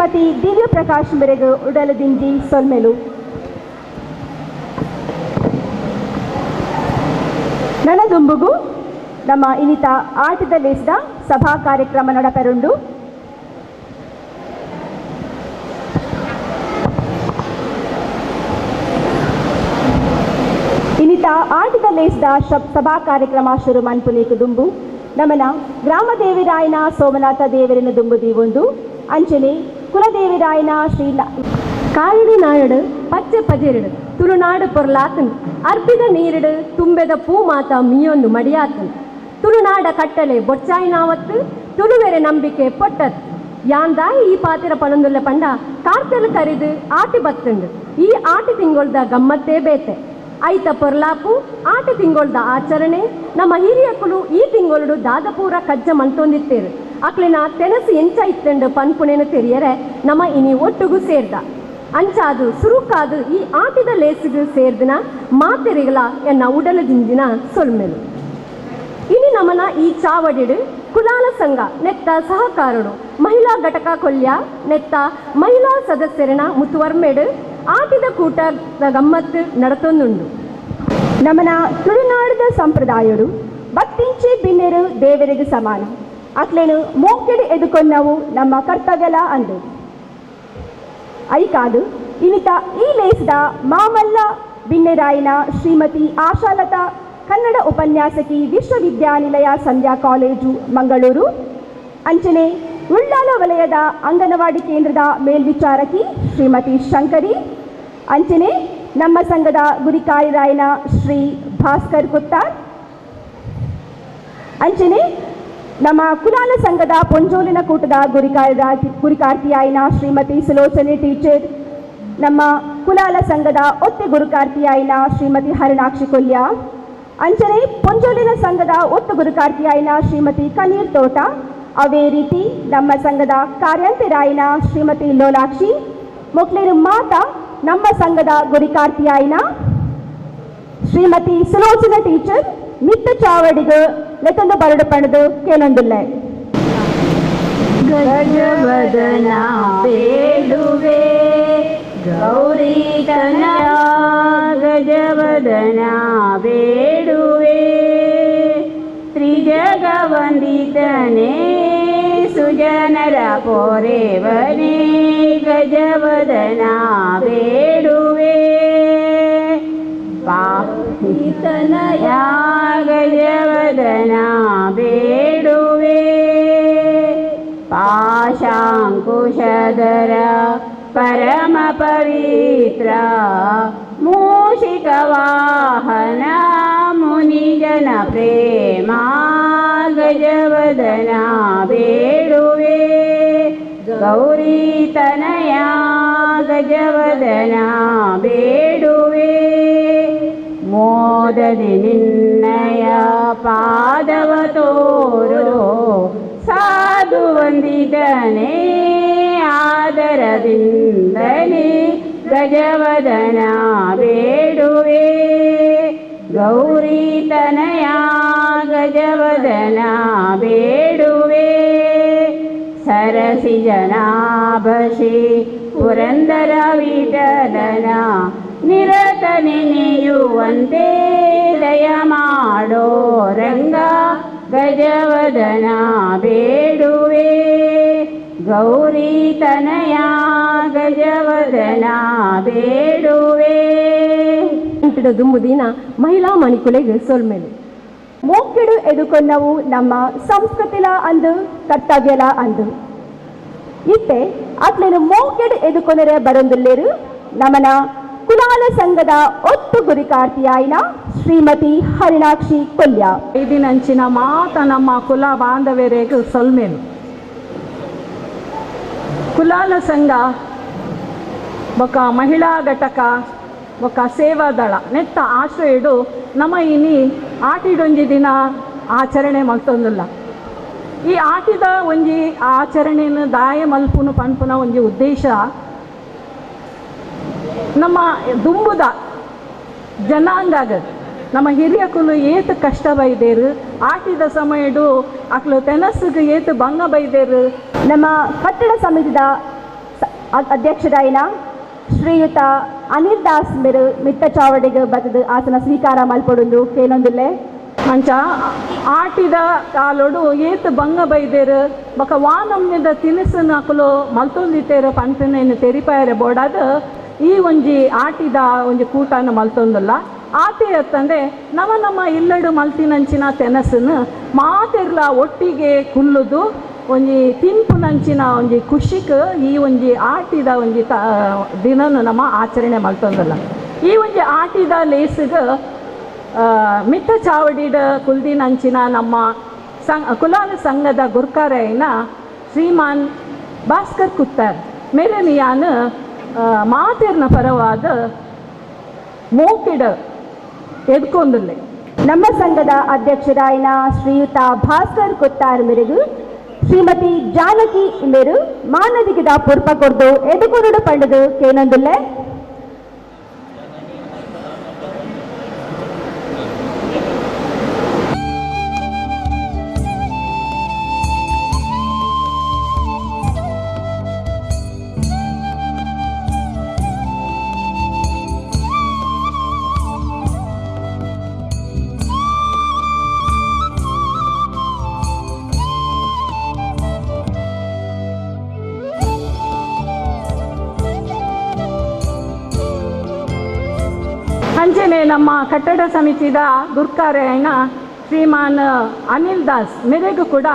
ಶ್ರೀಮತಿ ದಿವ್ಯ ಪ್ರಕಾಶ್ ಮೆರೆಗು ಉಡಲದಿಂಜಿ ಸೊಲ್ಮೆಲು ನನದುಂಬುಗು ನಮ್ಮ ಇನಿತ ಆಟದ ಲೇಸ್ದ ಸಭಾ ಕಾರ್ಯಕ್ರಮ ನಡಪೆರುಂಡು. ಇನಿತ ಆಟದ ಲೇಸ್ದ ಸಭಾ ಕಾರ್ಯಕ್ರಮ ಶುರು ಮನ್ಪುನೀಕು ದುಂಬು ನಮನ ಗ್ರಾಮ ದೇವಿರಾಯನ ಸೋಮನಾಥ ದೇವರಿನ ದುಂಬು ದೀವೊಂದು ಅಂಚನೆ ಕುಲದೇವಿರಾಯನ ಶ್ರೀ ಕಾಯಿಡು ನಾಯಡು ಪಚ್ಚೆ ಪಜೆರಿಡು ತುಳುನಾಡು ಪೊರ್ಲಾತನು ಅರ್ಬಿದ ನೀರಿಡು ತುಂಬೆದ ಪೂ ಮಾತ ಮೀಯೊಂದು ಮಡಿಯಾತನು ತುಳುನಾಡ ಕಟ್ಟಲೆ ಬೊಚ್ಚಾಯಿನಾವತ್ತು ತುಳುವೆರೆ ನಂಬಿಕೆ ಪೊಟ್ಟತ್ತು ಯಾಂದಾಯಿ ಈ ಪಾತಿರ ಪಣಂದುಲ್ಲ ಪಂಡ ಕಾರ್ತೆಲು ಕರಿದು ಆಟಿ ಬತ್ತುಂಡು. ಈ ಆಟಿ ತಿಂಗೊಳ್ದ ಗಮ್ಮತ್ತೇ ಬೇತೆ ಐತ ಪೊರ್ಲಾಪು ಆಟಿ ತಿಂಗೊಳ್ದ ಆಚರಣೆ ನಮ್ಮ ಹಿರಿಯಕ್ಕಳು ಈ ತಿಂಗಳು ದಾದಪೂರ ಕಜ್ಜ ಮಂತೊಂದಿತ್ತೇರು ಅಕ್ಲಿನ ತೆನಸು ಎಂಚ ಇತ್ತಂಡು ಪನ್ಪುಣೆನು ತೆರಿಯರೆ ನಮ್ಮ ಇನಿ ಒಟ್ಟುಗೂ ಸೇರ್ದ ಅಂಚಾದು ಸುರುಕಾದು ಈ ಆಟಿದ ಲೇಸಿಗೂ ಸೇರ್ದಿನ ಮಾತೆರಿಗಳ ಎನ್ನ ಉಡಲು ಜಿಂಜಿನ ಸೊಲ್ಮೆಲು ಇನಿ ನಮನ ಈ ಚಾವಡಿಡು ಕುಲಾಲ ಸಂಘ ನೆತ್ತ ಸಹಕಾರಡು ಮಹಿಳಾ ಘಟಕ ಕೊಲ್ಯ ನೆತ್ತ ಮಹಿಳಾ ಸದಸ್ಯರನ ಮುತುವರ್ಮೆಡು ಆಟಿದ ಕೂಟದ ಗಮ್ಮತ್ತು ನಡತೊಂದುಂಡು. ನಮನ ತುಳುನಾಡದ ಸಂಪ್ರದಾಯಡು ಬತ್ತಿಂಚಿ ಬಿನ್ನೆರು ದೇವರಿಗೆ ಸಮಾನ ಅಕ್ಲೇನು ಮೋಕೆಡು ಎದುಕೊಂಡವು ನಮ್ಮ ಕರ್ತವ್ಯಲ ಅಂದು ಐಕಾದು ಇನಿತ ಈ ಲೇಸ್ದ ಮಾಮಲ್ಲ ಬಿನ್ನೆರಾಯಿನ ಶ್ರೀಮತಿ ಆಶಾಲತಾ ಕನ್ನಡ ಉಪನ್ಯಾಸಕಿ ವಿಶ್ವವಿದ್ಯಾನಿಲಯ ಸಂಧ್ಯಾ ಕಾಲೇಜು ಮಂಗಳೂರು ಅಂಚನೆ ಉಳ್ಳಾಲ ವಲಯದ ಅಂಗನವಾಡಿ ಕೇಂದ್ರದ ಮೇಲ್ವಿಚಾರಕಿ ಶ್ರೀಮತಿ ಶಂಕರಿ ಅಂಚನೆ ನಮ್ಮ ಸಂಘದ ಗುರಿಕಾರಿರಾಯನ ಶ್ರೀ ಭಾಸ್ಕರ್ ಕುತ್ತಾರ್ ಅಂಚನೆ ನಮ್ಮ ಕುಲಾಲ ಸಂಘದ ಪೊಂಜೋಲಿನ ಕೂಟದ ಗುರಿಕಾರ್ತಿಯಾಯಿನ ಶ್ರೀಮತಿ ಸುಲೋಚನೆ ಟೀಚರ್ ನಮ್ಮ ಕುಲಾಲ ಸಂಘದ ಒತ್ತೆ ಗುರುಕಾರ್ತಿಯಾಯಿನ ಶ್ರೀಮತಿ ಹರಿಣಾಕ್ಷಿ ಕೊಲ್ಯ ಅಂಚನೆ ಪೊಂಜೋಲಿನ ಸಂಘದ ಒತ್ತು ಗುರುಕಾರ್ತಿಯಾಯಿನ ಶ್ರೀಮತಿ ಕನೀರ್ ತೋಟ ಅವೇ ರೀತಿ ನಮ್ಮ ಸಂಘದ ಕಾರ್ಯಾಂತಿರಾಯಿನ ಶ್ರೀಮತಿ ಲೋಲಾಕ್ಷಿ ಮೊಕ್ಲೇರು ಮಾತಾ ನಮ್ಮ ಸಂಘದ ಗುರಿಕಾರ್ತಿಯಾಯಿನ ಶ್ರೀಮತಿ ಸುಲೋಚನ ಟೀಚರ್ ಮಿತ್ತ ಚಾವಡಿಗು ಲೆತ್ತೊಂದು ಬರಡು ಪಣದು ಕೇಳೊಂದುಲ್ಲೆ. ಗಜವದನ ಬೇಡುವೆ ಗೌರಿ ಕನಯ ಗಜವದನ ಬೇಡುವೆ ತ್ರಿಜಗವಂದಿತನೇ ಸುಜನರ ಪೊರೆವನೇ ಗಜವದನ ಬೇಡುವೆ ಪಾಹಿತನಯ ಗಜವದನ ಬೇಡುವೆ ಪಾಶಾಂಕುಶಧರ ಪರಮ ಪವಿತ್ರ ಮೂಷಿಕ ವಾಹನ ಮುನಿಜನ ಪ್ರೇಮ ಗಜವದನ ಬೇಡುವೆ ಗೌರಿ ತನಯ ಗಜವದನ ಬೇಡುವೆ ಮೋದದಿ ನಿನ್ನಯ ಪಾದವ ತೋರೋ ಸಾಧು ವಂದಿತನೇ ಆದರದಿಂದಲೇ ಗಜವದನ ಬೇಡುವೆ ಗೌರಿ ತನಯ ಗಜವದನ ಬೇಡುವೆ ಸರಸಿ ಜನಾಭಶಿ ಪುರಂದರ ವಿಠಲನ ನಿರತ ನೆನೆಯುವಂತೆ ದಯ ಮಾಡೋ ರಂಗ ಗಜವದನ ಬೇಡುವೆ ಗೌರಿ ತನಯ ಗಜವದನ ಬೇಡುವೆ. ದುಂಬುದಿನ ಮಹಿಳಾ ಮಣಿಕುಲೆಗೆ ಸೊಲ್ಮೆಲು ಮೋಕೆಡು ಎದುಕೊಂಡವು ನಮ್ಮ ಸಂಸ್ಕೃತಿಲ ಅಂದು ಕರ್ತವ್ಯಲ ಅಂದು ಇತ್ತೆ ಅತ್ಲೇನು ಮೋಕೆಡು ಎದುಕೊಂಡರೆ ಬರೊಂದುಲ್ಲೇರು ನಮನ ಕುಲಾಲ ಸಂಘದ ಒತ್ತು ಗುರಿಕಾರ್ತಿಯಾಯಿನ ಶ್ರೀಮತಿ ಹರಿಣಾಕ್ಷಿ ಕೊಲ್ಯ. ಇದಿನಂಚಿನ ಮಾತ ನಮ್ಮ ಕುಲ ಬಾಂಧವ್ಯರೇಗ ಸೊಲ್ಮೆಲು ಕುಲಾಲ ಸಂಘ ఒక ಮಹಿಳಾ ಘಟಕ ఒక ಸೇವಾದಳ ನೆತ್ತ ಆಶ್ರಯಡು ನಮ್ಮ ಇನಿ ಆಟಿಡೊಂಜಿ ದಿನ ಆಚರಣೆ ಮಲ್ತೊಂದುಲ್ಲ. ಈ ಆಟಿದ ಒಂಜಿ ಆಚರಣೆಯನ್ನು ದಾಯ ಮಲ್ಪುನು ಪನ್ಪುನ ಒಂಜಿ ಉದ್ದೇಶ ನಮ್ಮ ದುಂಬುದ ಜನಾಂಗದ ನಮ್ಮ ಹಿರಿಯಕುಲು ಏತು ಕಷ್ಟ ಬೈದೇರು ಆಟಿದ ಸಮಯಡು ಅಕ್ಲು ತೆನಸ್ಸಿಗೆ ಏತು ಭಂಗ ಬೈದೇರು. ನಮ್ಮ ಕಟ್ಟಡ ಸಮಿತಿದ ಅಧ್ಯಕ್ಷರಾಯಿನ ಶ್ರೀಯುತ ಅನಿಲ್ ದಾಸ್ ಮೇರು ಮಿತ್ತ ಚಾವಡಿಗೆ ಬತ್ತದ ಆಸನ ಸ್ವೀಕಾರ ಮಲ್ಪಡುಂದು ಕೇನೊಂದುಲ್ಲೆ ಅಂಚ ಆಟಿದ ಕಾಲೊಡು ಏತ್ ಬಂಗ ಬೈದೇರು ಬೊಕ ವಾನಮ್ಯದ ತಿನಿಸು ನಕಲು ಮಲ್ತೊಂದಿತ್ತೇರು ಪಂಪಿನ ತೆರಿಪಾಯರೆ ಬೋಡಾದ ಈ ಒಂಜಿ ಆಟಿದ ಒಂಜಿ ಕೂಟನ ಮಲ್ತೊಂದುಲ್ಲ ಆತೆ ಅತ್ತಂದೆ ನಮ್ಮ ಇಲ್ಲಡು ಮಲ್ತಿನಂಚಿನ ತೆನಸನ್ನು ಮಾತೆರ್ಲ ಒಟ್ಟಿಗೆ ಕುಲ್ಲುದು ಒಂಜಿ ತಿನ್ಪುನಂಚಿನ ಒಂಜಿ ಖುಷಿಕ್ ಈ ಒಂಜಿ ಆಟಿದ ಒಂಜಿ ದಿನನು ನಮ್ಮ ಆಚರಣೆ ಮಲ್ತೊಂದುಲ್ಲ ಈ ಒಂಜಿ ಆಟಿದ ಲೇಸಿಗೆ ಮಿತ್ತ ಚಾವಡಿಡ ಕುಲ್ದಿನಂಚಿನ ನಮ್ಮ ಕುಲಾಲ ಸಂಘದ ಗುರ್ಕಾರಯ್ಯನ ಶ್ರೀಮಾನ್ ಭಾಸ್ಕರ್ ಕುತ್ತರ್ ಮೇರನಿಯಾನ ಮಾತೆರ್ನ ಪರವಾದ ಮೋಕಿಡ ಎದ್ಕೊಂದುಲ್ಲೆ ನಮ್ಮ ಸಂಘದ ಅಧ್ಯಕ್ಷರಾಯಿನ ಶ್ರೀಯುತ ಭಾಸ್ಕರ್ ಕೊತ್ತಾರ್ ಮೇರೆಗೂ ಶ್ರೀಮತಿ ಜಾನಕಿ ಮೇರು ಮಾನದಿಗಿದ ಪುರ್ಪ ಕೊರ್ದು ಎದುಕೊರಡು ಪಂಡದು ಕೇನೊಂದುಲ್ಲೆ ಅಂಚನೆ ನಮ್ಮ ಕಟ್ಟಡ ಸಮಿತಿದ ಗುರ್ಕಾರಯ್ಯನ ಶ್ರೀಮಾನ್ ಅನಿಲ್ ದಾಸ್ ಮೇರೆಗೂ ಕೂಡ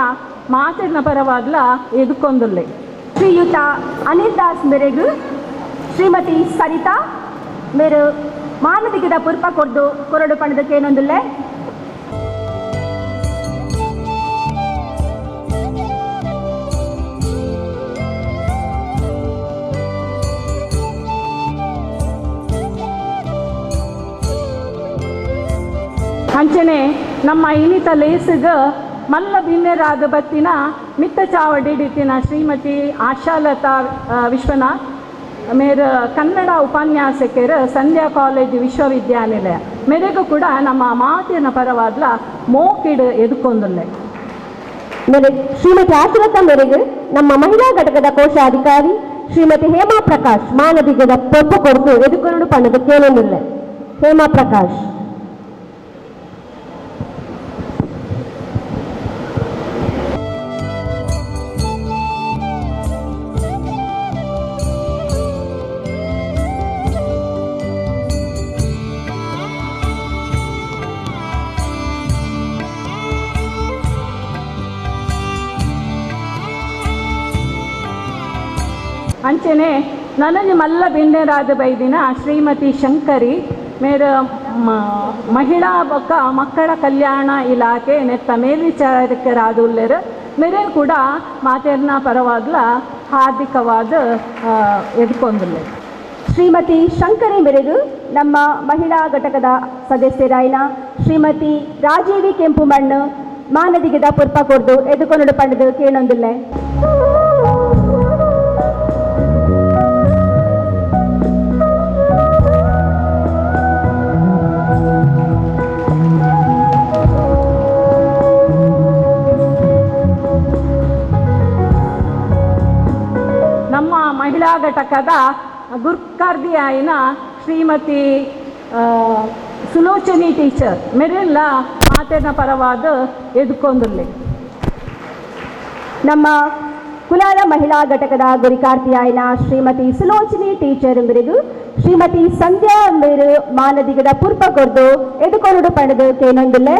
ಮಾತೆರ್ನ ಪರವಾಗ್ಲ ಎದುಕೊಂದುಲ್ಲೆ ಶ್ರೀಯುತ ಅನಿಲ್ ದಾಸ್ ಮೇರೆಗೂ ಶ್ರೀಮತಿ ಸರಿತಾ ಮೇರು ಮಾನದಿಗಿದ ಪುರ್ಪ ಕೊರ್ದು ಕೊರಡು ಪಂಡದು ಕೇನೊಂದುಲ್ಲೆ ಅಂಚನೆ ನಮ್ಮ ಇನಿತ ಲೇಸಿಗ ಮಲ್ಲ ಬಿನ್ನೆರಾದ ಬತ್ತಿನ ಮಿತ್ತ ಚಾವಡಿಡಿತಿನ ಶ್ರೀಮತಿ ಆಶಾಲತಾ ವಿಶ್ವನಾಥ್ ಮೇರ ಕನ್ನಡ ಉಪನ್ಯಾಸಕರು ಸಂಧ್ಯಾ ಕಾಲೇಜ್ ವಿಶ್ವವಿದ್ಯಾನಿಲಯ ಮೇರೆಗೂ ಕೂಡ ನಮ್ಮ ಮಾತಿನ ಪರವಾದ್ಲ ಮೋಕಿಡ್ ಎದುಕೊಂದುಲ್ಲೆ ಶ್ರೀಮತಿ ಆಶಾಲತಾ ಮೇರೆಗೂ ನಮ್ಮ ಮಹಿಳಾ ಘಟಕದ ಕೋಶಾಧಿಕಾರಿ ಶ್ರೀಮತಿ ಹೇಮಾ ಪ್ರಕಾಶ್ ಮಾನದಿಗದ ಪೊಪ್ಪು ಕೊರದು ಎದುಕೊಂಡು ಪಂಡದು ಕೇಳೊಂದುಲ್ಲೆ ಹೇಮಾ ಪ್ರಕಾಶ್ ಅಂಚನೆ ನನಗೆ ಮಲ್ಲ ಬಿನ್ನೆರಾದ ಬೈದಿನ ಶ್ರೀಮತಿ ಶಂಕರಿ ಮೇರ ಮಹಿಳಾ ಬೊಕ್ಕ ಮಕ್ಕಳ ಕಲ್ಯಾಣ ಇಲಾಖೆ ನೆತ್ತ ಮೇಲ್ವಿಚಾರಕರಾದುಲ್ಲೆರು ಮೇರೇನು ಕೂಡ ಮಾತೆರ್ನ ಪರವಾಗ್ಲ ಹಾರ್ದಿಕವಾದ ಎದ್ಕೊಂದುಲ್ಲೆ ಶ್ರೀಮತಿ ಶಂಕರಿ ಮೇರೆಗೂ ನಮ್ಮ ಮಹಿಳಾ ಘಟಕದ ಸದಸ್ಯರಾಯಿನ ಶ್ರೀಮತಿ ರಾಜೀವಿ ಕೆಂಪು ಮಣ್ಣು ಮಾನದಿಗಿದ ಪುರ್ಪ ಕೊರ್ದು ಎದುಕೊಂಡು ಪಂಡದು ಕೇಳೊಂದುಲ್ಲೆ ನಮ್ಮ ಮಹಿಳಾ ಘಟಕದ ಗುರ್ಕಾರ್ದಿಯಾಯಿನ ಶ್ರೀಮತಿ ಸುಲೋಚನಿ ಟೀಚರ್ ಮೇರೆಲ್ಲ ಮಾತೆನ ಪರವಾದ ಎದುಕೊಂದುಲ್ಲೆ ನಮ್ಮ ಕುಲಾಲ ಮಹಿಳಾ ಘಟಕದ ಗುರಿಕಾರ್ತಿಯಾಯಿನ ಶ್ರೀಮತಿ ಸುಲೋಚನಿ ಟೀಚರ್ ಮೇರೆಗೂ ಶ್ರೀಮತಿ ಸಂಧ್ಯಾ ಮೇರು ಮಾನದಿಗದ ಪುರ್ಪ ಕೊರ್ದು ಎದುಕೊಂಡು ಪಂಡದು ಕೇನೊಂದುಲ್ಲೆ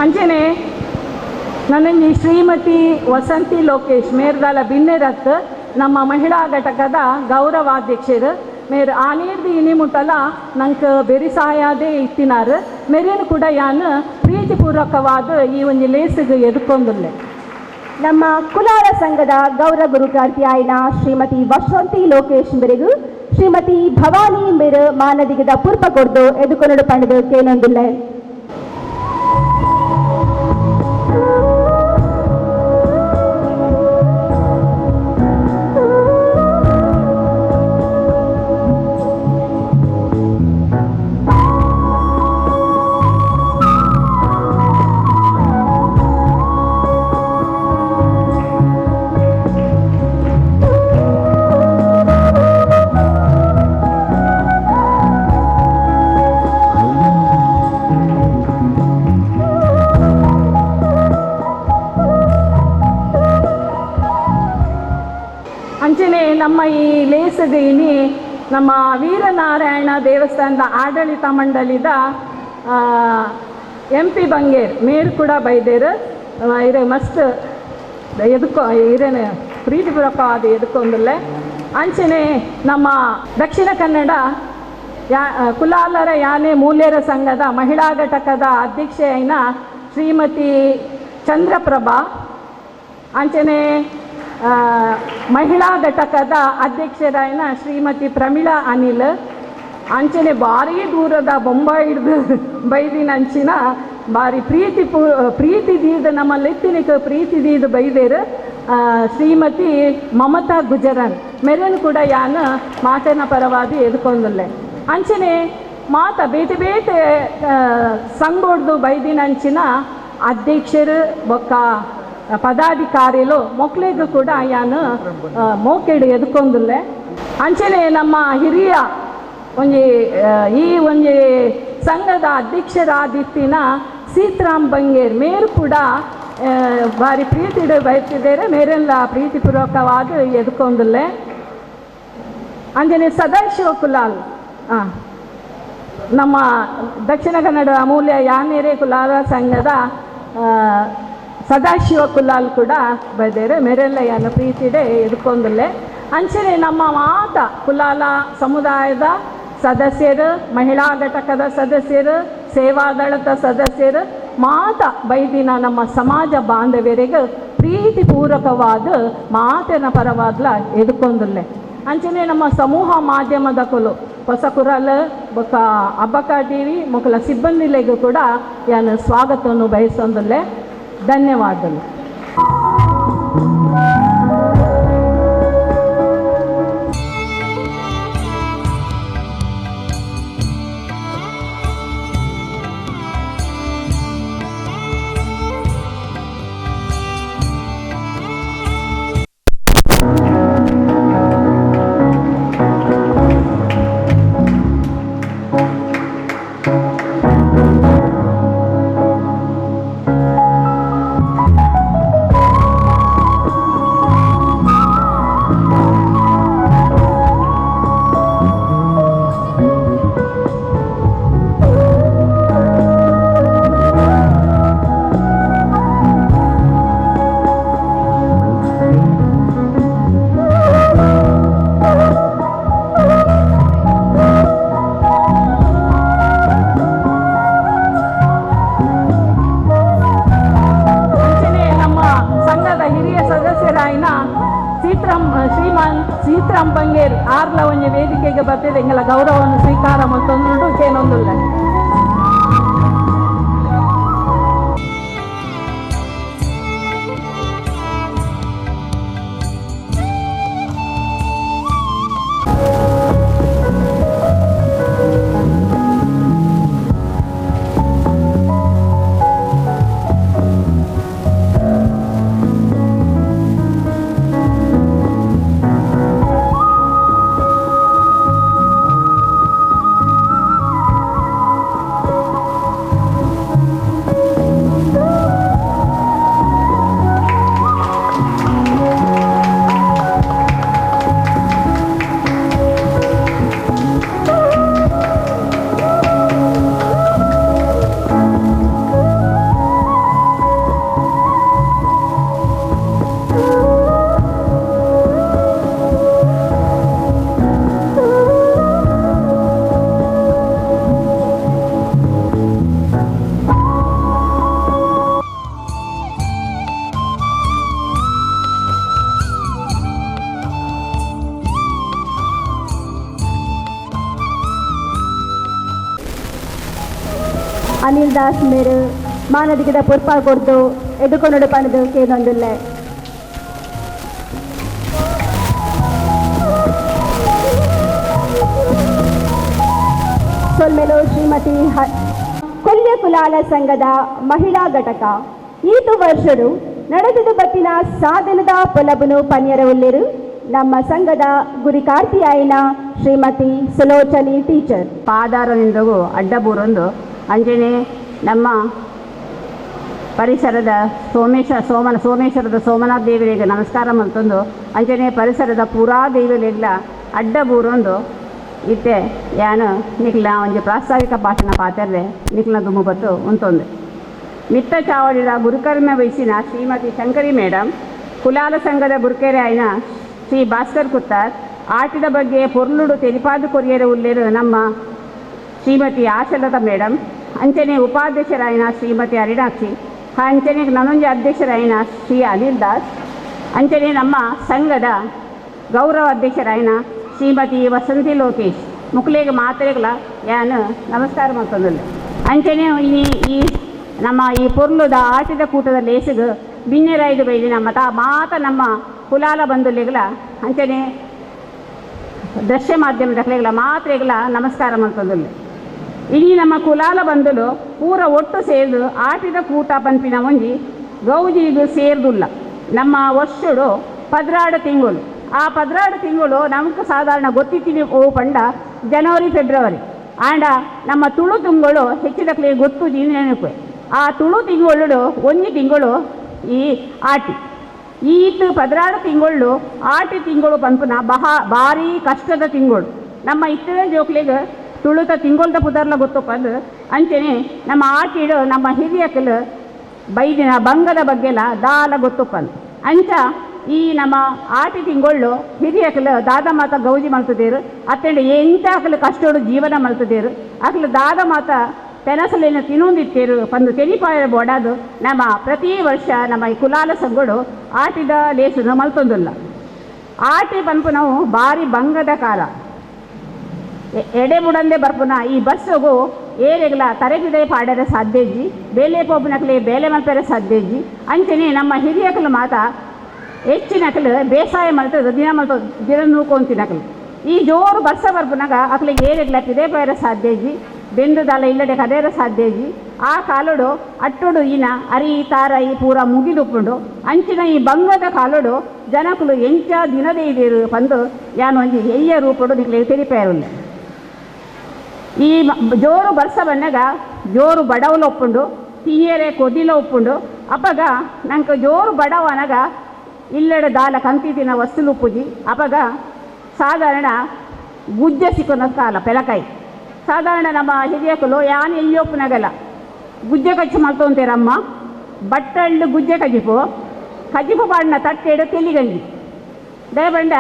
ಅಂಚನೆ ನನಗೆ ಶ್ರೀಮತಿ ವಸಂತಿ ಲೋಕೇಶ್ ಮೇರ್ದಾಲ ಬಿನ್ನೆರತ್ ನಮ್ಮ ಮಹಿಳಾ ಘಟಕದ ಗೌರವಾಧ್ಯಕ್ಷರು ಮೇರು ಆನೀರ್ದು ಇನಿಮುಟ್ಟಲ ನಂಗೆ ಬೆರಿ ಸಹಾಯದೇ ಇತ್ತಿನಾರು ಮೇರೇನು ಕೂಡ ಯಾನು ಪ್ರೀತಿಪೂರ್ವಕವಾದ ಈ ಒಂದು ಲೇಸಿಗೆ ಎದುಕೊಂದುಲ್ಲೆ ನಮ್ಮ ಕುಲಾಲ ಸಂಘದ ಗೌರವ ಗುರುಕಾರ್ತಿಯಾಯಿನ ಶ್ರೀಮತಿ ವಸಂತಿ ಲೋಕೇಶ್ ಮೇರೆಗೂ ಶ್ರೀಮತಿ ಭವಾನಿ ಮೇರು ಮಾನದಿಗದ ಪೂರ್ಪ ಕೊಡ್ದು ಎದುಕೊಂಡು ಪಂಡದು ಕೇನೊಂದಿಲ್ಲ. ಅಂಚನೆ ನಮ್ಮ ಈ ಲೇಸಗೆ ಇನಿ ನಮ್ಮ ವೀರನಾರಾಯಣ ದೇವಸ್ಥಾನದ ಆಡಳಿತ ಮಂಡಳಿದ MP ಬಂಗೇರ್ ಮೇರ್ ಕೂಡ ಬೈದೇರು ಇರೆ ಮಸ್ತ್ ಎದಕ್ಕೋ ಇರೇನು ಪ್ರೀತಿಪೂರ್ವಕ ಅದು ಎದಕ್ಕೊಂದಲ್ಲೇ ಅಂಚನೆ ನಮ್ಮ ದಕ್ಷಿಣ ಕನ್ನಡ ಕುಲಾಲರ ಯಾನೆ ಮೂಲ್ಯರ ಸಂಘದ ಮಹಿಳಾ ಘಟಕದ ಅಧ್ಯಕ್ಷೆಯೈನ ಶ್ರೀಮತಿ ಚಂದ್ರಪ್ರಭಾ ಅಂಚನೆ ಮಹಿಳಾ ಘಟಕದ ಅಧ್ಯಕ್ಷರಾಯಿನ ಶ್ರೀಮತಿ ಪ್ರಮೀಳಾ ಅನಿಲ್ ಅಂಚನೆ ಭಾರಿ ದೂರದ ಬೊಂಬಾಯಿ ಹಿಡ್ದು ಬೈದಿನ ಅಂಚಿನ ಭಾರಿ ಪ್ರೀತಿ ದೀದ ನಮ್ಮಲ್ಲಿ ಎತ್ತಿನಿಕ ಪ್ರೀತಿ ದೀದ ಬೈದೇರು ಶ್ರೀಮತಿ ಮಮತಾ ಗುಜರನ್ ಮೆರನ್ ಕೂಡ ಯಾನು ಮಾತನ ಪರವಾದಿ ಎದ್ಕೊಂದಲ್ಲೆ ಅಂಚನೆ ಮಾತ ಬೇತೆ ಬೇತೆ ಸಂಗೋಡ್ದು ಬೈದಿನ ಅಂಚಿನ ಅಧ್ಯಕ್ಷರು ಬೊಕ್ಕ ಪದಾಧಿಕಾರಿಲು ಮೊಕ್ಲಿಗೂ ಕೂಡ ಯಾನು ಮೋಕೆಡು ಎದ್ಕೊಂದಿಲ್ಲ ಅಂಚನೆ ನಮ್ಮ ಹಿರಿಯ ಒಂಜಿ ಈ ಒಂಜಿ ಸಂಘದ ಅಧ್ಯಕ್ಷರಾದಿತ್ತಿನ ಸೀತಾರಾಮ್ ಬಂಗೇರ್ ಮೇರು ಕೂಡ ಭಾರಿ ಪ್ರೀತಿ ಬಯಸಿದ್ದಾರೆ ಮೇರೆಲ್ಲ ಪ್ರೀತಿಪೂರ್ವಕವಾಗಿ ಎದ್ಕೊಂದಿಲ್ಲ ಅಂಜನೆ ಸದಾಶಿವ ಕುಲಾಲ್ ನಮ್ಮ ದಕ್ಷಿಣ ಕನ್ನಡ ಅಮೂಲ್ಯ ಯಾನೇರೆ ಕುಲಾಲ ಸಂಘದ ಸದಾಶಿವ ಕುಲಾಲ್ ಕೂಡ ಬೈದೇರು ಮೇರೆಲ್ಲ ಯಾನ ಪ್ರೀತಿಡೆ ಎದ್ಕೊಂದಿಲ್ಲ ಅಂಚನೆ ನಮ್ಮ ಮಾತ ಕುಲಾಲ ಸಮುದಾಯದ ಸದಸ್ಯರು ಮಹಿಳಾ ಘಟಕದ ಸದಸ್ಯರು ಸೇವಾದಳದ ಸದಸ್ಯರು ಮಾತ ಬೈದಿನ ನಮ್ಮ ಸಮಾಜ ಬಾಂಧವ್ಯರಿಗೆ ಪ್ರೀತಿಪೂರ್ವಕವಾದ ಮಾತಿನ ಪರವಾದ್ಲ ಎದ್ಕೊಂದಿಲ್ಲ ಅಂಚನೆ ನಮ್ಮ ಸಮೂಹ ಮಾಧ್ಯಮದ ಕುಲು ಹೊಸ ಕುರಲ್ ಬೊಕ್ಕ ಅಬ್ಬಕ್ಕ ಟಿವಿ ಮೊಕಲ ಸಿಬ್ಬಂದಿಲೆಗೂ ಕೂಡ ಯಾನು ಸ್ವಾಗತವನ್ನು ಬಯಸೊಂದಿಲ್ಲ. ಧನ್ಯವಾದಗಳು. ಸೀತಾರಾಮ್ ಬಂಗೇರ್ ಆರ್ಲ ಒಂಜಿ ವೇದಿಕೆಗೆ ಬರ್ತಿದೆ ಎಂಗಳ ಗೌರವವನ್ನು ಸ್ವೀಕಾರ ಮತ್ತೊಂದು ಕೇನೊಂದಿಲ್ಲ. ಅನಿಲ್ ದಾಸ್ ಮೇರು ಮಾನದಿಗಿದ ಪುರ್ಪ ಕೊಡ್ದು ಎದುಕೊಂಡು ಪಣದು ಕೇನೊಂದುಲ್ಲೆ ಸೊಲ್ಮೆಲು ಶ್ರೀಮತಿ ಕೊಲ್ಯ ಕುಲಾಲ ಸಂಘದ ಮಹಿಳಾ ಘಟಕ ಈತು ವರ್ಷಡು ನಡೆದಿದು ಬತ್ತಿನ ಸಾಧನದ ಪೊಲಬುನು ಪನ್ಯರ ಉಲ್ಲೇರು ನಮ್ಮ ಸಂಘದ ಗುರಿಕಾರ್ತಿಯಾಯಿನ ಶ್ರೀಮತಿ ಸುಲೋಚನಿ ಟೀಚರ್ ಪಾದಾರನಿಂದಗೂ ಅಡ್ಡಬೂರೊಂದು ಅಂಜನೆ ನಮ್ಮ ಪರಿಸರದ ಸೋಮೇಶ್ವರದ ಸೋಮನಾಥ ದೇವರಿಗೆ ನಮಸ್ಕಾರ ಮಲ್ತೊಂದು ಅಂಜನೆ ಪರಿಸರದ ಪೂರಾ ದೇವರಿಗೆಲ್ಲ ಅಡ್ಡಬೂರೊಂದು ಇತ್ತೆ ಯಾನು ನಿಕ್ಲ ಒಂಜಿ ಪ್ರಾಸ್ತಾವಿಕ ಭಾಷಣ ಪಾತೆರ್ರೆ ನಿಕ್ಲ ದುಮ್ಮು ಬತ್ತು ಉಂತೊಂದು ಮಿತ್ತ ಚಾವಡಿದ ಗುರುಕರ್ಮ ವಹಿಸಿನ ಶ್ರೀಮತಿ ಶಂಕರಿ ಮೇಡಮ್ ಕುಲಾಲ ಸಂಘದ ಗುರುಕೆರೆ ಆಯ್ನ ಶ್ರೀ ಭಾಸ್ಕರ್ ಕುತ್ತಾರ್ ಆಟದ ಬಗ್ಗೆ ಪೊರ್ಲುಡು ತೆಲಿಪಾದು ಕೊರಿಯರ ಉಲ್ಲೇರು ನಮ್ಮ ಶ್ರೀಮತಿ ಆಶಲತಾ ಮೇಡಮ್ ಅಂಚನೆ ಉಪಾಧ್ಯಕ್ಷರಾಯಿನ ಶ್ರೀಮತಿ ಅರಿಣಾಕ್ಷಿ ಅಂಚನೆ ನನೊಂಜಿ ಅಧ್ಯಕ್ಷರಾಯಿನ ಶ್ರೀ ಅನಿಲ್ ದಾಸ್ ಅಂಚನೆ ನಮ್ಮ ಸಂಘದ ಗೌರವ ಅಧ್ಯಕ್ಷರಾಯಿನ ಶ್ರೀಮತಿ ವಸಂತಿ ಲೋಕೇಶ್ ಮುಕ್ಲೆಗೆ ಮಾತ್ರೆಗಳ ಯಾನು ನಮಸ್ಕಾರ ಮಾಡ್ತಂದಿಲ್ಲ ಅಂಚನೆ ಈ ನಮ್ಮ ಈ ಪೊರ್ಲುದ ಆಟದ ಕೂಟದ ಲೇಸಿಗೆ ಬಿನ್ನೆರಾಯ್ದು ಬೈದಿನ ಮಾತ ನಮ್ಮ ಕುಲಾಲ ಬಂಧುಲೆಗಳ ಅಂಚನೆ ದೃಶ್ಯ ಮಾಧ್ಯಮದ ಮಾತ್ರೆಗಳ ನಮಸ್ಕಾರ ಮಾಡ್ತಂದಿಲ್ಲ ಇಡೀ ನಮ್ಮ ಕುಲಾಲ ಬಂಧುಲು ಪೂರ ಒಟ್ಟು ಸೇರಿದು ಆಟದ ಕೂಟ ಪಂಪಿನ ಒಂಜಿ ಗೌಜಿಗೂ ಸೇರ್ದುಲ್ಲ ನಮ್ಮ ವರ್ಷಡು 16 ತಿಂಗಳು ಆ 16 ತಿಂಗಳು ನಮಗೆ ಸಾಧಾರಣ ಗೊತ್ತಿತ್ತೀವಿ ಓ ಪಂಡ ಜನವರಿ ಫೆಬ್ರವರಿ ಆಂಡ ನಮ್ಮ ತುಳು ತಿಂಗಳು ಹೆಚ್ಚಿದಕ್ಲೆ ಗೊತ್ತು ನೆನಪು ಆ ತುಳು ತಿಂಗಳು ಒಂಜಿ ತಿಂಗಳು ಈ ಆಟಿ ಈತು 16 ತಿಂಗಳು ಆಟಿ ತಿಂಗಳು ಪಂಪನ ಭಾರಿ ಕಷ್ಟದ ತಿಂಗಳು ನಮ್ಮ ಇತ್ತದ ಜೋಕ್ಲಿಗೆ ತುಳುತ ತಿಂಗೊಳ್ದ ಪುದರ್ಲ ಗೊತ್ತಪ್ಪಂದು ಅಂಚನೆ ನಮ್ಮ ಆಟಿಡು ನಮ್ಮ ಹಿರಿಯಕಲು ಬೈದಿನ ಬಂಗದ ಬಗ್ಗೆಲ್ಲ ದಾಲ ಗೊತ್ತಪ್ಪಂದು ಅಂಚ ಈ ನಮ್ಮ ಆಟಿ ತಿಂಗಳು ಹಿರಿಯಕಲು ದಾದ ಮಾತ ಗೌಜಿ ಮಲ್ತದೇರು ಅತ್ತಂಡು ಎಂಚ ಅಕಲು ಕಷ್ಟೋಡು ಜೀವನ ಮಲ್ತದೇರು ಅಕಲು ದಾದ ಮಾತ ತೆನಸಲೇನ ತಿನ್ನೊಂದಿತ್ತೇರು ಪಂದು ತೆನಿಪಾಯ ಬೋಡಾದು ನಮ್ಮ ಪ್ರತಿ ವರ್ಷ ನಮ್ಮ ಈ ಕುಲಾಲ ಸಂಘಗಳು ಆಟಿದ ಲೇಸನ್ನು ಮಲ್ತೊಂದಿಲ್ಲ ಆಟಿ ಪಂಪು ನಾವು ಭಾರಿ ಬಂಗದ ಕಾಲ ಎಡೆ ಬುಡಂದೆ ಬರ್ಪುನ ಈ ಬಸ್ಸುಗೂ ಏರೆಗಳ ತರೆಗಿಡೆ ಪಾಡರೆ ಸಾಧ್ಯಜಿ ಬೇಲೆ ಪೋಪುನಕಲೆ ಬೇಲೆ ಮಲ್ಪರೆ ಸಾಧ್ಯಜಿ ಅಂಚನೆ ನಮ್ಮ ಹಿರಿಯಕಲು ಮಾತ ಹೆಚ್ಚಿನಕಲು ಬೇಸಾಯ ಮಲ್ತದ ದಿನ ನೂಕೊಂತಿನಕಲು ಈ ಜೋರು ಬರ್ಸ ಬರ್ಪುನಾಗ ಅಕ್ಲಿಗೆ ಏರೆಗಳ ಪಿದೆ ಪೈರ ಸಾಧ್ಯಜಿ ಬೆಂದು ದಾಲ ಇಲ್ಲಡೆ ಕದೇರ ಸಾಧ್ಯಜಿ ಆ ಕಾಲುಡು ಅಟ್ಟುಡು ಈನ ಅರಿ ತಾರಾಯಿ ಪೂರ ಮುಗಿದುಪ್ಪುಂಡು ಅಂಚಿನ ಈ ಬಂಗದ ಕಾಲುಡು ಜನಕಲು ಎಂಚ ದಿನದೇ ಇದೇರು ಪಂದು ಯಾನೊಂಜಿ ಎಯ್ಯ ರೂಪಡು ನಿಕ್ಲೆ ತೆರಿಪೇರುಲ್ಲ ಈ ಜೋರು ಬರ್ಸ ಬಂದಾಗ ಜೋರು ಬಡವಲು ಒಪ್ಪುಂಡು ತಿಯರೆ ಕೊದಿಲ ಒಪ್ಪುಂಡು ಅಪ್ಪಗ ನಂಗೆ ಜೋರು ಬಡವ ಅನಗ ಇಲ್ಲಡೆ ದಾಲ ಕಂತಿ ತಿನ್ನ ವಸ್ತುಲು ಉಪ್ಪುಜಿ ಅಪ್ಪಗ ಸಾಧಾರಣ ಗುಜ್ಜ ಸಿಕ್ಕೋನ ಕಾಲ ಪೆಲಕಾಯಿ ಸಾಧಾರಣ ನಮ್ಮ ಹಿರಿಯಕಲು ಯಾನು ಎಯ್ಯೊಪ್ಪನಾಗಲ್ಲ ಗುಜ್ಜೆ ಕಚ್ಚು ಮಲ್ತೊಂತೇರಮ್ಮ ಬಟ್ಟಳ್ಳು ಗುಜ್ಜೆ ಕಜಿಪು ಬಾಡಿನ ತಟ್ಟೆಡು ತೆಲಿಗಂಜಿ ದಯಬಂಡ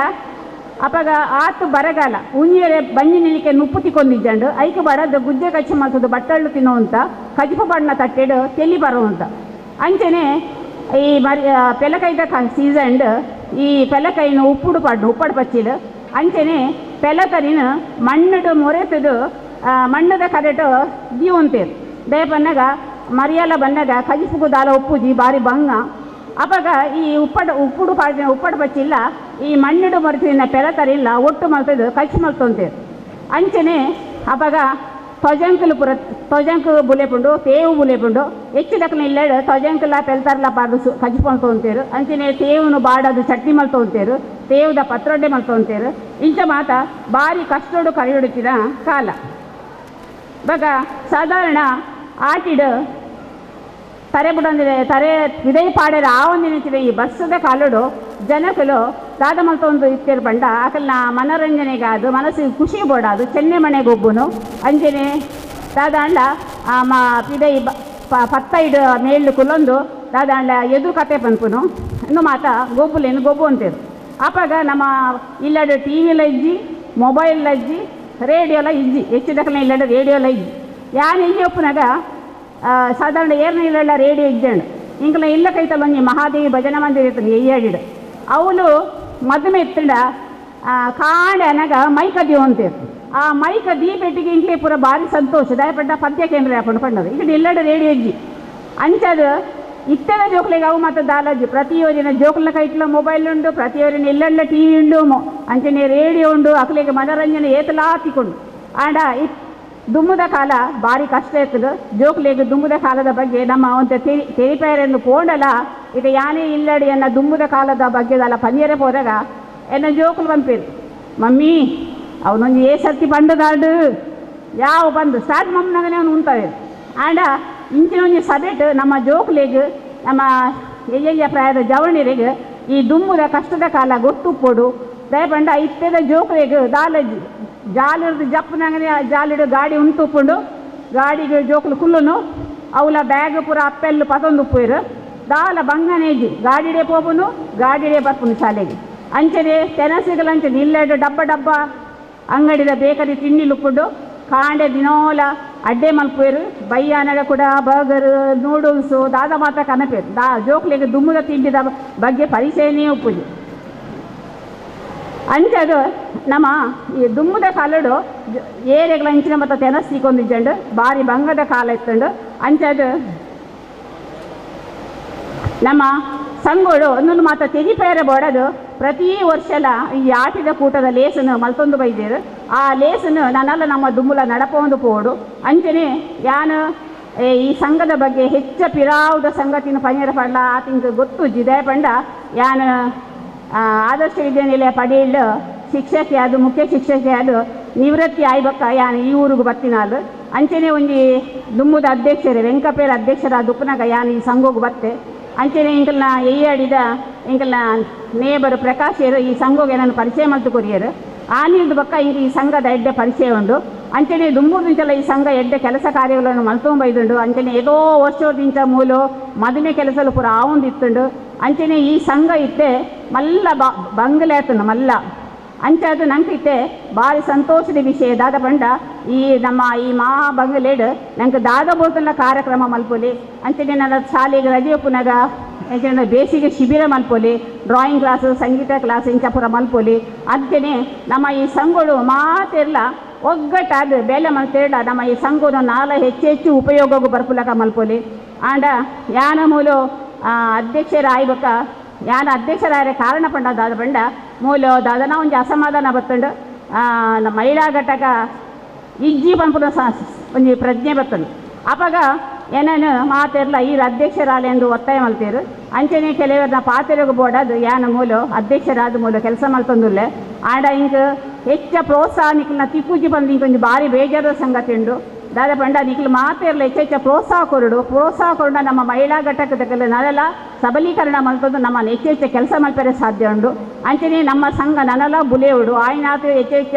ಅಪ್ಪಗ ಆತು ಬರಗಾಲ ಉಂಜಿಯರೆ ಬಂಜಿ ನಿಲಿಕೆ ನುಪ್ಪು ತಿಕ್ಕೊಂದಿಜ್ಜಂಡು ಐಕೆ ಬಡದು ಗುಜ್ಜೆ ಕಚ್ಚು ಮಲ್ತದ್ದು ಬಟ್ಟಳ್ಳು ತಿನ್ನೋ ಅಂತ ಕಜಿಪು ಬಾಡಿನ ತಟ್ಟೆಡು ತೆಲಿ ಬರೋ ಅಂತ ಅಂಚನೆ ಈ ಪೆಲಕೈದ ಸೀಸನ್ಡ್ ಈ ಪೆಲಕೈನ ಉಪ್ಪಡು ಪಚ್ಚಿಡು ಅಂಚನೆ ಪೆಲಕರಿನ ಮಣ್ಣಡು ಮೊರೆತದು ಮಣ್ಣದ ಕರೆಟು ದೀವಂತೇರು ದಯಪನ್ನಾಗ ಮರಿಯಲ್ಲ ಬಂದಾಗ ಕಜಿಪುಗು ದಾಲ ಉಪ್ಪುಜಿ ಭಾರಿ ಬಂಗ ಅವಾಗ ಈ ಉಪ್ಪಡು ಪಚ್ಚಿಲ್ಲ ಈ ಮಣ್ಣಿಡು ಮರೆತಿನ ಪೆಲಕರಿಲ್ಲ ಒಟ್ಟು ಮಲ್ತದು ಕಚ್ಚು ಮಲ್ತೊಂತೇರು ಅಂಚನೆ ಅವಾಗ ತೊಜಂಕು ಬುಲೆಪುಂಡು ತೇವು ಬುಲೆಪುಂಡು ಹೆಚ್ಚಿದಕ್ಕನ ಇಲ್ಲೆಡು ತೊಜಂಕಲ ಪೆಲ್ತಾರಲ್ಲ ಪಾಡು ಕಜ್ಜು ಮಲ್ತೊಂತೇರು ಅಂಚನೆ ತೇವುನು ಬಾಡದು ಚಟ್ನಿ ಮಲ್ತೊಂತೇರು ತೇವುದ ಪತ್ರೊಡ್ಡೆ ಮಲ್ತೊಂತೇರು ಇಂಚ ಮಾತ ಭಾರಿ ಕಷ್ಟೋಡು ಕರಿಯೊಡುತ್ತಿನ ಕಾಲ ಇವಾಗ ಸಾಧಾರಣ ಆಟಿಡು ತರೆ ಬುಡಂದಿದೆ ತರೆ ವಿದಯ ಪಾಡ್ಯರ ಆವಂದಿನಿಂಚಿದ ಈ ಬಸ್ಸದ ಕಾಲುಡು ಜನಕಲು ದಾದ ಮಲ್ತೊಂದು ಇತ್ತೇರು ಬಂಡ ಆಕಲ್ನ ಮನೋರಂಜನೆಗೆ ಅದು ಮನಸ್ಸಿಗೆ ಖುಷಿ ಬೋಡಾದು ಚೆನ್ನೆ ಮನೆಗೆ ಒಬ್ಬನು ಅಂಜನೆ ದಾದಾಂಡ ವಿದಯ ಪತ್ತೈಡು ಮೇಳು ಕುಲೊಂದು ದಾದಾಂಡ ಎದುರು ಕತೆ ಪಂಪುನು ಇನ್ನು ಮಾತ ಗೊಬ್ಬುಲೇನು ಗೊಬ್ಬು ಅಂತೇರು ಆಪಾಗ ನಮ್ಮ ಇಲ್ಲಡು ಟಿ ವಿಲ ಇಜ್ಜಿ ಮೊಬೈಲ್ ಇಜ್ಜಿ ರೇಡಿಯೋಲ ಇಜ್ಜಿ ಹೆಚ್ಚಿದಕ್ಕನ ಇಲ್ಲಡು ರೇಡಿಯೋಲ ಇಜ್ಜಿ ಯಾನು ಇಜ್ಜಿ ಒಪ್ಪನಾಗ ಸಾಧಾರಣ ಏರ್ನ ಇಲ್ಲೆಲ್ಲ ರೇಡಿಯೋ ಇಜ್ಜಂಡು ಇಂಕಲ ಇಲ್ಲ ಕೈತಲ್ಲ ಒಂಜಿ ಮಹಾದೇವಿ ಭಜನಾ ಮಂದಿರ ಇರ್ತದೆ ಎಯ್ಯಾಡಿಡು ಅವಳು ಮದುವೆ ಎತ್ತಂಡ ಕಾಂಡೆ ಅನಾಗ ಮೈಕದಿ ಅಂತೀರು ಆ ಮೈಕ ದೀಪೆಟ್ಟಿಗೆ ಇಂಟ್ಲೆ ಪೂರ ಭಾರಿ ಸಂತೋಷ ದಯಪಡ್ಡ ಪದ್ಯ ಕೇಂದ್ರ ಹಾಕೊಂಡು ಪಂಡದು ಈಗ ಎಲ್ಲೆಡೆ ರೇಡಿಯೋ ಇಜ್ಜಿ ಅಂಚದು ಇತ್ತೆದ ಜೋಕ್ಲೆಗೆ ಅವು ಮತ್ತು ದಾಲಜ್ಜಿ ಪ್ರತಿಯೊರಿನ ಜೋಕ್ಲ ಕೈಟ್ಲ ಮೊಬೈಲ್ ಉಂಡು ಪ್ರತಿಯೊರಿನ ಎಲ್ಲೆಲ್ಲ ಟಿ ವಿ ಉಂಡು ಅಂಚನೆ ರೇಡಿಯೋ ಉಂಡು ಅಕ್ಲೆಗೆ ಮನೋರಂಜನೆ ಏತಲಾತಿಕೊಂಡು ಆಂಡ ದುಮ್ಮದ ಕಾಲ ಭಾರಿ ಕಷ್ಟ ಇರ್ತದೆ ಜೋಕ್ಲೆಗೆ ದುಮ್ಮದ ಕಾಲದ ಬಗ್ಗೆ ನಮ್ಮ ಒಂದು ತೆರಿಪೇರೆಂದು ಪೋಂಡಲ ಈಗ ಯಾನೇ ಇಲ್ಲಡಿ ಎನ್ನ ದುಮ್ಮದ ಕಾಲದ ಬಗ್ಗೆದಲ್ಲ ಪನಿಯರೆ ಹೋದಾಗ ಎನ್ನ ಜೋಕ್ಲು ಬಂಪೇರು ಮಮ್ಮಿ ಅವನೊಂದು ಸರ್ತಿ ಬಂದದಾಡು ಯಾವ ಬಂದು ಸ್ಟಾರ್ಟ್ ಮಮ್ಮನಾಗನೇ ಅವನು ಉಂಟವೆ ಆಂಡ ಇಂಚಿನೊಂದು ಸಬೇಟ್ ನಮ್ಮ ಜೋಕ್ಲೆಗೆ ನಮ್ಮ ಎಯ್ಯ ಪ್ರಾಯದ ಜವಣಿರಿಗೆ ಈ ದುಮ್ಮದ ಕಷ್ಟದ ಕಾಲ ಗೊತ್ತುಪ್ಪೋಡು ದಯಪಂಡ ಇತ್ತೆದ ಜೋಕ್ಲೆಗೆ ದಾಲಜ್ಜಿ ಜಾಲಿರ್ದು ಜಪ್ಪನಾಗನೇ ಜಾಲಿಡು ಗಾಡಿ ಉಂಟುಪ್ಪುಂಡು ಗಾಡಿಗೆ ಜೋಕ್ಲು ಕುಲ್ಲುನು ಅವಳ ಬ್ಯಾಗ್ ಪೂರ ಅಪ್ಪೆಲ್ಲು ಪತೊಂದು ಉಪ್ಪುರು ದಾಲ ಬಂಗನೇಜಿ ಗಾಡಿಡೆ ಪೋಪುನು ಗಾಡಿಡೆ ಬರ್ಪುನು ಶಾಲೆಗೆ ಅಂಚನೆ ತೆನಸಿಗಲಂಚನೆ ಇಲ್ಲೆಡು ಡಬ್ಬ ಅಂಗಡಿದ ಬೇಕರಿ ತಿಂಡಿಲುಪ್ಪುಂಡು ಕಾಂಡೆ ದಿನೋಲ ಅಡ್ಡೆ ಮಲ್ಪೇರು ಬಯ್ಯಾನಗ ಕೂಡ ಬರ್ಗರ್ ನೂಡಲ್ಸು ದಾದ ಮಾತ್ರ ಕನಪೇರು ಜೋಕ್ಲೆಗೆ ದುಮ್ಮದ ತಿಂಡಿದ ಬಗ್ಗೆ ಪರಿಚಯನೇ ಉಪ್ಪುಜಿ ಅಂಚದು ನಮ್ಮ ಈ ದುಮ್ಮದ ಕಾಲಡು ಏರೆಗಳ ಅಂಚಿನ ಮತ್ತು ತೆನಸ್ತಿಕೊಂದಿಜ್ಜಂಡು ಭಾರಿ ಬಂಗದ ಕಾಲ ಇತ್ತಂಡು ಅಂಚದು ನಮ್ಮ ಸಂಗೋಡು ಒಂದೊಂದು ಮಾತ್ರ ತೆಗಿಪೇರೆ ಬೋಡದು ಪ್ರತಿ ವರ್ಷಲ ಈ ಆಟಿದ ಕೂಟದ ಲೇಸನ್ನು ಮಲ್ತೊಂದು ಬೈದೇರು ಆ ಲೇಸನ್ನು ನಾನೆಲ್ಲ ನಮ್ಮ ದುಮ್ಮಲ ನಡಪೊಂದು ಪೋಡು ಅಂಚನೆ ಯಾನು ಈ ಸಂಘದ ಬಗ್ಗೆ ಹೆಚ್ಚ ಪಿರಾವುದ ಸಂಗತಿನ ಪಂಜರ ಪಡ್ಲ ಆತಿಂಗೆ ಗೊತ್ತು ಜಿದೆ ಪಂಡ ಯಾನು ಆದರ್ಶ ವಿದ್ಯಾನಿಲಯ ಪಡೆಯಲು ಶಿಕ್ಷಕಿ ಅದು ಮುಖ್ಯ ಶಿಕ್ಷಕಿ ಅದು ನಿವೃತ್ತಿ ಆಯ್ಬಕ್ಕ ಯಾನು ಈ ಊರಿಗೆ ಬರ್ತೀನಾಲು ಅಂಚನೆ ಒಂದು ದುಮ್ಮದ ಅಧ್ಯಕ್ಷರೇ ವೆಂಕಪೇರ ಅಧ್ಯಕ್ಷರಾದ ಉಪ್ಪನಾಗ ಯಾನು ಈ ಸಂಘಕ್ಕೆ ಬತ್ತೆ ಅಂಚನೆ ಇಂಕಲ್ನ ಎಯ್ಯಾಡಿದ ಇಂಕಲ್ನ ನೇಬರು ಪ್ರಕಾಶರು ಈ ಸಂಘಗೆ ನಾನು ಪರಿಚಯ ಮಾಡ್ತು ಕೊರಿಯರು ಆನಿಲ್ದು ಬಕ್ಕ ಹಿಂಗೆ ಈ ಸಂಘದ ಎಡ್ಡೆ ಪರಿಚಯ ಉಂಡು ಅಂಚನೆ ದುಂಬೂರಿಂಚಲ ಈ ಸಂಘ ಎಡ್ಡೆ ಕೆಲಸ ಕಾರ್ಯಗಳನ್ನು ಮಲ್ತೊಂಬೈದುಂಡು ಅಂಚನೆ ಏದೋ ವರ್ಷದಿಂಚ ಮೂಲು ಮೊದಲನೇ ಕೆಲಸಲು ಪೂರ ಆವೊಂದಿತ್ತುಂಡು ಅಂಚನೆ ಈ ಸಂಘ ಇತ್ತೆ ಮಲ್ಲ ಬಂಗಲೆ ಆತನು ಮಲ್ಲ ಅಂಚದು ನಂಗೆ ಇತ್ತೆ ಭಾರಿ ಸಂತೋಷದ ವಿಷಯ ದಾದ ಪಂಡ ಈ ನಮ್ಮ ಈ ಮಹಾ ಬಂಗಲೇಡು ನಂಗೆ ದಾದ ಬೋತನ ಕಾರ್ಯಕ್ರಮ ಮಲ್ಪೊಲಿ ಅಂಚನೆ ನನ್ನ ಶಾಲೆಗೆ ರಜೆ ಪುನಗ ಅಂಚನೆ ಬೇಸಿಗೆ ಶಿಬಿರ ಮಲ್ಪೊಲಿ ಡ್ರಾಯಿಂಗ್ ಕ್ಲಾಸು ಸಂಗೀತ ಕ್ಲಾಸ್ ಇಂಚಪುರ ಮಲ್ಪೊಲಿ ಅಂಚನೆ ನಮ್ಮ ಈ ಸಂಘಗಳು ಮಾತೆಲ್ಲ ಒಗ್ಗಟ್ಟಾದ ಬೇಲೆ ಮಲ್ತೇಳ ನಮ್ಮ ಈ ಸಂಘದ ನಾಲ ಹೆಚ್ಚು ಉಪಯೋಗಕ್ಕೂ ಬರ್ಪುಲಕ ಮಲ್ಪೊಲಿ ಆಂಡ ಯಾನ ಮೂಲು ಅಧ್ಯಕ್ಷರ ಆಯ್ಬಕ್ಕ ಯಾನು ಅಧ್ಯಕ್ಷರಾಯ ಕಾರಣ ಪಂಡ ದಾದ ಪಂಡ ಮೂಲು ದಾದನ ಒಂದು ಅಸಮಾಧಾನ ಬತ್ತಂಡು ನಮ್ಮ ಮಹಿಳಾ ಘಟಕ ಇಜ್ಜಿ ಪಂಪುನ ಒಂದು ಪ್ರಜ್ಞೆ ಬತ್ತಂಡು ಅಪಾಗ ಏನೇನು ಮಾತಿರಲ್ಲ ಈ ಅಧ್ಯಕ್ಷರಾಲೆ ಎಂದು ಒತ್ತಾಯ ಮಲ್ತೀರು ಅಂಚನೆ ಕೆಲವರನ್ನ ಪಾತ್ರೆಗೆ ಬೋಡದು ಯಾನ ಮೂಲು ಅಧ್ಯಕ್ಷರಾದ ಮೂಲು ಕೆಲಸ ಮಲ್ತೊಂದುಲ್ಲೆ ಆಂಡ ಹಿಂಗೆ ಹೆಚ್ಚ ಪ್ರೋತ್ಸಾಹ ನಿಕ್ಲನ್ನ ತಿಪ್ಪುಜಿ ಬಂದು ಹಿಂಗೆ ಭಾರಿ ಬೇಜಾರದ ಸಂಗತಿ ಉಂಡು ದಾದ ಪಂಡ ನಿಕ್ಲು ಮಾತಿರಲ್ಲ ಹೆಚ್ಚೆಚ್ಚ ಪ್ರೋತ್ಸಾಹ ಕೊರಡು ನಮ್ಮ ಮಹಿಳಾ ಘಟಕದ ನಾನೆಲ್ಲ ಸಬಲೀಕರಣ ಮಲ್ತದ್ದು ನಮ್ಮ ಹೆಚ್ಚೆಚ್ಚ ಕೆಲಸ ಮಲ್ಪರೆ ಸಾಧ್ಯ ಉಂಡು ಅಂಚನೆ ನಮ್ಮ ಸಂಘ ನಾನೆಲ್ಲ ಬುಲೆಯುಡು ಆಯ್ನಾತ ಹೆಚ್ಚೆಚ್ಚ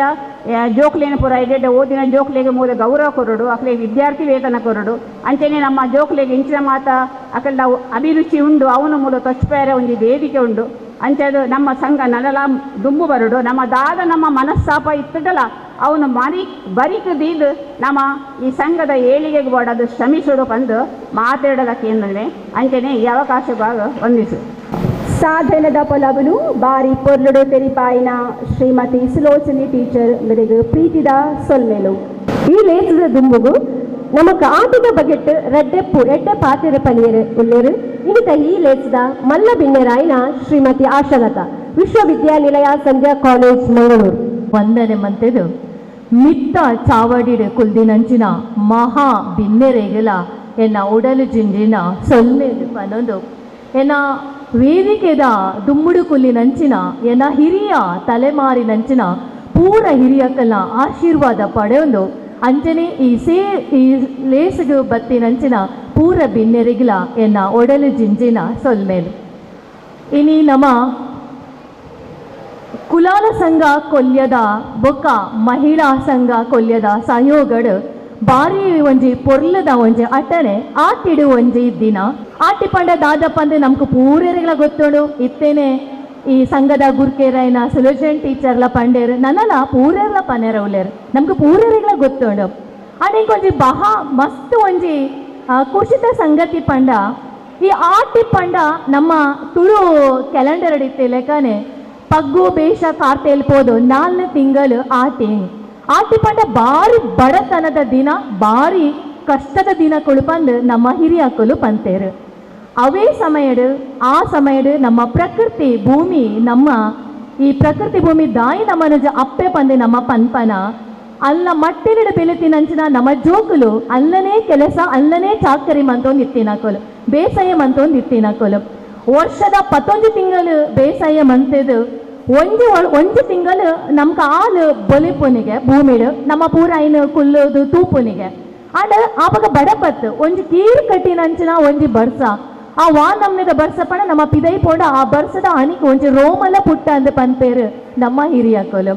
ಜೋಕ್ಲೇನ ಪೂರ ಎಡ್ಡೆ ಓದಿನ ಜೋಕ್ಲೆಗೆ ಮೂಲ ಗೌರವ ಕೊರಡು ಅಕಲೆ ವಿದ್ಯಾರ್ಥಿ ವೇತನ ಕೊರಡು ಅಂಚನೆ ನಮ್ಮ ಜೋಕ್ಲೆಗೆ ಇಂಚಿನ ಮಾತ ಅಕಲ್ನ ಅಭಿರುಚಿ ಉಂಡು ಅವನು ಮೂಲ ತೊಚ್ಪೇರೆ ಒಂದು ವೇದಿಕೆ ಉಂಡು ಅಂಚದು ನಮ್ಮ ಸಂಘ ನನೆಲ್ಲ ದುಂಬು ಬರಡು ನಮ್ಮ ದಾದ ನಮ್ಮ ಮನಸ್ತಾಪ ಇತ್ತದಲ್ಲ ಅವನು ಬರಿಕದೀದು ನಮ್ಮ ಈ ಸಂಘದ ಏಳಿಗೆಗೆ ಬೋಡದು ಶ್ರಮಿಸುಡು ಬಂದು ಮಾತಾಡೋದಕ್ಕೆ ಏನಂದರೆ ಅಂಚನೆ ಈ ಅವಕಾಶವಾಗ ಹೊಂದಿಸು ಸಾಧನದ పొలవులు ಬಾರಿ పొర్లుడు తెరిపాయిన ಶ್ರೀಮತಿ ಸುಲೋಚನಿ ಟೀಚರ್ ಮೆರೆಗೆ ಪ್ರೀತಿದ ಸೊಲ್ಮೆಲು ಈ ಲೇಸದ ದುಂಬುಗು ನಮಕ್ ಆಟಿದ ಬಗೆಟ್ ರೆಡ್ಡೆಪ್ಪು ಎಡ್ಡೆ ಪಾತೆರೆ ಪನಿಯರು ಉಲ್ಲೇರು ಇನಿತ ಈ ಲೇಸದ ಮಲ್ಲ ಬಿನ್ನೆರಾಯಿನ ಶ್ರೀಮತಿ ಆಶಾಲತಾ ವಿಶ್ವವಿದ್ಯಾನಿಲಯ ಸಂಧ್ಯಾ ಕಾಲೇಜ್ ಮಂಗಳೂರು ವಂದನೆ ಮಂತೆದು ಮಿತ್ತ ಚಾವಡಿಡು ಕುಲ್ದಿನಂಚಿನ ಮಹಾ ಬಿನ್ನೆರೆಗಲ ಎನ್ನ ಉಡಲು ಜಿಂಜಿನ ಸೊಲ್ಮೆಲು ಪನೊಂದು ಎನ್ನ ವೇದಿಕೆದ ದುಮ್ಮುಡು ಕುಲ್ಲಿನಂಚಿನ ಎನ್ನ ಹಿರಿಯ ತಲೆಮಾರಿನಂಚಿನ ಪೂರ ಹಿರಿಯಕಲ್ನ ಆಶೀರ್ವಾದ ಪಡೆಯೊಂದು ಅಂಚನೆ ಈ ಲೇಸಿಗೆ ಬತ್ತಿನಂಚಿನ ಪೂರ ಬಿನ್ನೆರಿಗಿಲ ಎನ್ನ ಒಡಲು ಜಿಂಜಿನ ಸೊಲ್ಮೇಲು ಇನಿ ನಮ್ಮ ಕುಲಾಲ ಸಂಘ ಕೊಲ್ಯದ ಬೊಕ್ಕ ಮಹಿಳಾ ಸಂಘ ಕೊಲ್ಯದ ಸಹಯೋಗಡು ಬಾರಿ ಒಂಜಿ ಪೊರ್ಲದ ಒಂಜಿ ಅಟನೆ ಆಟಿಡು ಒಂಜಿ ದಿನ ಆಟಿ ಪಂಡ ದಾದಪ್ಪ ಅಂದ್ರೆ ನಮ್ಗೆ ಪೂರೆರೆಗಳ ಗೊತ್ತುಂಡು ಇತ್ತೇನೆ ಈ ಸಂಘದ ಗುರ್ಕೇರೈನ ಸುಲೋಚನ್ ಟೀಚರ್ಲ ಪಂಡೇರು ನನ್ನಲ್ಲ ಪೂರೆರ್ಲ ಪನೆರ ಉಳ್ಳೇರು ನಮ್ಗೆ ಪೂರೆರೆಗಳ ಗೊತ್ತುಂಡು ಅದೇ ಒಂಜಿ ಬಹಾ ಮಸ್ತ್ ಒಂಜಿ ಕುಶಿತ ಸಂಗತಿ ಪಂಡ ಈ ಆಟಿ ಪಂಡ ನಮ್ಮ ತುಳು ಕ್ಯಾಲೆಂಡರ್ ಹಿಡಿತೆ ಲೆಕ್ಕನೆ ಪಗ್ಗು ಬೇಷ ಕಾರ್ತೆಲ್ಪೋದು 4 ತಿಂಗಳು ಆಟಿ ಆಟಿ ಪಂಡ ಭಾರಿ ಬಡತನದ ದಿನ, ಭಾರಿ ಕಷ್ಟದ ದಿನಗಳು ಬಂದು ನಮ್ಮ ಹಿರಿಯಕ್ಕಲು ಪಂತೇರು. ಅವೇ ಆ ಸಮಯಡ್ ನಮ್ಮ ಪ್ರಕೃತಿ ಭೂಮಿ, ನಮ್ಮ ಈ ಪ್ರಕೃತಿ ಭೂಮಿ ದಾಯಿ ನಮ್ಮನಜ ಅಪ್ಪೆ ಪಂದೆ ನಮ್ಮ ಪನ್ಪನ ಅಲ್ಲ ಮಟ್ಟಿನ ಬೆಲೆತಿನಂಚಿನ ನಮ್ಮ ಜೋಕುಲು ಅಲ್ಲನೇ ಕೆಲಸ ಅಲ್ಲನೇ ಚಾಕರಿ ಮಂತೊಂದು ಇತ್ತಿನಕೊಲು, ಬೇಸಾಯ ಮಂತೊಂದು ಇತ್ತಿನಕೊಲು. ವರ್ಷದ 11 ತಿಂಗಳು ಬೇಸಾಯ ಮಂತೆದು ಒಂಜು ತಿಂಗಳು ನಮ್ಕ ಹಾಲು ಬಲಿಪುನಿಗೆ ಭೂಮಿಡು ನಮ್ಮ ಪೂರ ಐನು ಕುಲ್ಲುದು ತೂಪುನಿಗೆ ಅಂಡ ಆವಾಗ ಬಡಪತ್ತು ಒಂಜಿ ಕೀರು ಕಟ್ಟಿನಂಚಿನ ಒಂಜಿ ಬರ್ಸ ಆ ನಮ್ನೆದ ಬರ್ಸ ಪಣ ನಮ್ಮ ಪಿದೈ ಪೋಂಡ ಆ ಬರ್ಸದ ಅಣಿಕೆ ಒಂಜಿ ರೋಮಲ ಪುಟ್ಟ ಅಂದ ಪನ್ಪೇರು ನಮ್ಮ ಹಿರಿಯಕೊಲು.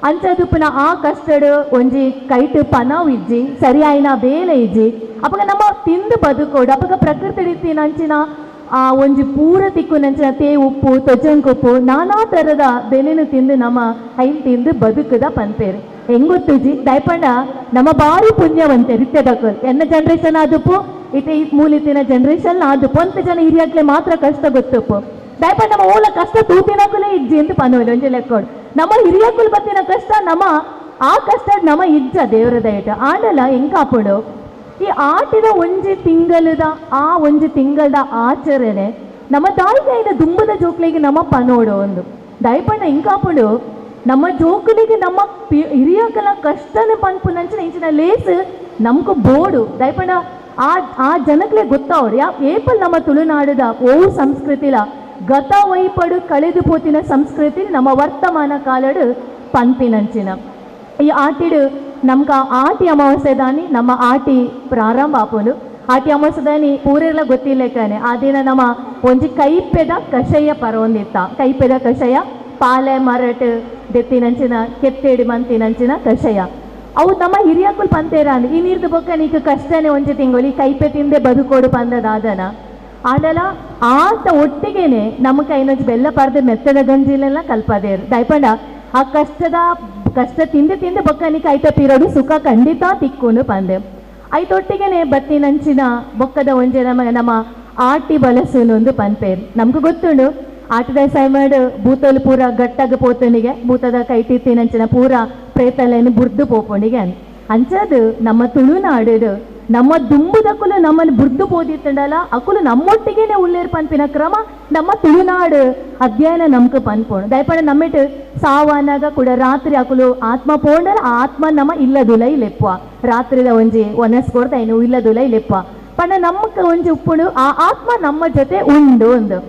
ಅಂಚದುಪ್ಪನ ಆ ಕಷ್ಟಡು ಒಂಜಿ ಕೈಟ್ ಪನಾವ್ ಇಜ್ಜಿ ಸರಿಯಾಯಿನ ಬೇಲೆ ಇಜ್ಜಿ ಅವಾಗ ನಮ್ಮ ತಿಂದು ಬದುಕೋಡು ಅವಾಗ ಪ್ರಕೃತಿ ರೀತಿ ನಂಚಿನ ಆ ಒಂಜಿ ಪೂರ ತಿಕ್ಕು ನಂಚಿನ ತೇ ಉಪ್ಪು ತೊಜಂಕುಪ್ಪು ನಾನಾ ಥರದ ಬೆಲೆನು ತಿಂದು ನಮ್ಮ ಐನ್ ತಿಂದು ಬದುಕದ ಪನ್ಪೇರು. ಹೆಂಗೊತ್ತುಜಿ ದಯಪಂಡ ನಮ್ಮ ಭಾರಿ ಪುಣ್ಯವಂತೇರು ಇತ್ತೆದಕ್ಕಲು ಎನ್ನ ಜನ್ರೇಷನ್ ಆದುಪ್ಪು ಇತ್ತೆ ಮೂಲಿತಿನ ಜನ್ರೇಷನ್ ಆದುಪ್ಪು ಅಂತ ಜನ ಹಿರಿಯಾಕ್ಲೆ ಮಾತ್ರ ಕಷ್ಟ ಗೊತ್ತುಪ್ಪು ದಯಪಂಡ ನಮ್ಮ ಓಲ ಕಷ್ಟ ತೂತಿನಕುಲೇ ಇಜ್ಜಿ ಅಂತ ಪನೋಲಿ ಒಂಜಿ ಲೆಕ್ಕೋಡು ನಮ್ಮ ಹಿರಿಯಕ್ಕುಲು ಬತ್ತಿನ ಕಷ್ಟ ನಮ್ಮ ಆ ಕಷ್ಟ ನಮ್ಮ ಇಜ್ಜ ದೇವರ ದಯಟ ಆಡಲ ಹೆಂಗಾಪುಡು ಈ ಆಟಿದ ಒಂಜಿ ತಿಂಗಳದ ಆ ಒಂಜಿ ತಿಂಗಳದ ಆಚರಣೆ ನಮ್ಮ ದಾಯಿಗೆ ದುಂಬದ ಜೋಕ್ಲಿಗೆ ನಮ್ಮ ಪನೋಡು ಒಂದು ದಯಪಂಡ ಹಿಂಗಾಪುಡು ನಮ್ಮ ಜೋಕುಲಿಗೆ ನಮ್ಮ ಹಿರಿಯಕಲ ಕಷ್ಟನ ಪನ್ಪು ನಂಚಿನ ಇಂಚಿನ ಲೇಸ್ ನಮ್ಕು ಬೋಡು ದಯಪಂಡ ಆ ಜನಕ್ಲೆ ಗೊತ್ತವ್ರು ಏಪಲ್ ನಮ್ಮ ತುಳುನಾಡದ ಓ ಸಂಸ್ಕೃತಿಲ ಗತ ವೈಪಡು ಕಳೆದು ಪೋತಿನ ಸಂಸ್ಕೃತಿ ನಮ್ಮ ವರ್ತಮಾನ ಕಾಲಡು ಪನ್ಪಿನಂಚಿನ ಈ ಆಟಿಡು ನಮ್ಗೆ ಆಟಿ ಅಮಾವಾಸ್ಯೆ ದಾನಿ ನಮ್ಮ ಆಟಿ ಪ್ರಾರಂಭ ಆಪುಂಡು. ಆಟಿ ಅಮಾವಾಸ್ಯೆ ದಾನಿ ಪೂರೆಲ್ಲ ಗೊತ್ತಿಲ್ಲಕನೆ ಆ ದಿನ ನಮ್ಮ ಒಂಜಿ ಕೈಪೆದ ಕಷಾಯ ಪರೊಂದಿತ್ತ ಕೈಪೆದ ಕಷಾಯ ಪಾಲೆ ಮರಟ್ ದೆತ್ತಿನಂಚಿನ ಕೆತ್ತೇಡಿ ಮಂತಿನಂಚಿನ ಕಷಾಯ ಅವು ನಮ್ಮ ಹಿರಿಯಕ್ಕುಲು ಪಂತೇರ ಈ ನೀರ್ದು ಬೊಕ್ಕ ನೀಕು ಕಷ್ಟನೇ ಒಂಜಿ ತಿಂಗಳು ಈ ಕೈಪೆ ತಿಂದೆ ಬದುಕೋಡು ಪಂದದಾದನ ಆಡಲ ಆತ ಒಟ್ಟಿಗೆನೆ ನಮ್ಮ ಕೈನೊಂಜಿ ಬೆಲ್ಲ ಪರ್ದೆ ಮೆತ್ತದ ಗಂಜಿಲೆಲ್ಲ ಕಲ್ಪದೇರು ದಯಪಂಡ ಆ ಕಷ್ಟ ತಿಂದೆ ಬೊಕ್ಕನಿಗೆ ಐತ ಪಿರೋಡು ಸುಖ ಖಂಡಿತ ತಿಕ್ಕೊಂಡು ಪಂದೆ ಐತೊಟ್ಟಿಗೆನೆ ಬತ್ತಿನಂಚಿನ ಬೊಕ್ಕದ ಒಂಜೆ ನಮ್ಮ ಆಟಿ ಬಲಸುನೊಂದು ಪನ್ಪೇರು ನಮ್ಗೆ ಗೊತ್ತುಂಡು ಆಟದ ಸೈಮಡ್ ಭೂತಲು ಪೂರ ಗಟ್ಟಾಗ ಪೋತನಿಗೆ ಭೂತದ ಕೈಟಿತ್ತಿನಂಚಿನ ಪೂರ ಪ್ರೇತಲೆಯನ್ನು ಬುರ್ದು ಪೋಪುಣಿಗೆ ಅಂಚದು ನಮ್ಮ ತುಳುನಾಡು ನಮ್ಮ ದುಂಬುದಕ್ಕುಲು ನಮ್ಮನ್ನು ಬುರ್ದು ಬೋದಿತ್ತಂಡಲ್ಲ ಅಕ್ಕುಲು ನಮ್ಮೊಟ್ಟಿಗೆನೆ ಉಳ್ಳೇರು ಪನ್ಪಿನ ಕ್ರಮ ನಮ್ಮ ತುಳುನಾಡು ಅಧ್ಯಯನ ನಮ್ಗೆ ಪನ್ಪೋಣ ದಯಪಡ ನಮ್ಮಿಟ್ಟು ಸಾವನಾಗ ಕೂಡ ರಾತ್ರಿ ಅಕ್ಕುಲು ಆತ್ಮ ಪೋಂಡಲ ಆತ್ಮ ನಮ್ಮ ಇಲ್ಲದುಲೈ ಲೆಪ್ಪ ರಾತ್ರಿದ ಒಂಜಿ ಒನಸ್ಕೊಡ್ತಾ ಏನು ಇಲ್ಲದುಲೈ ಲೆಪ್ಪ ಪಂಡ ನಮ್ಮಕ್ಕೆ ಒಂಜಿ ಉಪ್ಪುಡು ಆ ಆತ್ಮ ನಮ್ಮ ಜೊತೆ ಉಂಡು ಒಂದು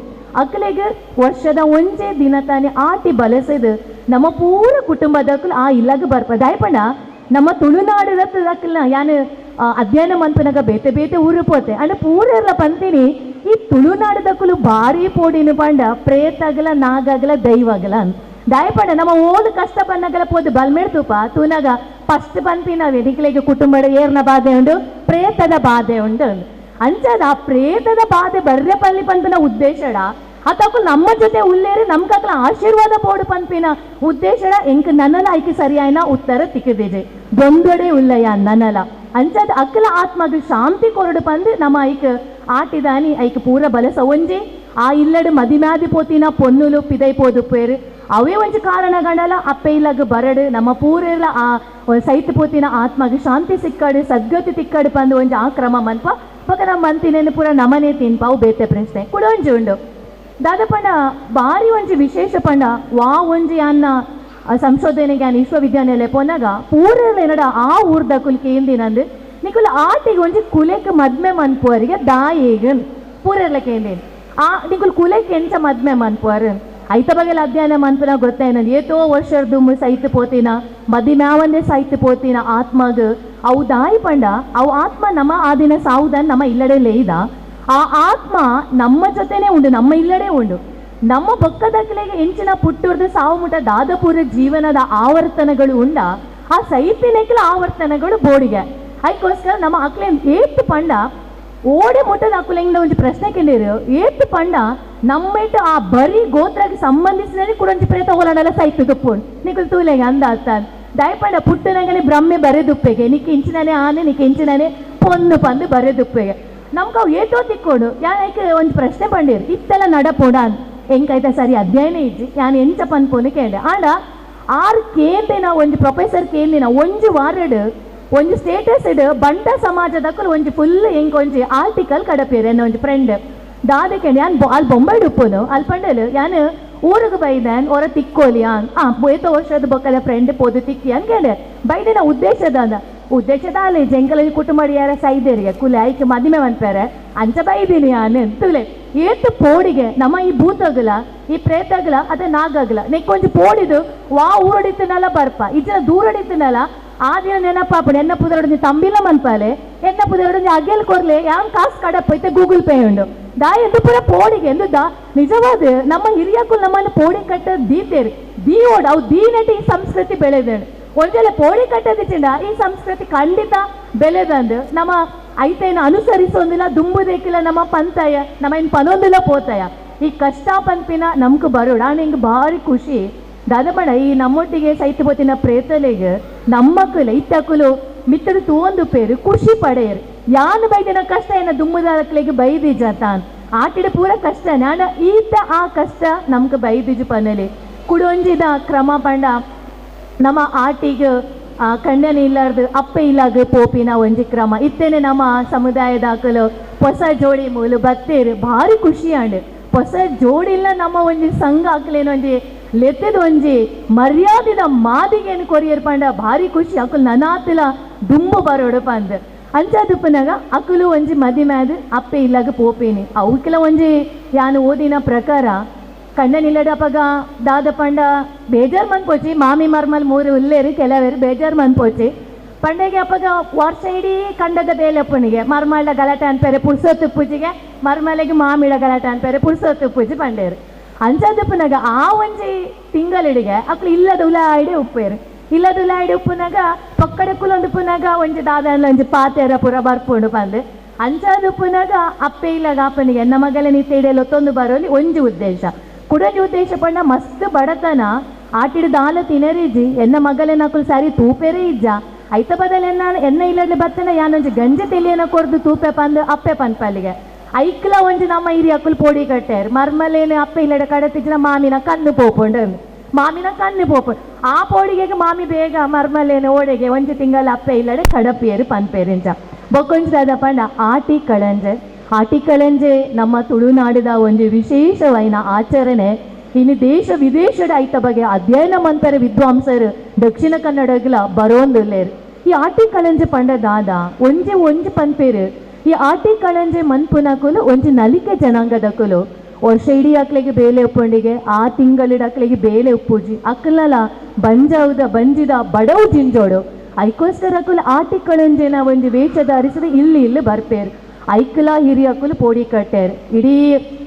ಅಕ್ಕಲಿಗೆ ವರ್ಷದ ಒಂಜೇ ದಿನ ತಾನೇ ಆಟಿ ಬಲಸದು ನಮ್ಮ ಪೂರ ಕುಟುಂಬದಕ್ಕಲು ಆ ಇಲ್ಲಗ ಬರ್ಪ ದಯಪಂಡ ನಮ್ಮ ತುಳುನಾಡು ರತ್ತದಕ್ಕಲ್ಲ ಯಾನು ಅಧ್ಯಯನ ಮನ್ಪನಾಗ ಬೇತೆ ಊರು ಪೋತೆ ಅಂಡ್ ಪೂರ ಎಲ್ಲ ಪಂತೀನಿ ಈ ತುಳುನಾಡದಕ್ಕಲು ಭಾರಿ ಪೋಡಿನ ಪಂಡ ಪ್ರೇತಾಗಲ ನಾಗಾಗಲ ದೈವಾಗಲ ಅಂತ ದಯಪಂಡ ನಮ್ಮ ಓದು ಕಷ್ಟ ಪನ್ನಗಲ ಪೋದು ಬಲ್ಮೇಡ್ತುಪ ತೂನಾಗ ಫಸ್ಟ್ ಪನ್ಪಿನವೇ ನಿಕ್ಲೆಗೆ ಕುಟುಂಬದ ಏರ್ನ ಬಾಧೆ ಉಂಡು ಪ್ರೇತದ ಬಾಧೆ ಉಂಡು ಅಂಚದ ಆ ಪ್ರೇತದ ಬಾಧೆ ಬರ್ರೆ ಪಲ್ಲಿ ಪನ್ಪಿನ ಉದ್ದೇಶಡ ಅತಕು ನಮ್ಮ ಜೊತೆ ಉಳ್ಳೇರಿ ನಮ್ಗಕ್ಲ ಆಶೀರ್ವಾದ ಪೋಡು ಪನ್ಪಿನ ಉದ್ದೇಶಡ ಎಂಕ್ ನನ್ನಲ ಐಕಿ ಸರಿಯಾಯಿನ ಉತ್ತರ ತಿಕ್ಕಿದಿಜೆ ದೊಂದೊಡೆ ಉಲ್ಲಯ ನನ್ನಲ ಅಂಚದ ಅಕ್ಕಲ ಆತ್ಮಗ ಶಾಂತಿ ಕೊರಡು ಪಂದು ನಮ್ಮ ಐಕ್ ಆಟಿದಾನಿ ಐಕ್ ಪೂರ ಬಲಸ ಒಂಜಿ ಆ ಇಲ್ಲಡು ಮದಿಮ್ಯಾದಿ ಪೋತಿನ ಪೊನ್ನುಲು ಪಿದೈ ಪೋದು ಪೇರು ಅವೇ ಒಂಜಿ ಕಾರಣಗಂಡಲ ಅಪ್ಪೆ ಇಲ್ಲಗ ಬರಡು ನಮ್ಮ ಪೂರೆಲ್ಲ ಆ ಸೈತ್ ಪೋತಿನ ಆತ್ಮಗ ಶಾಂತಿ ಸಿಕ್ಕಡು ಸದ್ಗತಿ ತಿಕ್ಕಡು ಪಂದು ಒಂಜಿ ಆ ಕ್ರಮ ಮನ್ಪ ಪಕ್ಕ ನಮ್ಮ ಮಂತಿನೇನು ಪೂರ ನಮನೆ ತಿನ್ಪ ಅವು ಬೇತೆ ಪ್ರಶ್ನೆ ಕೂಡ ಒಂಜಿ ಉಂಡು ದಾದ ಪಂಡ ಭಾರಿ ಒಂಜಿ ವಿಶೇಷ ಪಂಡ ಒಂಜಿ ಅನ್ನ ಸಂಶೋಧನೆಗೆ ವಿಶ್ವವಿದ್ಯಾನಿಲಯ ಪೋನಾಗ ಪೂರೆಲ್ಲ ಏನಡ ಆ ಊರ್ದ ಕುಲ್ಕೆ ಏಂದಿನಂದು ನಿಕುಲ ಆಟಿಗೆ ಒಂಜಿ ಕುಲೆಕ್ ಮದ್ಮೆ ಮನ್ಪುವರಿಗೆ ದಾಯಿಗೆ ಪೂರೆಲ್ಲ ಕೇಂದೇನು ಆ ನಿಕುಲ್ ಕುಲೆಕ್ ಎಂಚ ಮದ್ಮೆ ಮನ್ಪುವರು ಐತ ಬಗೆಲ್ಲ ಅಧ್ಯಯನ ಮನ್ಪುನ ಗೊತ್ತಾಯ್ನಂದು ಏತೋ ವರ್ಷದ ಸೈತ್ ಪೋತಿನ ಮದಿ ಮ್ಯಾವಂದೇ ಸೈತ್ ಪೋತಿನ ಆತ್ಮಗ ಅವು ದಾಯಿ ಪಂಡ ಅವು ಆತ್ಮ ನಮ್ಮ ಆ ದಿನ ಸಾವುದನ್ ನಮ್ಮ ಇಲ್ಲಡೆ ಲೇಯ್ದ ಆ ಆತ್ಮ ನಮ್ಮ ಜೊತೆನೆ ಉಂಡು ನಮ್ಮ ಇಲ್ಲಡೆ ಉಂಡು ನಮ್ಮ ಬೊಕ್ಕದಕ್ಲೆಗೆ ಎಂಚಿನ ಪುಟ್ಟುರ್ದು ಸಾವು ಮುಟ ದಾದಪೂರ ಜೀವನದ ಆವರ್ತನಗಳು ಉಂಡ ಆ ಸೈತಿನಕ್ಲ ಆವರ್ತನಗಳು ಬೋಡಿಗೆ ಅದಕ್ಕೋಸ್ಕರ ನಮ್ಮ ಅಕ್ಲೆ ಏತ್ತು ಪಂಡ ಓಡೆ ಮುಟ್ಟದ ಅಕ್ಕುಲೆಂಗ ಒಂದು ಪ್ರಶ್ನೆ ಕೇಳಿರು ಏತ್ತು ಪಂಡ ನಮ್ಮೇಟು ಆ ಬರೀ ಗೋತ್ರಕ್ಕೆ ಸಂಬಂಧಿಸಿದರೆ ಕೂಡ ಒಂದು ಪ್ರೇತ ಹೋಲಾಡಲ್ಲ ಸೈತು ತುಪ್ಪುಂಡು ನಿಕುಲ್ ತೂಲೆಗೆ ಅಂದ ಅರ್ಥ ದಯಪಂಡ ಪುಟ್ಟನಂಗನೆ ಬ್ರಹ್ಮೆ ಬರೆದುಪ್ಪೆಗೆ ನಿಕ್ಕೆ ಇಂಚಿನನೆ ಆನೆ ನಿಕ್ಕೆ ಇಂಚಿನನೆ ಪೊನ್ನು ಪಂದು ಬರೆದುಪ್ಪೆಗೆ ನಮ್ಗೆ ಅವು ಏಟೋ ತಿಕ್ಕೋಡು ಯಾಕೆ ಒಂದು ಪ್ರಶ್ನೆ ಪಂಡಿರು ಇತ್ತೆಲ್ಲ ನಡಪೋಡ ಎಂಕೈತ ಸರಿ ಅಧ್ಯಯನ ಇಜ್ಜಿ ಯಾನು ಎಂಚ ಪನ್ಪೋನು ಕೇಳಿದೆ ಆಂಡ ಆರು ಕೇಂದಿನ ಒಂದು ಪ್ರೊಫೆಸರ್ ಕೇಂದಿನ ಒಂದು ವಾರಡ್ ಒಂದು ಸ್ಟೇಟಸ್ ಇಡು ಬಂಟ ಸಮಾಜದಕ್ಕೂ ಒಂದು ಫುಲ್ ಹೆಂಗೆ ಒಂದು ಆರ್ಟಿಕಲ್ ಕಡಪೇರು ಎನ್ನ ಒಂದು ಫ್ರೆಂಡ್ ದಾದಕ್ಕೆ ಯಾನು ಅಲ್ಲಿ ಬೊಂಬೈ ಉಪ್ಪುನು ಅಲ್ಲಿ ಪಂಡಲು ಯಾನು ಊರಿಗೆ ಬೈದಾನ್ ಹೊರ ತಿಕ್ಕೋಲಿ ಏತ ವರ್ಷದ ಬೊಕ್ಕದ ಫ್ರೆಂಡ್ ಪೋದು ತಿಕ್ಕಿ ಅನ್ಕೇಳಿ ಬೈದಿನ ಉದ್ದೇಶದ ಅಲ್ಲ ಜಂಕಲ ಕುಟುಂಬ ಯಾರ ಸೈದೇರಿಗೆ ಕುಲೆ ಆಯ್ಕೆ ಮದಿಮೆ ಅನ್ಪೇರೆ ಅಂಚ ಬೈದೀನಿ ತುಲೆ ಏತು ಪೋಡಿಗೆ ನಮ್ಮ ಈ ಭೂತಗಲ ಈ ಪ್ರೇತಗಲ ಅದ ನಾಗಗಲ ನೆಕ್ಕೊಂದು ಪೋಡಿದು ವಾ ಊರಡಿತನಲ್ಲ ಬರ್ಪ ಇಜ್ಜನ ದೂರಡಿತನಲ್ಲ ಆ ದಿನ ನೆನಪಾಪು ಎನ್ನ ಪುದರೊಡನೆ ತಂಬಿಲ್ಲ ಮನ್ಪಾಲೆ ಎನ್ನ ಪುದರೊಡನೆ ಅಗೆಲ್ ಕೊರ್ಲೆ ಯಾನ್ ಕಾಸು ಕಡಪೈತೆ ಗೂಗಲ್ ಪೇ ಉಂಡು ದಾ ಎಂದು ಪುರ ಪೋಡಿಗೆ ಎಂದು ದಾ ನಿಜವಾದ ನಮ್ಮ ಹಿರಿಯಕ್ಕೂ ನಮ್ಮನ್ನು ಪೋಡಿ ಕಟ್ಟ ದೀತೇರಿ ದೀ ಓಡ್ ಅವು ದೀನಟಿ ಈ ಸಂಸ್ಕೃತಿ ಬೆಳೆದೇಳು ಒಂದೆಲ್ಲ ಪೋಡಿ ಕಟ್ಟದಿಚ್ಚಿಂದ ಈ ಸಂಸ್ಕೃತಿ ಖಂಡಿತ ಬೆಳೆದಂದು ನಮ್ಮ ಐತೇನ ಅನುಸರಿಸೋದಿಲ್ಲ ದುಂಬುದೇಕಿಲ್ಲ ನಮ್ಮ ಪಂತಾಯ ನಮ್ಮ ಇನ್ನು ಪನೊಂದಿಲ್ಲ ಪೋತಾಯ ಈ ಕಷ್ಟ ಪಂಪಿನ ನಮ್ಗೆ ಬರೋಣ ಹಿಂಗೆ ಭಾರಿ ಖುಷಿ ದಾದಬಣ ಈ ನಮ್ಮೊಟ್ಟಿಗೆ ಸೈತ ಬತ್ತಿನ ಪ್ರೇತಲೆಗೆ ನಮ್ಮಕ್ಕಲು ಇತ್ತಕ್ಕಲು ಮಿತ್ರ ತೂಂದು ಪೇರು ಖುಷಿ ಪಡೆಯರು ಯಾನು ಬೈದಿನ ಕಷ್ಟ ಏನ ದುಂಬುದಾಕ್ಲಿಗೆ ಬೈದಿಜ ತಾನ್ ಆಟಿಡ ಪೂರ ಕಷ್ಟ ನಾನ ಈತ ಆ ಕಷ್ಟ ನಮ್ಗೆ ಬೈದಿಜು ಪನಲಿ ಕುಡೊಂಜಿದ ಕ್ರಮ ಪಂಡ ನಮ್ಮ ಆಟಿಗೆ ಕಣ್ಣನ ಇಲ್ಲಾರ್ದು ಅಪ್ಪೆ ಇಲ್ಲಾಗ ಪೋಪಿನ ಒಂಜಿ ಕ್ರಮ ಇತ್ತೇನೆ ನಮ್ಮ ಸಮುದಾಯದಾಕಲು ಹೊಸ ಜೋಡಿ ಮೂಲು ಬತ್ತೇರು ಭಾರಿ ಖುಷಿ ಆಂಡ್ ಹೊಸ ಜೋಡಿಲ್ಲ ನಮ್ಮ ಒಂಜಿ ಸಂಘ ಹಾಕ್ಲೇನು ಒಂಜಿ ಲೆತ್ತದ ಒಂಜಿ ಮರ್ಯಾದಿದ ಮಾದಿಗೇನು ಕೊರಿಯರ್ ಪಂಡ ಭಾರಿ ಖುಷಿ ಅಕುಲು ನನಾತಿಲ ದುಂಬು ಬರೋಡು ಪಂದ್ ಅಂಚಾದುಪ್ಪನಾಗ ಅಕುಲು ಒಂಜಿ ಮದಿಮ್ಯಾದ ಅಪ್ಪೆ ಇಲ್ಲಾಗ ಪೋಪೇನಿ ಅವಕ್ಕೆಲ್ಲ ಒಂಜಿ ಯಾನು ಓದಿನ ಪ್ರಕಾರ ಕಣ್ಣನಿಲ್ಲಡಪ್ಪಗ ದಾದ ಪಂಡ ಬೇಜಾರು ಮನ್ಪೋಚಿ ಮಾಮಿ ಮರ್ಮಲ್ ಮೂರು ಉಲ್ಲೇರಿ ಕೆಲವೇರು ಬೇಜಾರು ಮನ್ಪೋಚಿ ಪಂಡೆಗೆ ಅಪ್ಪಗ ವರ್ಷ ಇಡೀ ಕಂಡದ ಬೇಲಪ್ಪನಿಗೆ ಮರ್ಮಳ ಗಲಾಟೆ ಅನ್ಪೇರೆ ಪುಡ್ಸೋತ್ತು ಪೂಜಿಗೆ ಮರ್ಮಲೆಗೆ ಮಾಮಿಳ ಗಲಾಟೆ ಅನ್ಪೇರೆ ಪುಡ್ಸೋತ್ತು ಪೂಜಿ ಪಂಡೇರು ಅಂಚದಪ್ಪನಾಗ ಆ ಒಂಜಿ ತಿಂಗಳಿಡಿಗೆ ಅಕ್ಳು ಇಲ್ಲದ ಉಲಾಯಿಡೆ ಉಪ್ಪೇರು ಇಲ್ಲದ ಉಲಾಯಿಡೆ ಉಪ್ಪುನಾಗ ಪಕ್ಕಡೆ ಕುಲೊಂದು ಪುನಾಗ ಒಂಜಿ ದಾದ ಒಂಜಿ ಪಾತೆರ ಪುರ ಬರ್ಪುಂಡು ಬಂದು ಅಂಚದುಪ್ಪುನಾಗ ಅಪ್ಪೆ ಇಲ್ಲಾಗ ಅಪ್ಪನಿಗೆ ಎನ್ನ ಮಗಲ ನಿತ್ತೆಡೆಯಲ್ಲಿ ಒತ್ತೊಂದು ಬರೋಲಿ ಒಂಜಿ ಉದ್ದೇಶ ಕುಡಂಜಿ ಉದ್ದೇಶ ಪಂಡ ಮಸ್ತ್ ಬಡತನ ಆಟಿಡ ದಾಲ ತಿನರಿಜಿ ಎನ್ನ ಮಗಲೆ ನಕುಲು ಸಾರಿ ತೂಪೆರೇ ಇಜ್ಜ ಐತ ಬದಲು ಎನ್ನ ಇಲ್ಲಡ್ಲಿ ಬತ್ತನ ಯಾನೊಂಜಿ ಗಂಜಿ ತೆಲಿಯನ ಕೊರ್ದು ತೂಪೆ ಪಂದು ಅಪ್ಪೆ ಪನ್ಪಲ್ಲಿಗೆ ಐಕ್ಲ ಒಂಜಿ ನಮ್ಮ ಹಿರಿ ಅಕ್ಕುಲು ಪೋಡಿ ಕಟ್ಟೇರು ಮರ್ಮಲೇನೆ ಅಪ್ಪೆ ಇಲ್ಲಡ ಕಡತಿಜ್ಜಿನ ಮಾಮಿನ ಕಣ್ಣು ಪೋಪುಂಡು ಮಾಮಿನ ಕಣ್ಣು ಪೋಪುಂಡು ಆ ಪೋಡಿಗೆಗೆ ಮಾಮಿ ಬೇಗ ಮರ್ಮಲೇನೆ ಓಡೆಗೆ ಒಂಜಿ ತಿಂಗಳ ಅಪ್ಪೆ ಇಲ್ಲಡೆ ಕಡಪಿಯರು ಪನ್ಪೇರಿಂಚ ಬೊಕ್ಕೊಂಜಿದಾದ ಪಂಡ ಆಟಿ ಕಳಂಜೆ ನಮ್ಮ ತುಳುನಾಡಿದ ಒಂದು ವಿಶೇಷವಾದ ಆಚರಣೆ ಇನ್ನು ದೇಶ ವಿದೇಶದ ಐತ ಬಗ್ಗೆ ಅಧ್ಯಯನ ಮಂತರ ವಿದ್ವಾಂಸರು ದಕ್ಷಿಣ ಕನ್ನಡಗಲ ಬರೋಂದುಲ್ಲೇರು ಈ ಆಟಿ ಕಳಂಜೆ ಪಂಡ ದಾದ ಒಂಜಿ ಪನ್ಪೇರು ಈ ಆಟಿ ಕಳಂಜೆ ಮನ್ಪುನಕುಲು ಒಂಜಿ ನಲಿಕೆ ಜನಾಂಗದಕುಲು ವರ್ಷ ಇಡೀ ಅಕ್ಲಿಗೆ ಬೇಲೆ ಉಪ್ಪುಂಡಿಗೆ ಆ ತಿಂಗಳಿಡ ಅಕ್ಲಿಗೆ ಬೇಲೆ ಉಪ್ಪುಜಿ ಅಕ್ಕಲಲ್ಲ ಬಂಜಿದ ಬಡವು ಜಿಂಜೋಡು ಐಕೋಸ್ಕರಕುಲು ಆಟಿ ಕಳಂಜೆನ ಒಂದು ವೇಷ ಧರಿಸಿದ ಇಲ್ಲಿ ಬರ್ಪೇರು ಐಕ್ಲ ಹಿರಿಯಕ್ಕುಲು ಪೋಡಿ ಕಟ್ಟೇರು ಇಡೀ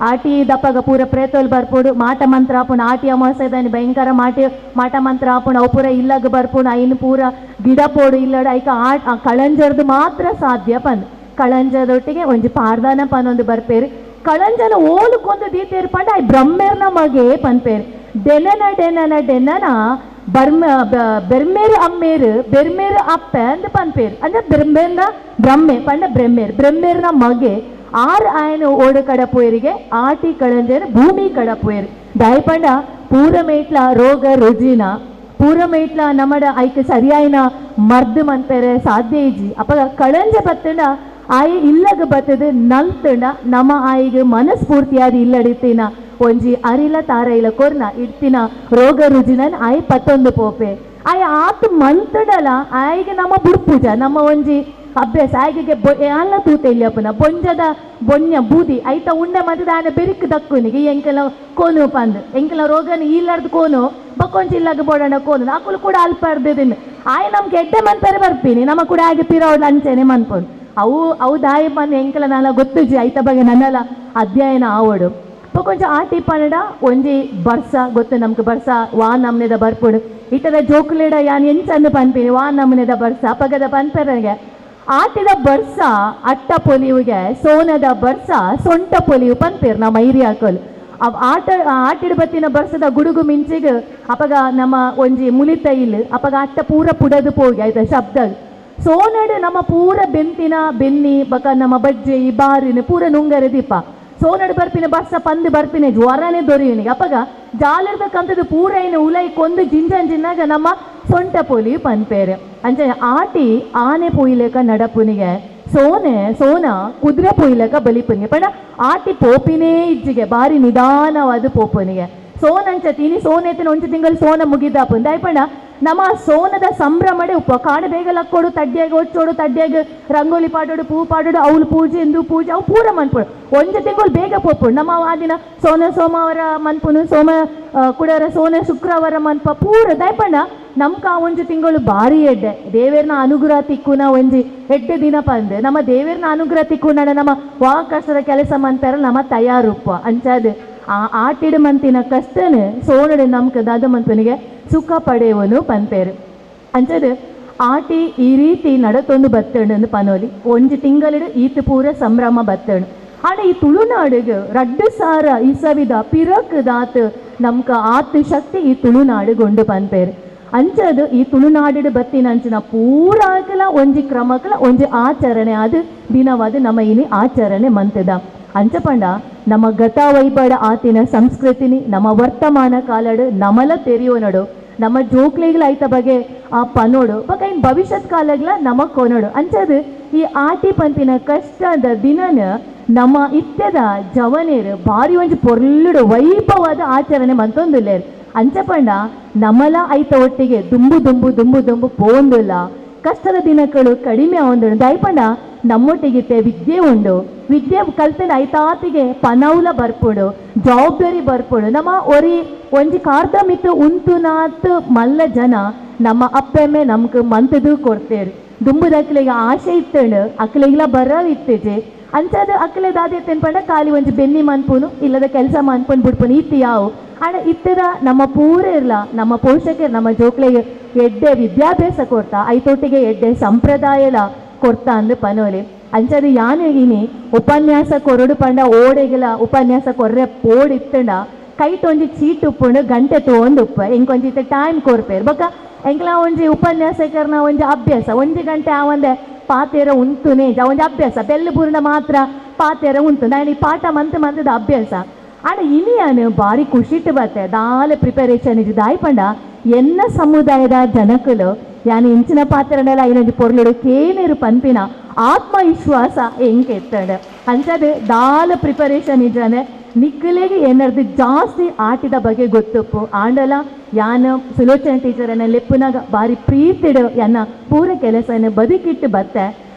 ಆಟಿ ದಪ್ಪಗ ಪೂರ ಪ್ರೇತೋಲ್ ಬರ್ಪೋಡು ಮಾಟ ಮಂತ್ರ ಆಪುಣ ಆಟಿ ಅಮಾವಾಸ್ಯದಾನಿ ಭಯಂಕರ ಮಾಟ ಮಂತ್ರ ಆಪುಣ ಅವು ಪೂರ ಇಲ್ಲಗ ಬರ್ಪುಣ ಐನು ಪೂರ ಗಿಡ ಪೋಡು ಇಲ್ಲಡ ಐಕ ಕಳಂಜರ್ದು ಮಾತ್ರ ಸಾಧ್ಯ ಪಂದ್ ಕಳಂಜದೊಟ್ಟಿಗೆ ಒಂಜಿ ಪಾರ್ದಾನ ಪನ್ನೊಂದು ಬರ್ಪೇರು ಕಳಂಜನ ಓಲುಕೊಂದು ದೀತೇರು ಪಂಡ ಐ ಬ್ರಹ್ಮೇರ್ನ ಮಗೆ ಪನ್ಪೇರು ಡೆನನ ಬೆರ್ಮೇರು ಅಮ್ಮೇರು ಬೆರ್ಮೇರು ಅಪ್ಪೆ ಅಂದ್ ಪನ್ಪೇರು ಅಂದ್ರೆ ಬೆರ್ಮೇರ್ನ ಬ್ರಹ್ಮೆ ಪಂಡ ಬ್ರಹ್ಮೇರ್ನ ಮಗೆ ಆರು ಆಯನ ಓಡು ಕಡಪುಯರಿಗೆ ಆಟಿ ಕಳಂಜರು ಭೂಮಿ ಕಡಪುಯರು ದಾಯಿ ಪಂಡ ಪೂರ ಮೇಟ್ಲ ರೋಗ ರುಜಿನ ಪೂರ ಮೇಟ್ಲ ನಮ್ಮಡ ಐಕ್ ಸರಿಯಾಯಿನ ಮರ್ದು ಮನ್ಪೇರೆ ಸಾಧ್ಯ ಇಜ್ಜಿ ಅಪ್ಪ ಕಳಂಜ ಬತ್ತಂಡ ಆಯ ಇಲ್ಲಗ ಬತ್ತದ ನಲ್ತಂಡ ನಮ್ಮ ಆಯಿಗೆ ಮನಸ್ಫೂರ್ತಿಯಾದ ಇಲ್ಲಡಿತಿನ ಒಂಜಿ ಅರಿಲ ತಾರೈಲ ಕೊರ್ನ ಇಡ್ತಿನ ರೋಗ ರುಜಿನನ್ ಆಯ್ ಪತ್ತೊಂದು ಪೋಪೆ ಆಯ ಆತು ಮಂತಡಲ ಆಯ್ಗೆ ನಮ್ಮ ಬುಡ್ಪೂಜ ನಮ್ಮ ಒಂಜಿ ಅಭ್ಯಾಸ ಆಯ್ಗೆ ಎಲ್ಲ ತೂತೆಲ್ಯಪ್ಪನ ಬೊಂಜ ಬೂದಿ ಐತ ಉಂಡೆ ಮತದ ಆನೆ ಬೆರಿಕ್ ದಕ್ಕುನಿಗೆ ಎಂಕೆಲ ಕೋನು ಪಂದ್ ಎಂಕೆಲ ರೋಗನ ಇಲ್ಲಾರ್ದು ಕೋನು ಬಕ್ಕೊಂಚಿ ಇಲ್ಲಾಗ ಬೋಡಣ ಕೋನು ಅಕ್ಕಲು ಕೂಡ ಅಲ್ಪ ಅರ್ದಿನ ಆಯ್ ನಮ್ಗೆ ಎಡ್ಡೆ ಮನ್ಪೇರೆ ಬರ್ಪೀನಿ ನಮ್ಮ ಕೂಡ ಆಗಿ ಪಿರೋಡ್ ಅಂಚೆನೆ ಮನ್ಪೊಂದು ಅವು ದಾಯಿ ಬಂದು ಎಂಕೆಲ ನಾನ ಗೊತ್ತುಜಿ ಐತ ಬಗ್ಗೆ ನನ್ನಲ್ಲ ಅಧ್ಯಯನ ಆವಡು ಕೊಂಚ ಆಟಿ ಪನ್ನಡ ಒಂಜಿ ಬರ್ಸ ಗೊತ್ತು ನಮ್ಗೆ ಬರ್ಸ ವಾ ನಮ್ನೆದ ಬರ್ಪುಡು ಇಟ್ಟದ ಜೋಕುಲೇಡ ಯಾನ್ ಎಂಚಂದು ಪನ್ಪೀನಿ ವಾ ನಮ್ನೆದ ಬರ್ಸ ಪಗದ ಪನ್ಪೆರಗೆ ಆಟಿದ ಬರ್ಸ ಅಟ್ಟ ಪೊಲಿಯುಗೆ ಸೋನದ ಬರ್ಸ ಸೊಂಟ ಪೊಲಿಯು ಪನ್ಪೇರು ನಮ್ಮ ಹಿರಿಯ ಹಾಕಲು ಆಟಿಡ ಬತ್ತಿನ ಬರ್ಸದ ಗುಡುಗು ಮಿಂಚಿಗೆ ಅಪಗ ನಮ್ಮ ಒಂಜಿ ಮುಲಿತ ಇಲ್ಲಿ ಅಪಗ ಅಟ್ಟ ಪೂರ ಪುಡದು ಪೋಗಿ ಆಯ್ತಾ ಶಬ್ದ ಸೋನಡು ನಮ್ಮ ಪೂರ ಬೆನ್ನಿ ಬಕ ನಮ್ಮ ಬಜ್ಜೆ ಈ ಬಾರಿನ ಪೂರ ನುಂಗರೆ ದೀಪ ಸೋನಡು ಬರ್ಪಿನ ಬಸ್ಸ ಪಂದು ಬರ್ಪಿನ ಜ್ವರನೇ ದೊರೆಯುನಿಗೆ ಅಪ್ಪಗ ಜಾಲಿರ್ಬೇಕಂತದ್ದು ಪೂರ ಏನು ಉಲೈ ಕೊಂದು ಜಿಂಜಾಗ ನಮ್ಮ ಸೊಂಟ ಪೋಲಿ ಪನ್ಪೇರೆ ಅಂಚೆ ಆಟಿ ಆನೆ ಪೊಯ್ಲೇಕ ನಡಪುನಿಗೆ ಸೋನ ಕುದುರೆ ಪೊಯ್ಲೇಕ ಬಲಿಪುನಿಗೆ ಪಂಡ ಆಟಿ ಪೋಪಿನೇ ಇಜ್ಜಿಗೆ ಬಾರಿ ನಿಧಾನವಾದ ಪೋಪುನಿಗೆ ಸೋನಂಚ ತಿನಿ ಸೋನೆತ್ತಿನ ಒಂಚು ತಿಂಗಳು ಸೋನ ಮುಗಿದಾಪು ದಯಪಂಡ ನಮ್ಮ ಸೋನದ ಸಂಭ್ರಮಡೆ ಉಪ್ಪ ಕಾಡು ಬೇಗ ಲಕ್ಕೋಡು ತಡ್ಡಿಯಾಗಿ ಒಚ್ಚೋಡು ತಡ್ಡಿಯಾಗಿ ರಂಗೋಲಿ ಪಾಡೋಡು ಪೂ ಪಾಡೋಡು ಅವಳು ಪೂಜೆ ಎಂದು ಪೂಜೆ ಅವು ಪೂರ ಮನ್ಪುಡು ಒಂಚು ತಿಂಗಳು ಬೇಗ ಪೋಪುಡು ನಮ್ಮ ಆ ದಿನ ಸೋಮವಾರ ಮನ್ಪುನು ಕುಡರ ಸೋನ ಶುಕ್ರವಾರ ಮನ್ಪ ಪೂರ ದಯಪಂಡ ನಮ್ಕ ಒಂಜು ತಿಂಗಳು ಬಾರಿ ಎಡ್ಡೆ ದೇವೇರ್ನ ಅನುಗ್ರಹ ತಿಕ್ಕುನ ಒಂಜಿ ಎಡ್ಡೆ ದಿನ ಪಂದು ನಮ್ಮ ದೇವೇರ್ನ ಅನುಗ್ರಹ ತಿಕ್ಕುನ ನಮ್ಮ ಕಷ್ಟದ ಕೆಲಸ ಮಂತಾರ ನಮ್ಮ ತಯಾರುಪ್ಪ ಅಂಚಾದು ಆ ಆಟಿಡು ಮಂತಿನ ಕಷ್ಟನ ಸೋನಡು ನಮ್ಕ ದಾದ ಮಂತನಿಗೆ ಸುಖ ಪಡೆಯುವನು ಪಂಪೇರು ಅಂಚದು ಆಟಿ ಈ ರೀತಿ ನಡತೊಂದು ಬತ್ತಣು ಪನೋಲಿ ಒಂಜು ತಿಂಗಳಿಡು ಈತು ಪೂರ ಸಂಭ್ರಮ ಬತ್ತಣು ಆಡ ಈ ತುಳುನಾಡಿಗೆ 2000 ಇಸವಿದ ಪಿರಕ್ ದಾತ್ ನಮ್ಕ ಆತು ಶಕ್ತಿ ಈ ತುಳುನಾಡುಗೊಂಡು ಪಂಪೇರು ಅಂಚದು ಈ ತುಳುನಾಡಿಡು ಬತ್ತಿನ ಅಂಚಿನ ಪೂರಾಕಲ ಒಂಜಿ ಕ್ರಮಕಲ ಒಂಜಿ ಆಚರಣೆ ಅದು ದಿನವಾದ ನಮ್ಮ ಇನಿ ಆಚರಣೆ ಮಂತದ ಅಂಚಪಂಡ ನಮ್ಮ ಗತ ವೈಪಡ ಆತಿನ ಸಂಸ್ಕೃತಿನಿ ನಮ್ಮ ವರ್ತಮಾನ ಕಾಲಡು ನಮಲ ತೆರೆಯೋನಡು ನಮ್ಮ ಜೋಕ್ಲಿಗಳ ಐತ ಬಗೆ ಆ ಪನೋಡು ಬಕ ಇನ್ ಭವಿಷ್ಯತ್ ಕಾಲಗ್ಲ ನಮ್ಮ ಕೊನೋಡು ಅಂಚದು ಈ ಆಟಿ ಪಂಪಿನ ಕಷ್ಟದ ದಿನನ ನಮ್ಮ ಇತ್ಯದ ಜವನೇರು ಬಾರಿ ಒಂಜಿ ಪೊರ್ಲುಡು ವೈಭವವಾದ ಆಚರಣೆ ಮಂತೊಂದುಲ್ಲೇರು ಅಂಚಪಂಡ ನಮಲ ಐತ ಒಟ್ಟಿಗೆ ದುಂಬು ಪೋಂದುಲ್ಲ ಕಷ್ಟದ ದಿನಗಳು ಕಡಿಮೆ ಆವಂದು ದಯಪಂಡ ನಮ್ಮೊಟ್ಟಿಗಿತ್ತೆ ವಿದ್ಯೆ ಉಂಡು ವಿದ್ಯೆ ಕಲ್ತಂಡ ಐತಾತಿಗೆ ಪನೌಲ ಬರ್ಪುಡು ಜವಾಬ್ದಾರಿ ಬರ್ಪುಡು ನಮ್ಮ ಒರಿ ಒಂಜಿ ಕಾರ್ದ ಮಿತ್ತು ಉಂತುನಾತ್ ಮಲ್ಲ ಜನ ನಮ್ಮ ಅಪ್ಪೆಮ್ಮೆ ನಮ್ಗೆ ಮಂತದು ಕೊಡ್ತೇರು ದುಂಬುದ ಅಕ್ಲೆಗೆ ಆಸೆ ಇತ್ತಂಡು ಅಕ್ಲೆಗ್ಲ ಬರವಿತ್ತೇಜೆ ಅಂಚಾದ ಅಕ್ಲೆ ದಾದೆ ತೆನ್ಪಂಡ ಖಾಲಿ ಒಂಜಿ ಬೆನ್ನಿ ಮನ್ಪುನು ಇಲ್ಲದ ಕೆಲಸ ಮನ್ಪುನ್ ಬಿಡ್ಪುನು ಇತ್ತು ಯಾವು ಆಡ ಇತ್ತದ ನಮ್ಮ ಪೂರ ಇರ್ಲ ನಮ್ಮ ಪೋಷಕರು ನಮ್ಮ ಜೋಕ್ಲೆಗೆ ಎಡ್ಡೆ ವಿದ್ಯಾಭ್ಯಾಸ ಕೊಡ್ತಾ ಐತೊಟ್ಟಿಗೆ ಎಡ್ಡೆ ಸಂಪ್ರದಾಯಲ ಕೊಡ್ತಾ ಅಂದು ಪನೋಲಿ ಅಂಚದು ಯಾನು ಇನಿ ಉಪನ್ಯಾಸ ಕೊರಡು ಪಂಡ ಓಡೆಗೆಲ ಉಪನ್ಯಾಸ ಕೊರ್ರೆ ಪೋಡಿತ್ತಂಡ ಕೈಟ್ ಒಂಜಿ ಚೀಟ್ ಉಪ್ಪುಂಡು ಗಂಟೆ ತೊಗೊಂಡು ಉಪ್ಪ ಎಂಕೊಂಜಿತ್ತ ಟೈಮ್ ಕೊರ್ಪೇರು ಬೊಕ್ಕ ಎಂಕ್ಲ ಒಂಜಿ ಉಪನ್ಯಾಸಕರ್ನ ಒಂಜಿ ಅಭ್ಯಾಸ ಒಂಜಿ ಗಂಟೆ ಆ ಒಂದೆ ಪಾತೆರ ಉಂತುನೇ ಒಂಜಿ ಅಭ್ಯಾಸ ಬೆಲ್ಲು ಬೂರ್ಣ ಮಾತ್ರ ಪಾತೆರ ಉಂಟು ನಾನು ಈ ಪಾಠ ಮಂತದ ಅಭ್ಯಾಸ ಆಡ ಇನಿಯಾನು ಬಾರಿ ಖುಷಿಟ್ಟು ಬತ್ತೆ ದಾಲೆ ಪ್ರಿಪರೇಷನ್ ಇದು ದಾಯ್ಪಂಡ ಎನ್ನ ಸಮುದಾಯದ ಜನಕಲು ಯಾನು ಇಂಚಿನ ಪಾತ್ರನೆಲ್ಲ ಐನೊಂದು ಪೊರ್ಲುಡು ಕೇನೇರು ಪನ್ಪಿನ ಆತ್ಮವಿಶ್ವಾಸ ಎಂಕೆತ್ತಡ ಅಂಚದು ದಾಲ ಪ್ರಿಪರೇಷನ್ ಇದ್ರೆ ನಿಕ್ಕಲೆಗೆ ಏನರ್ದು ಜಾಸ್ತಿ ಆಟಿದ ಬಗ್ಗೆ ಗೊತ್ತುಪ್ಪು ಆಂಡಲ ಯಾನು ಸುಲೋಚನ ಟೀಚರನ್ನ ಲೆಪ್ಪುನಾಗ ಬಾರಿ ಪ್ರೀತಿಡು ಎನ್ನ ಪೂರ ಕೆಲಸನ ಬದುಕಿಟ್ಟು ಬತ್ತೆ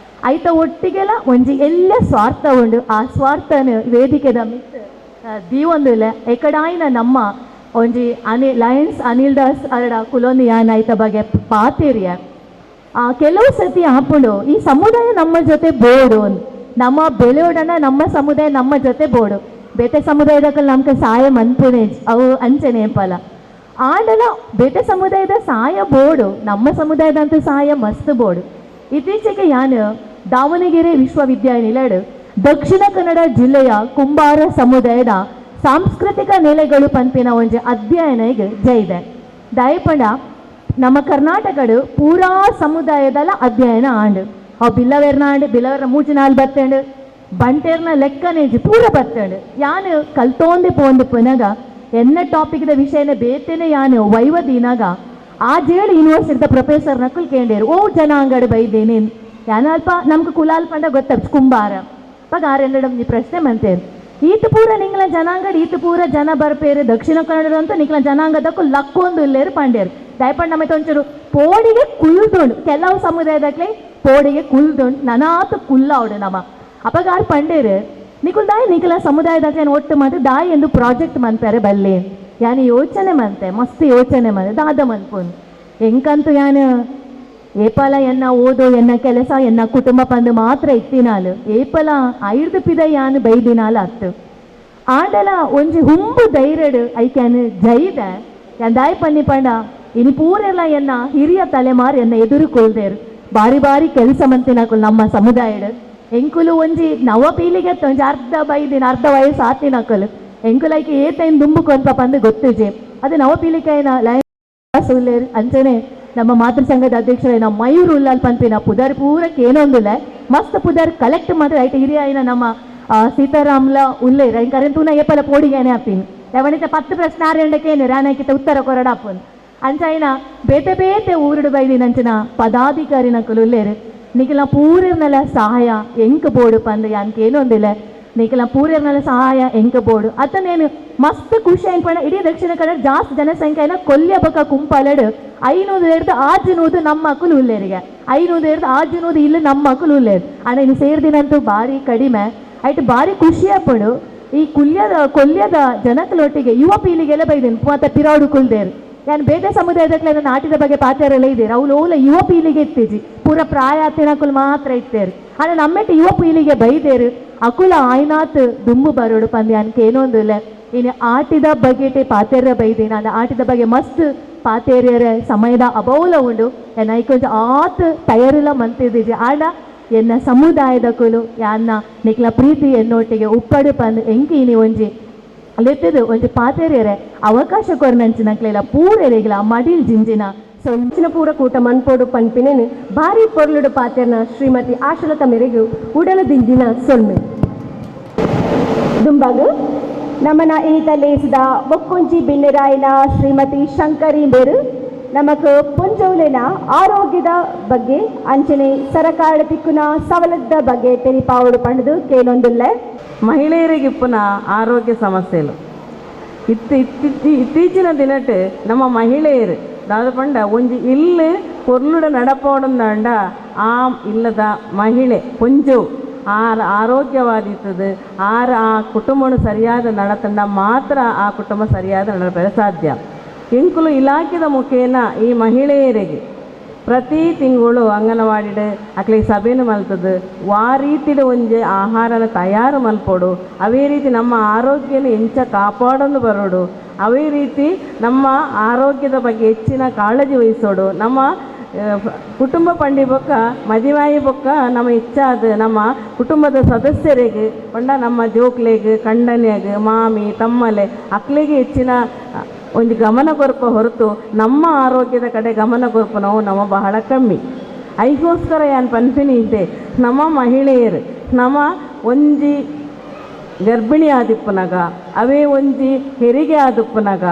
ಐತ ಒಟ್ಟಿಗೆಲ್ಲ ಒಂಜಿ ಎಲ್ಲ ಸ್ವಾರ್ಥ ಉಂಡು ಆ ಸ್ವಾರ್ಥನ ವೇದಿಕೆದ ಮಿತ್ ದೀವೊಂದುಲ್ಲ ಎಕಡಾಯಿನ ನಮ್ಮ ಒಂಜಿ ಲಯನ್ಸ್ ಅನಿಲ್ ದಾಸ್ ಅರಡ ಕುಲೊಂದು ಯಾನ್ ಐತ ಬಗ್ಗೆ ಪಾತಿರಿಯ ಕೆಲವು ಸತಿ ಹಾಪುಂಡು ಈ ಸಮುದಾಯ ನಮ್ಮ ಜೊತೆ ಬೋಡು ನಮ್ಮ ಬೆಳೆಯೋಡನ ನಮ್ಮ ಸಮುದಾಯ ನಮ್ಮ ಜೊತೆ ಬೋಡು ಬೇಟೆ ಸಮುದಾಯದಾಗ ನಮ್ಗೆ ಸಹಾಯ ಮನ್ಪುನೆ ಅವು ಅಂಚನೆ ಪಲ ಆಂಡಲ ಬೇಟೆ ಸಮುದಾಯದ ಸಹಾಯ ಬೋಡು ನಮ್ಮ ಸಮುದಾಯದಂತೂ ಸಹಾಯ ಮಸ್ತ್ ಬೋಡು ಇತ್ತೀಚೆಗೆ ಯಾನು ದಾವಣಗೆರೆ ವಿಶ್ವವಿದ್ಯಾನಿಲಯ ದಕ್ಷಿಣ ಕನ್ನಡ ಜಿಲ್ಲೆಯ ಕುಂಬಾರ ಸಮುದಾಯದ ಸಾಂಸ್ಕೃತಿಕ ನೆಲೆಗಳು ಪಂಪಿನ ಒಂಜಿ ಅಧ್ಯಯನ ಈಗ ಜೈದೆ ದಯಪಂಡ ನಮ್ಮ ಕರ್ನಾಟಕಡು ಪೂರಾ ಸಮುದಾಯದಲ್ಲ ಅಧ್ಯಯನ ಆಂಡು ಅವು ಬಿಲ್ಲವೇರ್ನ ಆಂಡು ಬಿಲ್ಲವೇರ್ನ 3-4 ಬತ್ತಂಡು ಬಂಟೇರ್ನ ಲೆಕ್ಕನೇಜಿ ಪೂರ ಬತ್ತಂಡು ಯಾನು ಕಲ್ತೋಂದಿ ಪೋಂದಿ ಪುನಗ ಎನ್ನ ಟಾಪಿಕ್ದ ವಿಷಯನ ಬೇತೇನೆ ಯಾನು ವೈವದಿನಾಗ ಆ ಜೇಳು ಯೂನಿವರ್ಸಿಟಿದ ಪ್ರೊಫೆಸರ್ ನಕುಲ್ ಕೇಂಡೇರು ಓ ಜನಾಂಗಡು ಬೈದೇನೆ ಯಾನು ಅಲ್ಪ ನಮ್ಗೆ ಕುಲಾಲ್ ಪಂಡ ಗೊತ್ತ ಕುಂಬಾರ ಪಗ ಆರೆಂಡಮ್ ಈ ಪ್ರಶ್ನೆ ಮಂತೇನು ಈತ ಪೂರ ನಿಂಗ್ಲ ಜನಾಂಗಡ್ ಈತ ಪೂರ ಜನ ಬರ್ಪೇರು ದಕ್ಷಿಣ ಕನ್ನಡ ಅಂತ ನಿಂಗ್ಲ ಜನಾಂಗದಕ್ಕೂ ಲಕ್ಕೊಂದು ಇಲ್ಲೇರು ಪಂಡೇರು ದಯಪಂಡ ನಮಗೆ ಒಂಚೂರು ಪೋಡಿಗೆ ಕುಲ್ದುಂಡು ಕೆಲವು ಸಮುದಾಯದಾಗ್ಲೇ ಪೋಡಿಗೆ ಕುಲ್ದುಂಡು ನನಾತು ಕುಲ್ಲವಡು ನಮ್ಮ ಅಪಗಾರ ಪಂಡೇರು ನಿಕುಲ್ ದಾಯಿ ನಿಕಲ ಸಮುದಾಯದಾಗ್ಲೇ ಒಟ್ಟು ಮತ್ತೆ ದಾಯಿ ಎಂದು ಪ್ರಾಜೆಕ್ಟ್ ಮಂತಾರೆ ಬಲ್ಲೆ ಯಾನು ಯೋಚನೆ ಮಂತೆ ಮಸ್ತ್ ಯೋಚನೆ ಮಂತೆ ದಾದ ಮನ್ಪುನ್ ಎಂಕಂತೂ ಯಾನು ಏಪಲ ಎನ್ನ ಓದೋ ಎನ್ನ ಕೆಲಸ ಎನ್ನ ಕುಟುಂಬ ಪಂದು ಮಾತ್ರ ಇತ್ತಿನಾಲು ಏಪಲ 5 ಪಿದ ಯಾನು ಬೈದಿನಾಲ ಅತ್ತು ಆಂಡಲ ಒಂಜಿ ಹುಂಬು ಧೈರ್ಯಡು ಐಕ್ಯಾನು ಜೈದ ಯಾನ್ ದಾಯಿ ಪನ್ನಿ ಪಂಡ ಇನಿ ಪೂರೆಲ್ಲ ಎನ್ನ ಹಿರಿಯ ತಲೆಮಾರು ಎನ್ನ ಎದುರು ಕೊಳ್ದೇರು ಬಾರಿ ಬಾರಿ ಕೆಲಸ ಮಂತಿನಕುಲು ನಮ್ಮ ಸಮುದಾಯಡು ಎಂಕುಲು ಒಂಜಿ ನವ ಪೀಳಿಗೆ ಒಂಜಿ ಅರ್ಧ ಬೈದಿನ ಅರ್ಧ ವಯಸ್ಸು ಆತಿನಕಲು ಎಂಕುಲೈಕೆ ಏತೈನ್ ದುಂಬು ಕೊಂಪ ಪಂದು ಗೊತ್ತುಜೆ ಅದು ನವ ಪೀಳಿಗೆನ ಲೈನ್ ಅಂಚನೆ ನಮ್ಮ ಮಾತೃ ಸಂಘದ ಅಧ್ಯಕ್ಷರ ಮಯೂರ್ ಉಲ್ಲಾಲ್ ಪಂಪಿನ ಪುದರ್ ಪೂರಕ್ಕೆ ಏನೊಂದಿಲ್ಲ ಮಸ್ತ್ ಪುದರ್ ಕಲೆಕ್ಟ್ ಮಾತ್ರ ಐಟ ಹಿರಿಯ ನಮ್ಮ ಸೀತಾರಾಮ್ಲ ಉಲ್ಲೇರ ಇಂಕರೆ ತೂನ ಏಪಲ ಪೋಡಿಗೇನೆ ಆಪಿನ್ ಎವಣಿತ 10 ಪ್ರಶ್ನೆ ಆರೆಂಡಕ್ಕೇನು ರಾಣಕಿತ ಉತ್ತರ ಕೊರಡಾಪುನ್ ಅಂಚಾಯಿನ ಬೇತೆ ಬೇತೆ ಊರುಡು ಬೈದಿನಂಚಿನ ಪದಾಧಿಕಾರಿನಕಲು ಉಲ್ಲೇರು ನಿಖಿಲ ಪೂರ್ಣಲ ಸಹಾಯ ಎಂಕ ಬೋಡು ಪಂದು ಯಾನ್ಕೇನೊಂದಿಲ್ಲ ನಿಖಿಲ ಪೂರ್ಣಲ ಸಹಾಯ ಎಂಕ ಬೋಡು ಅತನೇನು ಮಸ್ತ್ ಖುಷಿ ಅನ್ಪಣ ಇಡೀ ದಕ್ಷಿಣ ಕನ್ನಡ ಜಾಸ್ತಿ ಜನಸಂಖ್ಯೆನ ಕೊಲ್ಯ ಬಕ ಕುಂಪಲಡು 500 ಹಿಡ್ದು 600 ನಮ್ಮ ಮಕ್ಕಳು ಉಲ್ಲೇರಿಗೆ 500 ಹಿಡ್ದು 600 ಇಲ್ಲಿ ನಮ್ಮ ಮಕ್ಕಳು ಉಲ್ಲೇರು ಅಣ್ಣ ಇನ್ನು ಸೇರ್ದಿನಂತೂ ಭಾರಿ ಕಡಿಮೆ ಆಯ್ತು ಭಾರಿ ಖುಷಿಯ ಪಡು ಈ ಕೊಲ್ಯದ ಜನಕಲೊಟ್ಟಿಗೆ ಯುವ ಪೀಳಿಗೆಲ್ಲ ಬೈದೇನು ಮತ್ತೆ ಪಿರಾಡು ಕುಲ್ದೇರು ಯಾನು ಬೇರೆ ಸಮುದಾಯದಕ್ಲೆಲ್ಲ ನಾಟಿದ ಬಗ್ಗೆ ಪಾತ್ರೆಲ್ಲ ಇದ್ದೀರಿ ಅವ್ಲು ಓಲ ಯುವ ಪೀಳಿಗೆ ಇತ್ತೀಜಿ ಪೂರ ಪ್ರಾಯ ತಿನ್ನಕುಲು ಮಾತ್ರ ಇತ್ತೇರು ಆದರೆ ನಮ್ಮೆಟ್ಟು ಯುವ ಪೀಳಿಗೆ ಬೈದೇರು ಅಕುಲ ಆಯ್ನಾತ್ ದುಂಬು ಬರೋಡು ಪಂದ್ಯ ಅನ್ಕೇನೊಂದು ಇಲ್ಲ ಇನ್ನು ಆಟಿದ ಬಗೆಟೆ ಪಾತೆರ ಬೈದೇನು ಅದು ಆಟಿದ ಬಗ್ಗೆ ಮಸ್ತ್ ಪಾತೇರಿಯರ ಸಮಯದ ಅಭೌಲ ಉಂಡು ಎನ್ನ ಐಕೊಂಚ ಆತ್ ತಯಾರಿಲ್ಲ ಮಂತಿದ್ದೀಜಿ ಆಡ ಎನ್ನ ಸಮುದಾಯದ ಕುಲು ಯಾನ್ನ ನಿಕ್ಲ ಪ್ರೀತಿ ಎನ್ನೊಟ್ಟಿಗೆ ಉಪ್ಪಡು ಪಂದು ಎಂಕೀನಿ ಒಂಜಿ ಲೆತ್ತದು ಒಂಜಿ ಪಾತೆರಿಯರೆ ಅವಕಾಶ ಕೊರ್ನಂಚಿನಕ್ಲೆಲ್ಲ ಪೂರೆರೆಗಿಲ ಮಡಿಲ್ ಜಿಂಜಿನ ಸೊ ಇಂಚಿನ ಪೂರ ಕೂಟ ಮನ್ಪೋಡು ಪನ್ಪಿನೇನು ಭಾರಿ ಪೊರ್ಲುಡು ಪಾತೆರ್ನ ಶ್ರೀಮತಿ ಆಶಲತ ಮೇರೆಗೂ ಉಡಲ ದಿಂಜಿನ ಸೊಲ್ಮೆ ದುಂಬಾಗು ನಮ್ಮನ ಇನಿತ ಲೇಸಿದ ಒಕ್ಕೊಂಜಿ ಬಿನ್ನೆರಾಯಿನ ಶ್ರೀಮತಿ ಶಂಕರಿ ಬೇರು ನಮಕ್ ಪುಂಜೌಲಿನ ಆರೋಗ್ಯದ ಬಗ್ಗೆ ಅಂಚನೆ ಸರಕಾರ ತಿಕ್ಕುನ ಸವಲತ್ತ ಬಗ್ಗೆ ತೆರಿಪಾವಡು ಪಂಡದು ಕೇಳೊಂದಿಲ್ಲ ಮಹಿಳೆಯರಿಗೆ ಇಪ್ಪನ ಆರೋಗ್ಯ ಸಮಸ್ಯೆಲು ಇತ್ತೀಚಿನ ದಿನಟ್ಟು ನಮ್ಮ ಮಹಿಳೆಯರು ದಾದ ಪಂಡ ಒಂಜಿ ಇಲ್ಲಿ ಪೊರ್ಲುಡ ನಡಪೋಡಂದ ಆ ಇಲ್ಲದ ಮಹಿಳೆ ಪುಂಜು ಆರೋಗ್ಯವಾದಿತ್ತದು ಆ ಕುಟುಂಬನು ಸರಿಯಾದ ನಡತಂಡ ಮಾತ್ರ ಆ ಕುಟುಂಬ ಸರಿಯಾದ ನಡಪದ ಸಾಧ್ಯ ಎಂಕುಲು ಇಲಾಖೆದ ಮುಖೇನ ಈ ಮಹಿಳೆಯರಿಗೆ ಪ್ರತಿ ತಿಂಗಳು ಅಂಗನವಾಡಿಡು ಅಕ್ಲಿಗೆ ಸಭೆನು ಮಲ್ತದು ಆ ರೀತಿಯ ಒಂಜಿ ಆಹಾರನ ತಯಾರು ಮಲ್ಪೋಡು ಅವೇ ರೀತಿ ನಮ್ಮ ಆರೋಗ್ಯನ ಎಂಚ ಕಾಪಾಡಲು ಬರೋಡು ಅವೇ ರೀತಿ ನಮ್ಮ ಆರೋಗ್ಯದ ಬಗ್ಗೆ ಹೆಚ್ಚಿನ ಕಾಳಜಿ ವಹಿಸೋಡು ನಮ್ಮ ಕುಟುಂಬ ಪಂಡಿ ಬೊಕ್ಕ ಮದಿವಾಯಿ ಬೊಕ್ಕ ನಮ್ಮ ಹೆಚ್ಚಾದ ನಮ್ಮ ಕುಟುಂಬದ ಸದಸ್ಯರಿಗೆ ಪಂಡ ನಮ್ಮ ಜೋಕ್ಲೆಗೆ ಕಂಡನ್ಯಾಗ ಮಾಮಿ ತಮ್ಮಲೆ ಅಕ್ಲಿಗೆ ಹೆಚ್ಚಿನ ಒಂದು ಗಮನ ಕೊರಪ ಹೊರತು ನಮ್ಮ ಆರೋಗ್ಯದ ಕಡೆ ಗಮನ ಕೊರಪ ನಾವು ಬಹಳ ಕಮ್ಮಿ ಐಗೋಸ್ಕರ ಏನು ಪನ್ಪಿನಿ ಇದೆ ನಮ್ಮ ಮಹಿಳೆಯರು ನಮ್ಮ ಒಂಜಿ ಗರ್ಭಿಣಿ ಆದಿಪ್ಪನಾಗ ಅವೇ ಒಂಜಿ ಹೆರಿಗೆ ಆದಿಪ್ಪನಾಗ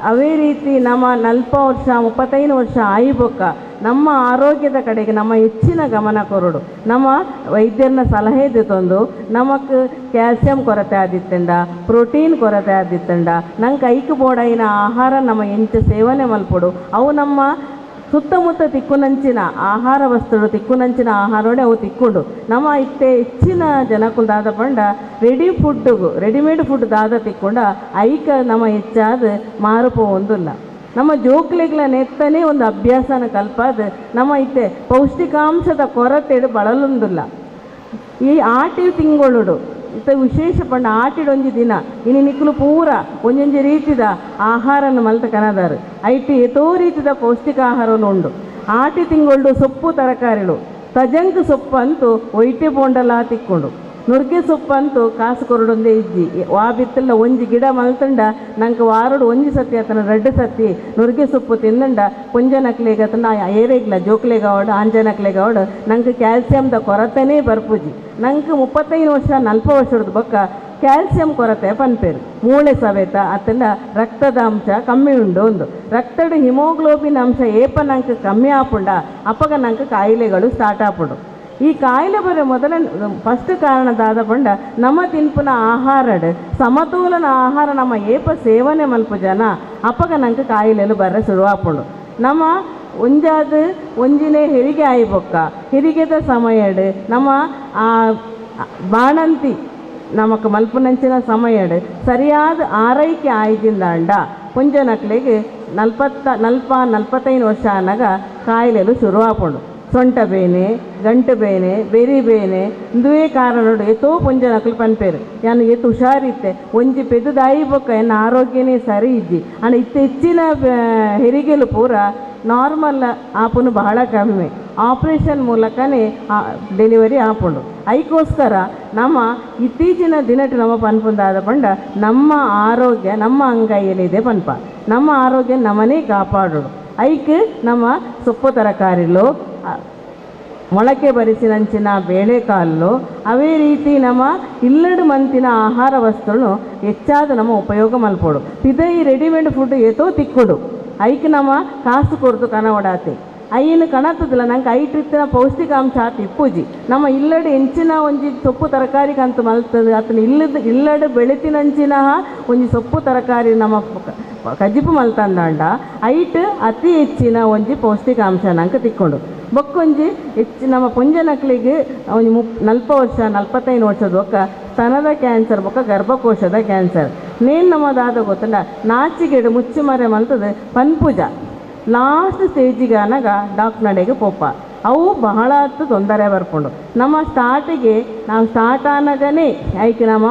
ಅವೇ ರೀತಿ ನಮ್ಮ 40 ವರ್ಷ 35 ವರ್ಷ ಆಯ್ಬೊಕ್ಕ ನಮ್ಮ ಆರೋಗ್ಯದ ಕಡೆಗೆ ನಮ್ಮ ಹೆಚ್ಚಿನ ಗಮನ ಕೊರಡು ನಮ್ಮ ವೈದ್ಯರನ್ನ ಸಲಹೆ ತಂದು ನಮಕ್ ಕ್ಯಾಲ್ಸಿಯಂ ಕೊರತೆ ಆದಿತ್ತಂಡ ಪ್ರೋಟೀನ್ ಕೊರತೆ ಆದಿತ್ತಂಡ ನಂಗೆ ಕೈಕ್ ಬೋಡೈನ ಆಹಾರ ನಮ್ಮ ಎಂಚ ಸೇವನೆ ಮಲ್ಪಡು ಅವು ನಮ್ಮ ಸುತ್ತಮುತ್ತ ತಿಕ್ಕುನಂಚಿನ ಆಹಾರ ವಸ್ತುಗಳು ತಿಕ್ಕುನಂಚಿನ ಆಹಾರವೇ ಅವು ತಿಕ್ಕೊಂಡು ನಮ್ಮ ಇತ್ತೆ ಹೆಚ್ಚಿನ ಜನಕ್ಕೂ ದಾದ ಪಂಡ ರೆಡಿಮೇಡ್ ಫುಡ್ ದಾದ ತಿಕ್ಕೊಂಡ ಐಕ ನಮ್ಮ ಹೆಚ್ಚಾದ ಮಾರುಪ ಒಂದಿಲ್ಲ ನಮ್ಮ ಜೋಕ್ಲೆಗಳ ನೆತ್ತನೇ ಒಂದು ಅಭ್ಯಾಸನ ಕಲ್ಪಾದ ನಮ್ಮ ಇತ್ತೆ ಪೌಷ್ಟಿಕಾಂಶದ ಕೊರತೆ ಬಳಲೊಂದಿಲ್ಲ ಈ ಆಟಿ ತಿಂಗಳು ಇತ್ತ ವಿಶೇಷ ಪಂಡ ಆಟಿಡೊಂಜಿ ದಿನ ಇನ್ನು ನಿಕ್ಲು ಪೂರ ಒಂಜೊಂಜಿ ರೀತಿದ ಆಹಾರನ ಮಲ್ತ ಕನದಾರು ಐಟಿ ಎತೋ ರೀತಿದ ಪೌಷ್ಟಿಕ ಆಹಾರವನ್ನು ಉಂಡು ಆಟಿ ತಿಂಗಳು ಸೊಪ್ಪು ತರಕಾರಿಗಳು ತಜಂಕ್ ಸೊಪ್ಪು ಅಂತೂ ಒಯ್ಟೆ ಬೋಂಡಲ ತಿಕ್ಕೊಂಡು ನುರ್ಗೆ ಸೊಪ್ಪು ಅಂತೂ ಕಾಸು ಕೊರಡೊಂದೇ ಇಜ್ಜಿ ವಾ ಬಿತ್ತಲ್ಲ ಒಂಜಿ ಗಿಡ ಮಲ್ತಂಡ ನಂಗೆ ವಾರಡು ಒಂಜಿ ಸತಿ ಆತನ 2 ಸತಿ ನುರ್ಗೆ ಸೊಪ್ಪು ತಿಂದಂಡ ಪುಂಜನಕ್ಲೆಗೆ ಆತನ ಏರೆಗ್ಲ ಜೋಕ್ಲೆಗಾವಡು ಆಂಜನಕ್ಲೆಗಾವಡು ನಂಗೆ ಕ್ಯಾಲ್ಸಿಯಂದ ಕೊರತೆನೇ ಬರ್ಪುಜಿ ನಂಗೆ 35 ವರ್ಷ 40 ವರ್ಷದ ಬೊಕ್ಕ ಕ್ಯಾಲ್ಸಿಯಂ ಕೊರತೆ ಪನ್ಪೇರು ಮೂಳೆ ಸವೇತ ಅತ್ತಂಡ ರಕ್ತದ ಅಂಶ ಕಮ್ಮಿ ಉಂಡು ಒಂದು ರಕ್ತದ ಹಿಮೋಗ್ಲೋಬಿನ್ ಅಂಶ ಏಪ ನಂಗೆ ಕಮ್ಮಿ ಆಪುಂಡ ಅಪ್ಪಗ ನಂಗೆ ಕಾಯಿಲೆಗಳು ಸ್ಟಾರ್ಟ್ ಆಪುಡು ಈ ಕಾಯಿಲೆ ಬರೋ ಮೊದಲ ಫಸ್ಟ್ ಕಾರಣದಾದ ಪಂಡ ನಮ್ಮ ತಿನ್ಪುನ ಆಹಾರಡ್ ಸಮತೋಲನ ಆಹಾರ ನಮ್ಮ ಏಪ ಸೇವನೆ ಮಲ್ಪ ಜನ ಅಪ್ಪಗ ನಂಗೆ ಕಾಯಿಲೆಲು ಬರ ಶುರುವಾಪುಂಡು ನಮ್ಮ ಒಂಜಿನೇ ಹೆರಿಗೆ ಆಯ್ಬೊಕ್ಕ ಹೆರಿಗೆದ ಸಮಯಡ್ ನಮ್ಮ ಬಾಣಂತಿ ನಮಕ್ ಮಲ್ಪುನಂಚಿನ ಸಮಯಡ್ ಸರಿಯಾದ ಆರೈಕೆ ಆಯ್ದಿಂದಾಂಡ ಪುಂಜನಕ್ಲೆಗೆ 40-45 ವರ್ಷ ಅನ್ನಾಗ ಕಾಯಿಲೆಲು ಶುರುವಾಪುಂಡು ಸೊಂಟ ಬೇನೆ ಗಂಟು ಬೇನೆ ಬೆರಿ ಬೇನೆ ಇಂದುವೇ ಕಾರಣಡು ಎತ್ತೋ ಪುಂಜನಕ್ಲು ಪನ್ಪೇರು ಯಾನು ಎತ್ತು ಹುಷಾರಿತ್ತೆ ಒಂಜಿ ಪೆದುದಾಯಿ ಬೊಕ್ಕ ಎನ್ನ ಆರೋಗ್ಯನೇ ಸರಿ ಇಜ್ಜಿ ಅಣ್ಣ ಹೆಚ್ಚಿನ ಹೆರಿಗೆಲು ಪೂರ ನಾರ್ಮಲ್ ಆಪುನು ಬಹಳ ಕಮ್ಮಿ ಆಪ್ರೇಷನ್ ಮೂಲಕನೇ ಡೆಲಿವರಿ ಆಪುಂಡು ಐಕೋಸ್ಕರ ನಮ್ಮ ಇತ್ತೀಚಿನ ದಿನಟ್ಟು ನಮ್ಮ ಪನ್ಪುಂದಾದ ಪಂಡ ನಮ್ಮ ಆರೋಗ್ಯ ನಮ್ಮ ಅಂಗೈಯಲ್ಲಿದೆ ಪನ್ಪ ನಮ್ಮ ಆರೋಗ್ಯ ನಮ್ಮನೇ ಕಾಪಾಡೋಡು ಐಕ್ ನಮ್ಮ ಸೊಪ್ಪು ತರಕಾರಿಲು ಮೊಳಕೆ ಬರಿಸಿನಂಚಿನ ಬೇಳೆಕಾಳು ಅವೇ ರೀತಿ ನಮ್ಮ ಇಲ್ಲಡು ಮಂತಿನ ಆಹಾರ ವಸ್ತುಗಳನ್ನು ಹೆಚ್ಚಾದ ನಮ್ಮ ಉಪಯೋಗ ಮಲ್ಪೋಡು ಇದೈ ರೆಡಿಮೇಡ್ ಫುಡ್ ಏತೋ ತಿಕ್ಕೊಡು ಐಕ್ ನಮ್ಮ ಕಾಸು ಕೊಡ್ದು ಕನವಡಾತೆ ಐನು ಕಣತದಿಲ್ಲ ನಂಗೆ ಐಟಿತ್ತಿನ ಪೌಷ್ಟಿಕಾಂಶ ತಿಪ್ಪುಜಿ ನಮ್ಮ ಇಲ್ಲಡು ಹೆಂಚಿನ ಒಂಜಿ ಸೊಪ್ಪು ತರಕಾರಿ ಕಂತು ಮಲ್ತದೆ ಅತನ ಇಲ್ಲಡು ಬೆಳೆತಿನಂಚಿನ ಒಂಜಿ ಸೊಪ್ಪು ತರಕಾರಿ ನಮ್ಮ ಕಜಿಪು ಮಲ್ತಂದಾಂಡ ಐಟ್ ಅತಿ ಹೆಚ್ಚಿನ ಒಂಜಿ ಪೌಷ್ಟಿಕಾಂಶ ನಂಗೆ ತಿಕ್ಕೊಂಡು ಬೊಕ್ಕೊಂಜಿ ಹೆಚ್ಚು ನಮ್ಮ ಪುಂಜನಕ್ಲಿಗೆ ಒಂದು 40 ವರ್ಷ 45 ವರ್ಷದ ಒಕ್ಕ ಸ್ತನದ ಕ್ಯಾನ್ಸರ್ ಬೊಕ್ಕ ಗರ್ಭಕೋಶದ ಕ್ಯಾನ್ಸರ್ ನೇನು ನಮ್ಮದಾದ ಗೊತ್ತಲ್ಲ ನಾಚಿಗೆಡು ಮುಚ್ಚುಮರೆ ಮಲ್ತದೆ ಪನ್ಪುಜ ಲಾಸ್ಟ್ ಸ್ಟೇಜಿಗೆ ಅನಗ ಡಾಕ್ಟರ್ ನಡೆಗೆ ಪೋಪ ಅವು ಬಹಳ ಹೊತ್ತು ತೊಂದರೆ ಬರ್ಕೊಂಡು ನಮ್ಮ ಸ್ಟಾರ್ಟಿಗೆ ನಾವು ಸ್ಟಾರ್ಟ್ ಆನಾಗನೇ ಐಕೆ ನಮ್ಮ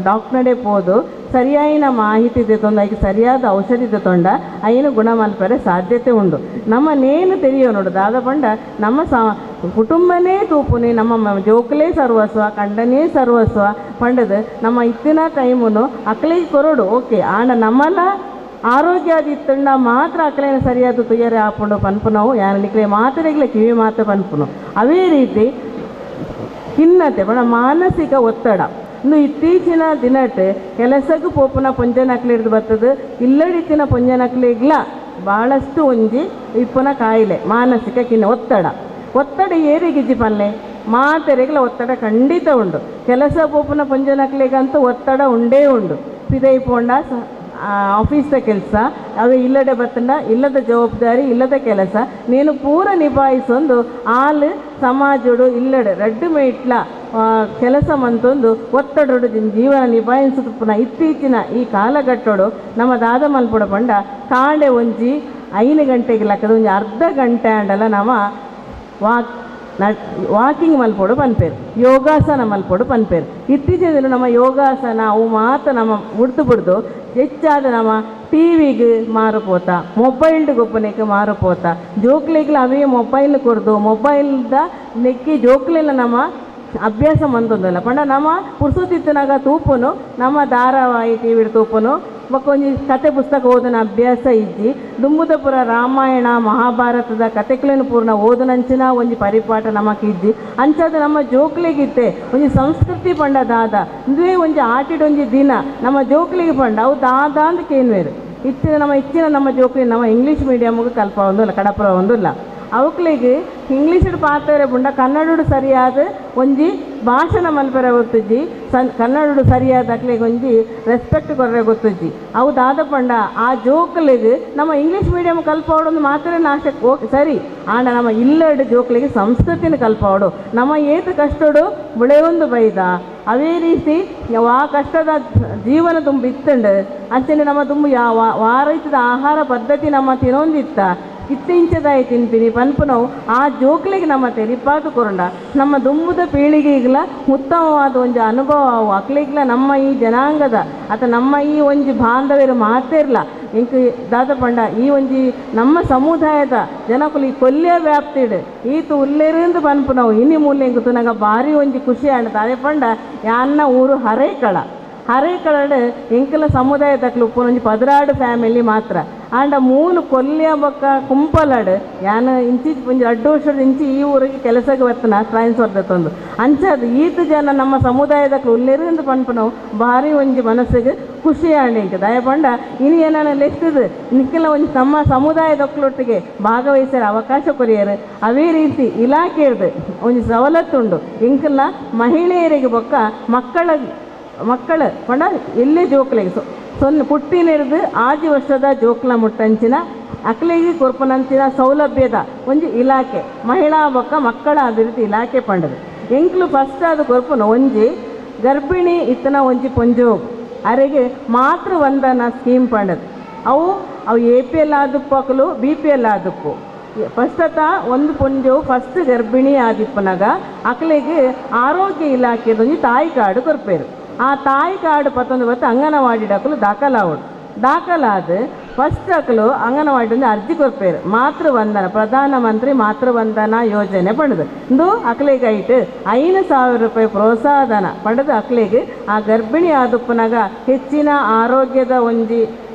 ಡಾಕ್ಟರ್ ನಡೆ ಪೋದು ಸರಿಯಾಯಿನ ಮಾಹಿತಿ ತೊಂದು ಐಕೆ ಸರಿಯಾದ ಔಷಧಿ ತೊಂಡ ಐನು ಗುಣ ಮಲ್ಪರೆ ಸಾಧ್ಯತೆ ಉಂಡು ನಮ್ಮ ನೇನು ತೆರೆಯೋ ನೋಡು ದಾದ ಪಂಡ ನಮ್ಮ ಕುಟುಂಬನೇ ತೂಪುನಿ ನಮ್ಮ ಜೋಕಲೇ ಸರ್ವಸ್ವ ಕಂಡನೇ ಸರ್ವಸ್ವ ಪಂಡದು ನಮ್ಮ ಇತ್ತಿನ ಟೈಮುನು ಅಕ್ಲಿಗೆ ಕೊರಡು ಓಕೆ ಆಂಡ ನಮ್ಮಲ್ಲ ಆರೋಗ್ಯದಿತ್ತಂಡ ಮಾತ್ರ ಅಕ್ಲೇನ ಸರಿಯಾದ ತುಯ್ಯರೆ ಹಾಕೊಂಡು ಪನ್ಪುನವು ಯಾನಿಕ್ಲೆ ಮಾತ್ರೆಗ್ಲೆ ಕಿವಿ ಮಾತು ಪನ್ಪುನು ಅವೇ ರೀತಿ ಖಿನ್ನತೆ ಬಣ ಮಾನಸಿಕ ಒತ್ತಡ ಇನ್ನು ಇತ್ತೀಚಿನ ದಿನಟ್ಟು ಕೆಲಸಕ್ಕೂ ಪೋಪುನ ಪೊಂಜನಕ್ಲೆ ಹಿಡಿದು ಬರ್ತದೆ ಇಲ್ಲಡಿತ್ತಿನ ಪೊಂಜನಕ್ಲೆಗ್ಲ ಭಾಳಷ್ಟು ಒಂಜಿ ಇಪ್ಪನ ಕಾಯಿಲೆ ಮಾನಸಿಕ ಒತ್ತಡ ಏರಿಗಿಜ್ಜಿ ಪಲ್ಲೆ ಮಾತೆರೆಗ್ಲ ಒತ್ತಡ ಖಂಡಿತ ಉಂಡು ಕೆಲಸ ಪೋಪುನ ಪೊಂಜನಕ್ಲೆಗಂತೂ ಒತ್ತಡ ಉಂಡೇ ಉಂಡು ಪಿದೈ ಪೋಂಡ ಆಫೀಸ್ದ ಕೆಲಸ ಅವೇ ಇಲ್ಲದೆ ಬತ್ತಂಡ ಇಲ್ಲದ ಜವಾಬ್ದಾರಿ ಇಲ್ಲದ ಕೆಲಸ ನೀನು ಪೂರ ನಿಭಾಯಿಸೊಂದು ಆಲ್ ಸಮಾಜಡು ಇಲ್ಲಡೆ ರೆಡ್ ಮೇಟ್ಲ ಕೆಲಸ ಮಂತೊಂದು ಒತ್ತಡೋಡು ಜೀವನ ನಿಭಾಯಿಸುತ್ತ ಇತ್ತೀಚಿನ ಈ ಕಾಲಘಟ್ಟೋಡು ನಮ್ಮ ದಾದ ಮಲ್ಪಡ ಪಂಡ ಕಾಂಡೆ ಒಂಜಿ 5 ಗಂಟೆಗೆ ಲೆಕ್ಕದ ಒಂಜಿ ಅರ್ಧ ಗಂಟೆ ಅಂಡಲ್ಲ ನಮ್ಮ ವಾಕಿಂಗ್ ಮಲ್ಪೋಡು ಪನ್ಪೇರು ಯೋಗಾಸನ ಮಲ್ಪೋಡು ಪನ್ಪೇರು ಇತ್ತೀಚಿನ ದಿನ ನಮ್ಮ ಯೋಗಾಸನ ಅವು ಮಾತ್ರ ನಮ್ಮ ಉಡ್ದು ಬಿಡ್ದು ಹೆಚ್ಚಾದ ನಮ್ಮ ಟಿವಿಗೆ ಮಾರುಪೋತ ಮೊಬೈಲ್ಡ್ ಗೊಬ್ಬನಕ್ಕೆ ಮಾರುಪೋತ ಜೋಕ್ಲಿಗ್ಲ ಅವೇ ಮೊಬೈಲ್ ಕೊಡ್ದು ಮೊಬೈಲ್ದ ನೆಕ್ಕಿ ಜೋಕ್ಲಿಲ್ಲ ನಮ್ಮ ಅಭ್ಯಾಸ ಮಂತೊಂದಲ್ಲ ಪಂಡ ನಮ್ಮ ಪುರ್ಸುತ್ತಿತ್ತನಾಗ ತೂಪುನು ನಮ್ಮ ಧಾರಾವಾಹಿ ಟಿವಿ ತೂಪುನು ಬಕ್ಕೊಂಜಿ ಕತೆ ಪುಸ್ತಕ ಓದನ ಅಭ್ಯಾಸ ಇಜ್ಜಿ ದುಂಬುದ ಪುರ ರಾಮಾಯಣ ಮಹಾಭಾರತದ ಕತೆಗಳನ್ನು ಪೂರ್ಣ ಓದನಂಚಿನ ಒಂಜಿ ಪರಿಪಾಠ ನಮಕಿಜ್ಜಿ ಅಂಚಾದ ನಮ್ಮ ಜೋಕ್ಲಿಗಿತ್ತೆ ಒಂಜಿ ಸಂಸ್ಕೃತಿ ಪಂಡ ದಾದ ಇಂದುವೇ ಒಂಜಿ ಆಟಿಡೊಂಜಿ ದಿನ ನಮ್ಮ ಜೋಕ್ಲಿಗೆ ಪಂಡ ಅವು ದಾದ ಅಂತ ಕೇನ್ವೇರು ಇಚ್ಚಿನ ನಮ್ಮ ಜೋಕ್ಲಿ ನಮ್ಮ ಇಂಗ್ಲೀಷ್ ಮೀಡಿಯಮ್ಗೆ ಕಲ್ಪ ಒಂದಿಲ್ಲ ಕಡಪುರ ಒಂದಿಲ್ಲ ಅವಕ್ಲಿಗೆ ಇಂಗ್ಲೀಷ್ ಪಾತ್ರೆ ಬುಂಡ ಕನ್ನಡ ಸರಿಯಾದ ಒಂಜಿ ಭಾಷಣ ಮಲ್ಪರೆ ಗೊತ್ತಜ್ಜಿ ಕನ್ನಡ ಸರಿಯಾದ ಅಕ್ಲಿಗೆ ಒಂಜಿ ರೆಸ್ಪೆಕ್ಟ್ ಕೊರ್ರೆ ಗೊತ್ತಜ್ಜಿ ಅವು ದಾದ ಪಂಡ ಆ ಜೋಕ್ಲಿಗೆ ನಮ್ಮ ಇಂಗ್ಲೀಷ್ ಮೀಡಿಯಮ್ ಕಲ್ಪವಡೊಂದು ಮಾತ್ರ ನಾಶ ಓಕೆ ಸರಿ ಆಂಡ ನಮ್ಮ ಇಲ್ಲಡ್ ಜೋಕ್ಲಿಗೆ ಸಂಸ್ಕೃತಿನ ಕಲ್ಪವಡು ನಮ್ಮ ಏತು ಕಷ್ಟಡು ಬುಳೆಯೊಂದು ಬೈದ ಅವೇ ರೀತಿ ಆ ಕಷ್ಟದ ಜೀವನ ತುಂಬ ಇತ್ತಂಡು ಅಂಚನೆ ನಮ್ಮ ತುಂಬ ವಾರೈತದ ಆಹಾರ ಪದ್ಧತಿ ನಮ್ಮ ತಿನ್ನೊಂದಿತ್ತ ಇತ್ತೀಂಚದಾಯಿ ತಿನ್ಪಿನಿ ಪನ್ಪುನವು ಆ ಜೋಕ್ಲಿಗೆ ನಮ್ಮ ತೆರಿಪಾತು ಕೊರಂಡ ನಮ್ಮ ದುಂಬುದ ಪೀಳಿಗೆಗ್ಲ ಉತ್ತಮವಾದ ಒಂಜಿ ಅನುಭವ ಅವು ಅಕ್ಲಿಗ್ಲ ನಮ್ಮ ಈ ಜನಾಂಗದ ಅಥವಾ ನಮ್ಮ ಈ ಒಂಜಿ ಬಾಂಧವ್ಯರು ಮಾತೇರ್ಲ ಇಂಕ ದಾದ ಪಂಡ ಈ ಒಂಜಿ ನಮ್ಮ ಸಮುದಾಯದ ಜನಕುಲು ಈ ಕೊಲ್ಯ ವ್ಯಾಪ್ತಿಡ್ ಈತು ಉಲ್ಲೇರಿಂದ ಪನ್ಪುನವು ಇನಿ ಮೂಲೆ ಇಂಕ ತುನಗ ಭಾರಿ ಒಂಜಿ ಖುಷಿ ಆಂಡ ಅದೇ ಪಂಡ ಯಾನ್ನ ಊರು ಹರೇಕಳಡ್ ಎಂಕಲ ಸಮುದಾಯದಕ್ಲು ಉಪ್ಪುನೊಂಜಿ 16 ಫ್ಯಾಮಿಲಿ ಮಾತ್ರ ಆಂಡ ಮೂಲು ಕೊಲ್ಯ ಬೊಕ್ಕ ಕುಂಪಲಡ್ ಯಾನು ಇಂಚಿ ಒಂಜಿ 2 ವರ್ಷದ ಇಂಚಿ ಈ ಊರಿಗೆ ಕೆಲಸಕ್ಕೆ ಬರ್ತನ ಟ್ರಾನ್ಸ್ಫರ್ ತಂದು ಅಂಚದು ಈತು ಜನ ನಮ್ಮ ಸಮುದಾಯದಕ್ಲು ಉಲ್ಲೇರಿಂದ ಪನ್ಪನವು ಭಾರಿ ಒಂಜಿ ಮನಸ್ಸಿಗೆ ಖುಷಿ ಆಂಡ ಇಂಕ ದಯ ಪಂಡ ಇನಿ ಏನಾನ ಲೆಕ್ಕದು ನಿಕ್ಕೆಲ್ಲ ಒಂಜಿ ನಮ್ಮ ಸಮುದಾಯದಕ್ಲೊಟ್ಟಿಗೆ ಭಾಗವಹಿಸಲು ಅವಕಾಶ ಕೊರಿಯರು ಅವೇ ರೀತಿ ಇಲಾಖೆದು ಒಂಜಿ ಸವಲತ್ತುಂಡು ಇಂಕಲ್ಲ ಮಹಿಳೆಯರಿಗೆ ಬೊಕ್ಕ ಮಕ್ಕಳು ಪಂಡ ಎಲ್ಲೇ ಜೋಕ್ಲಿಗೆ ಪುಟ್ಟಿನಿಡ್ದು 6 ವರ್ಷದ ಜೋಕ್ಲ ಮುಟ್ಟಂಚಿನ ಅಕ್ಲಿಗೆ ಕೊರ್ಪನಂಚಿನ ಸೌಲಭ್ಯದ ಒಂಜಿ ಇಲಾಖೆ ಮಹಿಳಾ ಬೊಕ್ಕ ಮಕ್ಕಳ ಅಭಿವೃದ್ಧಿ ಇಲಾಖೆ ಪಂಡದು ಎಂಕ್ಲು ಫಸ್ಟ್ ಅದು ಕೊರ್ಪುನ ಒಂಜಿ ಗರ್ಭಿಣಿ ಇತ್ತನ ಒಂಜಿ ಪೊಂಜೋಗು ಅರೆಗೆ ಮಾತೃ ವಂದನ ಸ್ಕೀಮ್ ಪಂಡದು ಅವು APL ಆದುಪ್ಪಕಲು BPL ಆದುಪ್ಪು ಫಸ್ಟ್ ಒಂದು ಪೊಂಜು ಫಸ್ಟ್ ಗರ್ಭಿಣಿ ಆದಿಪ್ಪನಾಗ ಅಕ್ಲಿಗೆ ಆರೋಗ್ಯ ಇಲಾಖೆದೊಂಜಿ ತಾಯಿ ಕಾರ್ಡು ಕೊರ್ಪೇರು ಆ ತಾಯಿ ಕಾರ್ಡು ಪತ್ತೊಂದು ಬತ್ತು ಅಂಗನವಾಡಿ ಡಾಕಲು ದಾಖಲಾವಡು ದಾಖಲಾದ ಫಸ್ಟ್ ಅಕ್ಕಲು ಅಂಗನವಾಡಿ ಅರ್ಜಿ ಕೊರ್ಪೇರು ಮಾತೃವಂದನ ಪ್ರಧಾನಮಂತ್ರಿ ಮಾತೃವಂದನಾ ಯೋಜನೆ ಪಡೆದು ಇಂದು ಅಕ್ಲಿಗೆ ಐಟ್ 5,000 ರೂಪಾಯಿ ಪ್ರೋತ್ಸಾಹಧನ ಪಡೆದು ಅಕ್ಲಿಗೆ ಆ ಗರ್ಭಿಣಿ ಆದುಪ್ಪನಾಗ ಹೆಚ್ಚಿನ ಆರೋಗ್ಯದ ಒಂಜಿ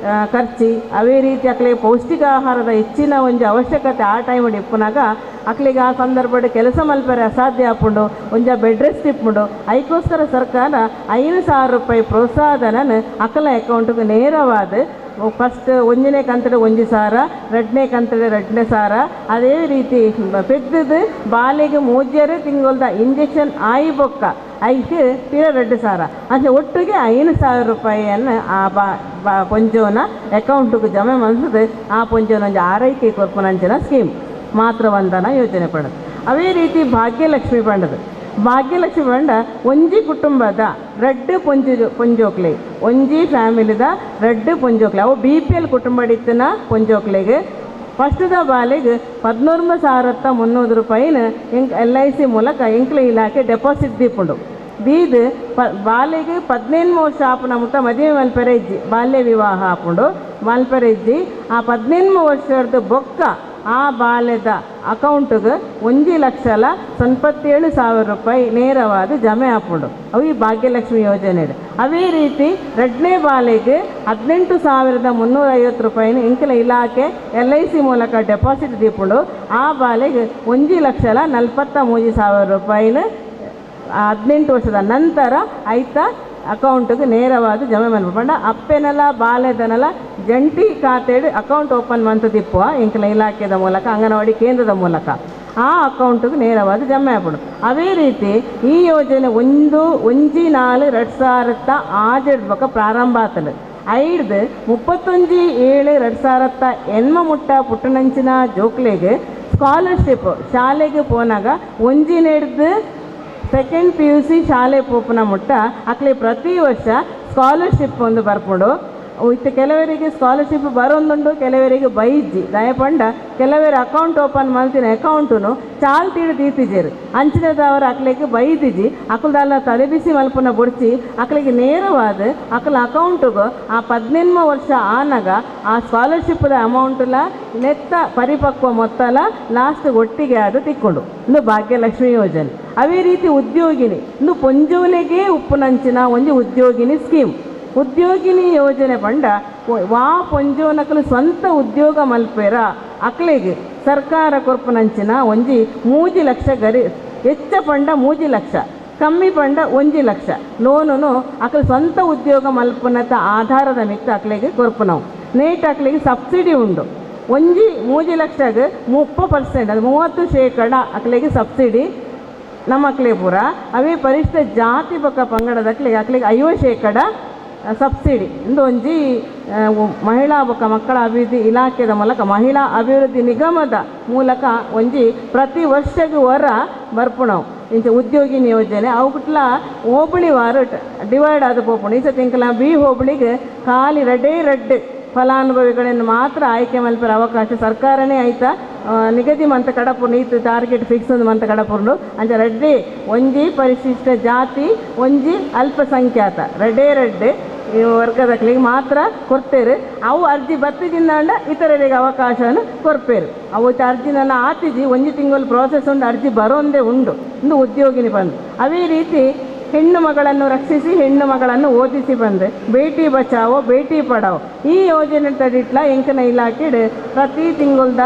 ಖರ್ಚಿ ಅವೇ ರೀತಿ ಅಕ್ಲಿಗೆ ಪೌಷ್ಟಿಕ ಆಹಾರದ ಹೆಚ್ಚಿನ ಒಂಜಿ ಅವಶ್ಯಕತೆ ಆ ಟೈಮ್ ಇಪ್ಪನಾಗ ಅಕ್ಲಿಗೆ ಆ ಸಂದರ್ಭದ ಕೆಲಸ ಮಲ್ಪರೆ ಅಸಾಧ್ಯ ಆಪುಂಡು ಒಂಜ ಬೆಡ್ ರೆಸ್ಟ್ ಇಪ್ಪುಂಡು ಅದಕ್ಕೋಸ್ಕರ ಸರ್ಕಾರ 5,000 ರೂಪಾಯಿ ಪ್ರೋತ್ಸಾಹಧನ ಅಕ್ಕಲ ಅಕೌಂಟ್ಗೆ ನೇರವಾದ ಫಸ್ಟ್ ಒಂದನೇ ಕಂತಡೆ 1,000 ಎರಡನೇ ಕಂತಡೆ 2,000 ಅದೇ ರೀತಿ ಪೆದ್ದದು ಬಾಲೆಗೆ 3 ತಿಂಗಳದ ಇಂಜೆಕ್ಷನ್ ಆಯಿ ಬೊಕ್ಕ ಐಕೆ ತೀರ 2,000 ಅಂದರೆ ಒಟ್ಟಿಗೆ 5,000 ರೂಪಾಯಿಯನ್ನು ಆ ಪೊಂಜೋನ ಅಕೌಂಟ್ಗೆ ಜಮೆ ಮಾಡಿಸಿದ್ರೆ ಆ ಪೊಂಜೋನ ಒಂದು ಆರೈಕೆ ಕೊರ್ಪನಂಚಿನ ಸ್ಕೀಮ್ ಮಾತೃವಂದನ ಯೋಜನೆ ಪಡೆದು ಅವೇ ರೀತಿ ಭಾಗ್ಯಲಕ್ಷ್ಮಿ ಪಂಡದು ಭಾಗ್ಯಲಕ್ಷ್ಮಿ ಪಂಡ ಒಂಜಿ ಕುಟುಂಬದ ರೆಡ್ ಪೊಂಜೋಕ್ಲೆ ಒಂಜಿ ಫ್ಯಾಮಿಲಿದ ರೆಡ್ ಪೊಂಜೋಕ್ಲೆ ಅವು BPL ಕುಟುಂಬಡಿತ್ತಿನ ಪೊಂಜೋಕ್ಲೆಗೆ ಫಸ್ಟ್ದ ಬಾಲೆಗೆ 13,300 ರೂಪಾಯಿನ LIC ಮೂಲಕ ಎಂಕ್ಲ ಇಲಾಖೆ ಡೆಪಾಸಿಟ್ ದೀಪುಂಡು ದೀದು ಬಾಲೆಗೆ 18 ವರ್ಷ ಆಪುನ ಮುಟ್ಟ ಮದುವೆ ಮಲ್ಪೆರೆ ಇಜ್ಜಿ ಬಾಲ್ಯ ವಿವಾಹ ಆಪುಂಡು ಮಲ್ಪೆರೆ ಇಜ್ಜಿ ಆ 18 ವರ್ಷದ ಬೊಕ್ಕ ಆ ಬಾಲ್ಯದ ಅಕೌಂಟ್ಗೆ 1,97,000 ರೂಪಾಯಿ ನೇರವಾದ ಜಮೆ ಹಾಕೊಂಡು ಅವು ಈ ಭಾಗ್ಯಲಕ್ಷ್ಮಿ ಯೋಜನೆ ಇದೆ. ಅವೇ ರೀತಿ ಎರಡನೇ ಬಾಲೆಗೆ 18,350 ರೂಪಾಯಿನ ಇಂಕಲ ಇಲಾಖೆ LIC ಮೂಲಕ ಡೆಪಾಸಿಟ್ ದೀಪುಂಡು ಆ ಬಾಲೆಗೆ 1,43,000 ರೂಪಾಯಿನ 18 ವರ್ಷದ ನಂತರ ಆಯ್ತಾ ಅಕೌಂಟ್ಗೆ ನೇರವಾದ ಜಮೆ ಮಾಡ್ಕೊಂಡ ಅಪ್ಪೆನಲ್ಲ ಬಾಲ್ಯದನಲ್ಲ ಜಂಟಿ ಖಾತೆಡ್ ಅಕೌಂಟ್ ಓಪನ್ ಮಂತದಿಪ್ಪುವ ಇಂಕಲ ಇಲಾಖೆದ ಮೂಲಕ ಅಂಗನವಾಡಿ ಕೇಂದ್ರದ ಮೂಲಕ ಆ ಅಕೌಂಟ್ಗೆ ನೇರವಾದ ಜಮೆ ಆಗ್ಬಿಡು. ಅವೇ ರೀತಿ ಈ ಯೋಜನೆ 1/4/2006 ಪ್ರಾರಂಭ ಆಗ್ತದೆ. 31/7/2008 ಮುಟ್ಟ ಪುಟ್ಟನಂಚಿನ ಜೋಕ್ಲೆಗೆ ಸ್ಕಾಲರ್ಶಿಪ್ ಶಾಲೆಗೆ ಪೋನಾಗ ಒಂಜಿನೆಡ್ದು ಸೆಕೆಂಡ್ PUC ಶಾಲೆ ಪೋಪನ ಮುಟ್ಟ ಅಕ್ಲೆ ಪ್ರತಿ ವರ್ಷ ಸ್ಕಾಲರ್ಶಿಪ್ ಒಂದು ಬರ್ಕೊಂಡು ಇತ್ತು. ಕೆಲವರಿಗೆ ಸ್ಕಾಲರ್ಶಿಪ್ ಬರೋಂದುಂಡು, ಕೆಲವರಿಗೆ ಬೈಜ್ಜಿ ದಯಪಂಡ ಕೆಲವರ ಅಕೌಂಟ್ ಓಪನ್ ಮಾಡ್ತೀನಿ ಅಕೌಂಟು ಚಾಲ್ ತೀಡು ತೀತಿಜೇರು ಅಂಚಿನದವರು ಅಕ್ಲಿಗೆ ಬೈದಿಜಿ ಅಕ್ಕಲ್ದಲ್ಲ ತಲೆ ಬಿಸಿ ಮಲ್ಪನ ಬುಡ್ಚಿ ಅಕ್ಲಿಗೆ ನೇರವಾದ ಅಕ್ಕಲ ಅಕೌಂಟಿಗೆ ಆ 18 ವರ್ಷ ಆನಾಗ ಆ ಸ್ಕಾಲರ್ಶಿಪ್ದ ಅಮೌಂಟ್ಲ ನೆತ್ತ ಪರಿಪಕ್ವ ಮೊತ್ತಲ ಲಾಸ್ಟ್ ಒಟ್ಟಿಗೆ ಅದು ತಿಕ್ಕೊಂಡು ಇನ್ನು ಭಾಗ್ಯಲಕ್ಷ್ಮಿ ಯೋಜನೆ. ಅವೇ ರೀತಿ ಉದ್ಯೋಗಿನಿ ಇನ್ನು ಪೊಂಜೋಲೆಗೆ ಉಪ್ಪುನಂಚಿನ ಒಂದು ಉದ್ಯೋಗಿನಿ ಸ್ಕೀಮ್ ಉದ್ಯೋಗಿನಿ ಯೋಜನೆ ಪಂಡ ವಾ ಪೊಂಜೋನಕಲು ಸ್ವಂತ ಉದ್ಯೋಗ ಮಲ್ಪೇರ ಅಕ್ಲೆಗೆ ಸರ್ಕಾರ ಕೊರ್ಪುನಂಚಿನ ಒಂಜಿ 3 ಲಕ್ಷ ಗರಿ ಹೆಚ್ಚ ಪಂಡ 3 ಲಕ್ಷ ಕಮ್ಮಿ ಪಂಡ 1 ಲಕ್ಷ ಲೋನು ಅಕ್ಲು ಸ್ವಂತ ಉದ್ಯೋಗ ಮಲ್ಪನತ ಆಧಾರದ ಮಿತ್ತ ಅಕ್ಲೆಗೆ ಕೊರ್ಪುನವು ನೇಟ್ ಅಕ್ಲೆಗೆ ಸಬ್ಸಿಡಿ ಉಂಡು. ಒಂಜಿ 3 ಲಕ್ಷಗೆ 30% ಅದು 30% ಅಕ್ಲೆಗೆ ಸಬ್ಸಿಡಿ ನಮ್ಮ ಅಕ್ಲೆ ಪೂರ. ಅವೇ ಪರಿಷ್ಠ ಜಾತಿ ಪಕ್ಕ ಪಂಗಡದ ಅಕ್ಲೆಗೆ 50% ಸಬ್ಸಿಡಿ ಇಂದು ಒಂಜಿ ಮಹಿಳಾ ಬೊಕ್ಕ ಮಕ್ಕಳ ಅಭಿವೃದ್ಧಿ ಇಲಾಖೆದ ಮೂಲಕ ಮಹಿಳಾ ಅಭಿವೃದ್ಧಿ ನಿಗಮದ ಮೂಲಕ ಒಂಜಿ ಪ್ರತಿ ವರ್ಷಗೂ ವರ ಬರ್ಪುಣವು ಇಂಚ ಉದ್ಯೋಗಿನಿ ಯೋಜನೆ ಅವುಟ್ಲ ಹೋಬಳಿ ವಾರ ಡಿವೈಡ್ ಆದ ಪೋಪುಣು. ಈ ಸತಿ ಇಂಕಲ ಬಿ ಹೋಬಳಿಗೆ ಖಾಲಿ ರೆಡ್ ಫಲಾನುಭವಿಗಳನ್ನು ಮಾತ್ರ ಆಯ್ಕೆ ಮಲ್ಪರ ಅವಕಾಶ ಸರ್ಕಾರನೇ ಆಯ್ತಾ ನಿಗದಿ ಮಂತ ಕಡಪು ನೀತು ಟಾರ್ಗೆಟ್ ಫಿಕ್ಸ್ ಒಂದು ಮಂತ ಕಡಪುಂಡು ಅಂಚ ರೆಡ್ಡಿ ಒಂಜಿ ಪರಿಶಿಷ್ಟ ಜಾತಿ ಒಂಜಿ ಅಲ್ಪಸಂಖ್ಯಾತ ರೆಡ್ ಈ ವರ್ಗದಕ್ಲಿಗೆ ಮಾತ್ರ ಕೊಡ್ತೇರು. ಅವು ಅರ್ಜಿ ಬತ್ತಿದಿಂದ ಇತರರಿಗೆ ಅವಕಾಶವನ್ನು ಕೊಡ್ಪೇರು. ಅವು ಅರ್ಜಿನ ಆತಿಜಿ 1 ತಿಂಗಳು ಪ್ರೋಸೆಸ್ ಉಂಡು ಅರ್ಜಿ ಬರೋಂದೇ ಉಂಡು ಇಂದು ಉದ್ಯೋಗಿನಿ ಬಂದು. ಅವೇ ರೀತಿ ಹೆಣ್ಣು ಮಗಳನ್ನು ರಕ್ಷಿಸಿ ಹೆಣ್ಣು ಮಗಳನ್ನು ಓದಿಸಿ ಬಂದರೆ ಬೇಟಿ ಬಚಾವೋ ಬೇಟಿ ಪಡಾವೋ ಈ ಯೋಜನೆ ತಡಿಟ್ಲ ಎಂಕನ ಇಲಾಖೆ ಪ್ರತಿ ತಿಂಗಳದ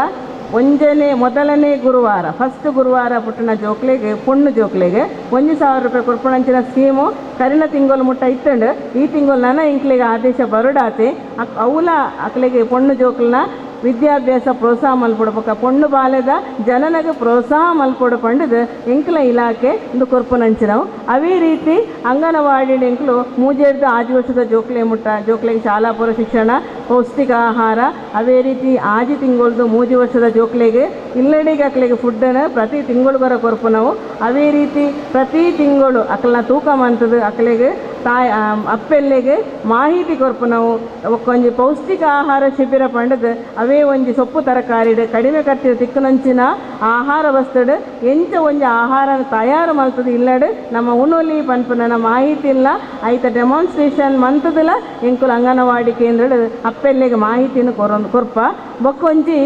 ಮೊದಲನೇ ಗುರುವಾರ ಫಸ್ಟ್ ಗುರುವಾರ ಪುಟ್ಟಣ ಜೋಕ್ಲೆಗೆ ಪೊಣ್ಣು ಜೋಕ್ಲೆಗೆ 1,000 ರೂಪಾಯಿ ಕೊರ್ಪಣಂಚಿನ ಸ್ಕೀಮು ಕರಿನ ತಿಂಗಳು ಮುಟ್ಟ ಇತ್ತಂಡು ಈ ತಿಂಗಳು ನನ್ನ ಇಂಕ್ಲಿಗೆ ಆದೇಶ ಬರುಡಾತೆ ಅವಲ ಅಕ್ಲೆಗೆ ಪೊಣ್ಣು ಜೋಕ್ಲನ ವಿದ್ಯಾಭ್ಯಾಸ ಪ್ರೋತ್ಸಾಹ ಮಲ್ಪೊಡಬೇಕ ಪೊಣ್ಣು ಬಾಲ್ಯದ ಜನನಗೆ ಪ್ರೋತ್ಸಾಹ ಮಲ್ಪೊಡು ಪಂಡದು ಎಂಕ್ಲ ಇಲಾಖೆ ಇಂದು ಕೊರ್ಪುನಂಚಿನವು. ಅವೇ ರೀತಿ ಅಂಗನವಾಡಿ ಎಂಕ್ಲು 3 ವರ್ಷದ ಜೋಕ್ಲೆಗೆ ಶಾಲಾ ಪೂರ್ವ ಶಿಕ್ಷಣ ಪೌಷ್ಟಿಕ ಆಹಾರ ಅವೇ ರೀತಿ ಆಜಿ ತಿಂಗಳದು 3 ವರ್ಷದ ಜೋಕ್ಲೆಗೆ ಇಲ್ಲಡಿಗೆ ಅಕ್ಲೆಗೆ ಫುಡ್ಡನ್ನು ಪ್ರತಿ ತಿಂಗಳು ಬರೋ ಕೊರ್ಪು ನಾವು. ಅವೇ ರೀತಿ ಪ್ರತಿ ತಿಂಗಳು ಅಕ್ಲನ್ನ ತೂಕ ಮಂತದ್ದು ಅಕ್ಲೆಗೆ ಅಪ್ಪೆಲ್ಲಿಗೆ ಮಾಹಿತಿ ಕೊರ್ಪು ನಾವು ಒಂಜಿ ಪೌಷ್ಟಿಕ ಆಹಾರ ಶಿಬಿರ ಪಂಡದು ಅವೇ ಒಂಜಿ ಸೊಪ್ಪು ತರಕಾರಿಡು ಕಡಿಮೆ ಖರ್ಚಿನ ತಿಕ್ಕುನಂಚಿನ ಆಹಾರ ವಸ್ತುಡು ಎಂಚ ಒಂಜಿ ಆಹಾರ ತಯಾರು ಮಲ್ತದು ಇಲ್ಲಡು ನಮ್ಮ ಉಣೋಲಿ ಪನ್ಪುನ ಮಾಹಿತಿ ಇಲ್ಲ ಐತ ಡೆಮಾನ್ಸ್ಟ್ರೇಷನ್ ಮಂತದಿಲ್ಲ ಎಂಕುಲು ಅಂಗನವಾಡಿ ಕೇಂದ್ರ ಅಪ್ಪೆಲ್ಲಿಗೆ ಮಾಹಿತಿಯನ್ನು ಕೊರ್ಪ ಬೊಕ್ಕೊಂಜಿ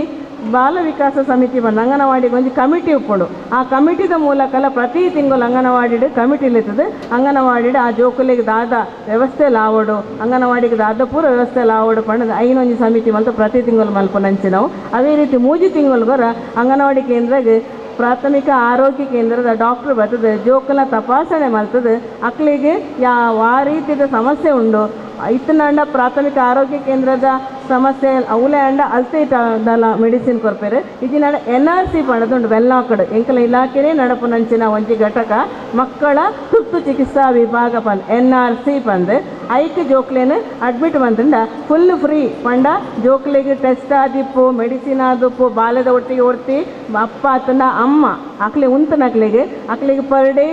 ಬಾಲ ವಿಕಾಸ ಸಮಿತಿ ಬಂದು ಅಂಗನವಾಡಿಗೆ ಒಂದು ಕಮಿಟಿ ಉಪ್ಪುಂಡು ಆ ಕಮಿಟಿದ ಮೂಲಕ ಪ್ರತಿ ತಿಂಗಳು ಅಂಗನವಾಡಿ ಕಮಿಟಿಲಿರ್ತದೆ ಅಂಗನವಾಡಿ ಆ ಜೋಕುಲಿಗೆ ದಾದ ವ್ಯವಸ್ಥೆ ಲಾವೋಡು ಅಂಗನವಾಡಿಗೆ ದಾದ ಪೂರ ವ್ಯವಸ್ಥೆ ಲಾವೋಡು ಪಂಡ ಐನೊಂಜಿ ಸಮಿತಿ ಮಲ್ತು ಪ್ರತಿ ತಿಂಗಳು ಮಲ್ಪುನಂಚಿ ನಾವು ಅದೇ ರೀತಿ ಮೂಜಿ ತಿಂಗಳುಗೊರ ಅಂಗನವಾಡಿ ಕೇಂದ್ರಗೆ ಪ್ರಾಥಮಿಕ ಆರೋಗ್ಯ ಕೇಂದ್ರದ ಡಾಕ್ಟ್ರ್ ಬರ್ತದೆ ಜೋಕುಲ ತಪಾಸಣೆ ಮಲ್ತದೆ ಅಕ್ಲಿಗೆ ಯಾವ ರೀತಿಯ ಸಮಸ್ಯೆ ಉಂಡು ಇತ್ತನಂಡ ಪ್ರಾಥಮಿಕ ಆರೋಗ್ಯ ಕೇಂದ್ರದ ಸಮಸ್ಯೆ ಅವಲೇ ಅಂಡ ಅಲ್ತೆ ದಲ ಮೆಡಿಸಿನ್ ಕೊರ್ಪೇರು ಇದಿನ NRC ಪಂಡದುಂಡು ವೆಲ್ಲಾಕಡು ಎಂಕಲ ಇಲಾಖೆನೇ ನಡಪುನಂಚಿನ ಒಂಜಿ ಘಟಕ ಮಕ್ಕಳ ತುರ್ತು ಚಿಕಿತ್ಸಾ ವಿಭಾಗ ಪಂದ್ NRC ಪಂದ್ ಐಕ್ ಜೋಕ್ಲೇನು ಅಡ್ಮಿಟ್ ಬಂದಿಂದ ಫುಲ್ ಫ್ರೀ ಪಂಡ ಜೋಕ್ಲಿಗೆ ಟೆಸ್ಟ್ ಆದಿಪ್ಪು ಮೆಡಿಸಿನ್ ಆದಿಪ್ಪು ಬಾಲ್ಯದ ಒಟ್ಟಿಗೆ ಒಡ್ತಿ ಅಪ್ಪ ಆತನ ಅಮ್ಮ ಅಕ್ಲಿ ಉಂತನಕ್ಲಿಗೆ ಅಕ್ಲಿಗೆ ಪರ್ ಡೇ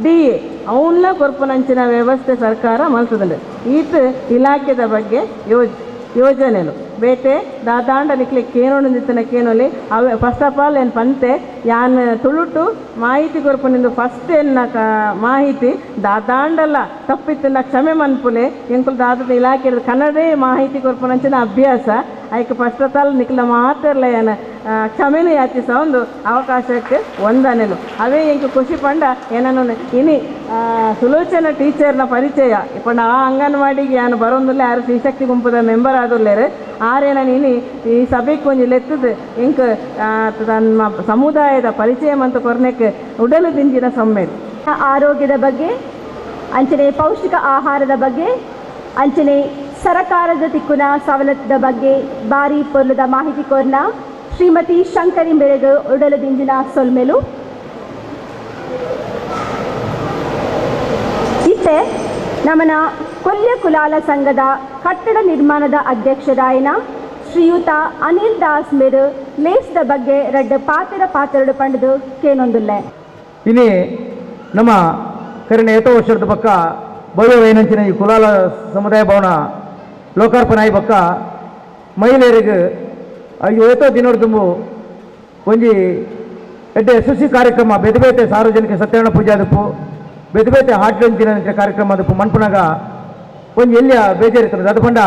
DA ಅವನ್ಲ ಕೊರ್ಪುನಂಚಿನ ವ್ಯವಸ್ಥೆ ಸರ್ಕಾರ ಮಲ್ತದಂಡು ಈತ ಇಲಾಖೆದ ಬಗ್ಗೆ ಯೋಜನೆಲು ಬೇಟೆ ದಾದಾಂಡ ನಿಕ್ಲೆ ಕೇನೋಡು ನಿಂತನ ಕೇನೋಲಿ ಅವೆ ಫಸ್ಟ್ ಆಫ್ ಆಲ್ ಏನು ಪಂತೆ ಯಾನ್ ತುಳುಟು ಮಾಹಿತಿ ಕೊರ್ಪುನಿಂದು ಫಸ್ಟ್ ಎನ್ನ ಮಾಹಿತಿ ದಾದಾಂಡಲ್ಲ ತಪ್ಪಿತ್ತನ್ನ ಕ್ಷಮೆ ಮನ್ಪುಲೆ ಎಂಕುಲು ದಾದದ ಇಲಾಖೆ ಕನ್ನಡೇ ಮಾಹಿತಿ ಕೊರ್ಪುನಂಚಿನ ಅಭ್ಯಾಸ ಐಕ್ ಫಸ್ಟ್ ಆಫ್ ಆಲ್ ನಿಕ್ಲ ಮಾತ್ರಲ್ಲ ಏನು ಕ್ಷಮೆನೂ ಯಾಚಿಸ ಒಂದು ಅವಕಾಶಕ್ಕೆ ಒಂದನೆಲು ಅವೇ ಎಂಕು ಖುಷಿ ಪಂಡ ಏನನ್ನು ಇನಿ ಸುಲೋಚನ ಟೀಚರ್ನ ಪರಿಚಯ ಪಂಡ ಆ ಅಂಗನವಾಡಿಗೆ ಯಾನು ಬರೋದಿಲ್ಲ ಯಾರು ಶ್ರೀಶಕ್ತಿ ಗುಂಪದ ಮೆಂಬರ್ ಆದೋಲ್ಲೇರು ಆರೇನ ನೀನು ಈ ಸಭೆಗೆ ಕೊಂಚ ಲೆತ್ತದು ಇಂಕ ತನ್ನ ಸಮುದಾಯದ ಪರಿಚಯ ಮಂತ ಕೊರ್ನೆಕ್ಕೆ ಉಡಲು ದಿಂಜಿನ ಸಮ್ಮೇಳು ಆರೋಗ್ಯದ ಬಗ್ಗೆ ಅಂಚನೆ ಪೌಷ್ಟಿಕ ಆಹಾರದ ಬಗ್ಗೆ ಅಂಚನೆ ಸರಕಾರದ ತಿಕ್ಕುನ ಸವಲತ್ತದ ಬಗ್ಗೆ ಬಾರಿ ಪೊರ್ಲದ ಮಾಹಿತಿ ಕೋರ್ನ ಶ್ರೀಮತಿ ಶಂಕರಿ ಮೆರೆಗ ಉಡಲು ದಿಂಜಿನ ಸೊಲ್ಮೆಲು ಇತ್ತೆ ನಮ್ಮನ ಕೊಲ್ಯ ಕುಲಾಲ ಸಂಘದ ಕಟ್ಟಡ ನಿರ್ಮಾಣದ ಅಧ್ಯಕ್ಷರಾಯನ ಶ್ರೀಯುತ ಅನಿಲ್ ದಾಸ್ ಮೇರು ಲೇಸ್ದ ಬಗ್ಗೆ ರಡ್ಡ ಪಾತೆರಡು ಪಂಡದು ಕೇನೊಂದುಲ್ಲೆ ಇನಿ ನಮ್ಮ ಕರಿನ ಏತೋ ವರ್ಷದ ಪಕ್ಕ ಭವ್ಯ ವೈನಂಚಿನ ಈ ಕುಲಾಲ ಸಮುದಾಯ ಭವನ ಲೋಕಾರ್ಪಣೆ ಆಗಿ ಪಕ್ಕ ಮಹಿಳೆಯರಿಗೆ ಏತೋ ದಿನೋಡು ತುಂಬು ಒಂಜಿ ಎಡ್ಡೆ ಯಶಸ್ವಿ ಕಾರ್ಯಕ್ರಮ ಬೆದಬೇತೆ ಸಾರ್ವಜನಿಕ ಸತ್ಯನಾರಾಯಣ ಪೂಜೆ ಅದಪ್ಪು ಬೆದಬೇತೆ ಹಾಟ್ ಲಂಚಿನ ಕಾರ್ಯಕ್ರಮ ಅದಪ್ಪು ಮನ್ಪುನಾಗ ಒಂಜಿ ಎಲ್ಲಿಯ ಬೇಜಾರಿರ್ತದೆ ಅದು ಪಂಡ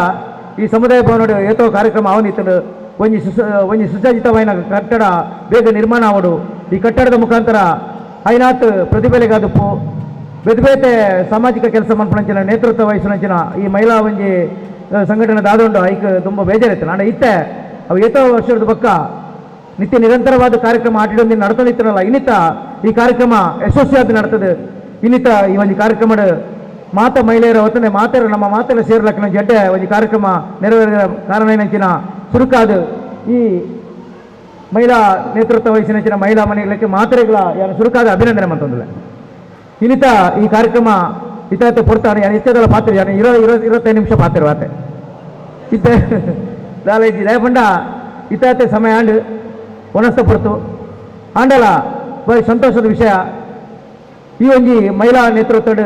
ಈ ಸಮುದಾಯ ಭವನ ಏತೋ ಕಾರ್ಯಕ್ರಮ ಅವನಿತ್ತಲು ಒಂಜಿ ಸುಸಜ್ಜಿತವಾದ ಕಟ್ಟಡ ಬೇಗ ನಿರ್ಮಾಣ ಆವಡು ಈ ಕಟ್ಟಡದ ಮುಖಾಂತರ ಐನಾತ್ ಪ್ರತಿಭೆಲೆಗಾದಪ್ಪು ಬೆದಬೇತೆ ಸಾಮಾಜಿಕ ಕೆಲಸ ಮನ್ಪುನಂಚಿನ ನೇತೃತ್ವ ವಹಿಸಿನಂಚಿನ ಈ ಮಹಿಳಾ ಒಂಜಿ ಸಂಘಟನೆ ದಾದೊಂಡು ಐಕ್ ತುಂಬ ಬೇಜಾರಿತ್ತು ನಾನು ಇತ್ತೆ ಅವು ಏತೋ ವರ್ಷದ ಪಕ್ಕ ನಿತ್ಯ ನಿರಂತರವಾದ ಕಾರ್ಯಕ್ರಮ ಆಟಿಡೊಂದಿನ ನಡ್ತೊಂದಿತ್ತನಲ್ಲ ಇನ್ನಿತ ಈ ಕಾರ್ಯಕ್ರಮ ಯಶಸ್ವಿಯಾದ ನಡ್ತದೆ ಇನ್ನಿತ ಈ ಒಂದು ಕಾರ್ಯಕ್ರಮದ ಮಾತ ಮಹಿಳೆಯರ ಹೊತ್ತನೆ ಮಾತೆರ ನಮ್ಮ ಮಾತೆಲ್ಲ ಸೇರ್ಲಕ್ಕ ಜಡ್ಡೆ ಒಂದು ಕಾರ್ಯಕ್ರಮ ನೆರವೇರಿದ ಕಾರಣ ಏನಂಚಿನ ಸುರುಕಾದ ಈ ಮಹಿಳಾ ನೇತೃತ್ವ ವಹಿಸಿನಂಚಿನ ಮಹಿಳಾ ಮನೆಗಳಿಗೆ ಮಾತೆರೆಗಳ ಯಾರು ಸುರುಕಾದ ಅಭಿನಂದನೆ ಮಂತೊಂದಿಲ್ಲ ಇನ್ನಿತ ಈ ಕಾರ್ಯಕ್ರಮ ಇತ ಪೊರ್ತಾನೆ ಯಾರು ಇಷ್ಟದಲ್ಲ ಪಾತ್ರ ಯಾರು 25 ನಿಮಿಷ ಪಾತ್ರ ಆತೆ ಇತ್ತೆ ದಾಲೇಜಿ ದಯಪಂಡ ಇತ್ತೆ ಸಮಯ ಆಂಡು ಒನಸ್ತ ಪೊರ್ತು ಆಂಡಲ ಬರೀ ಸಂತೋಷದ ವಿಷಯ ಈ ಒಂಜಿ ಮಹಿಳಾ ನೇತೃತ್ವದ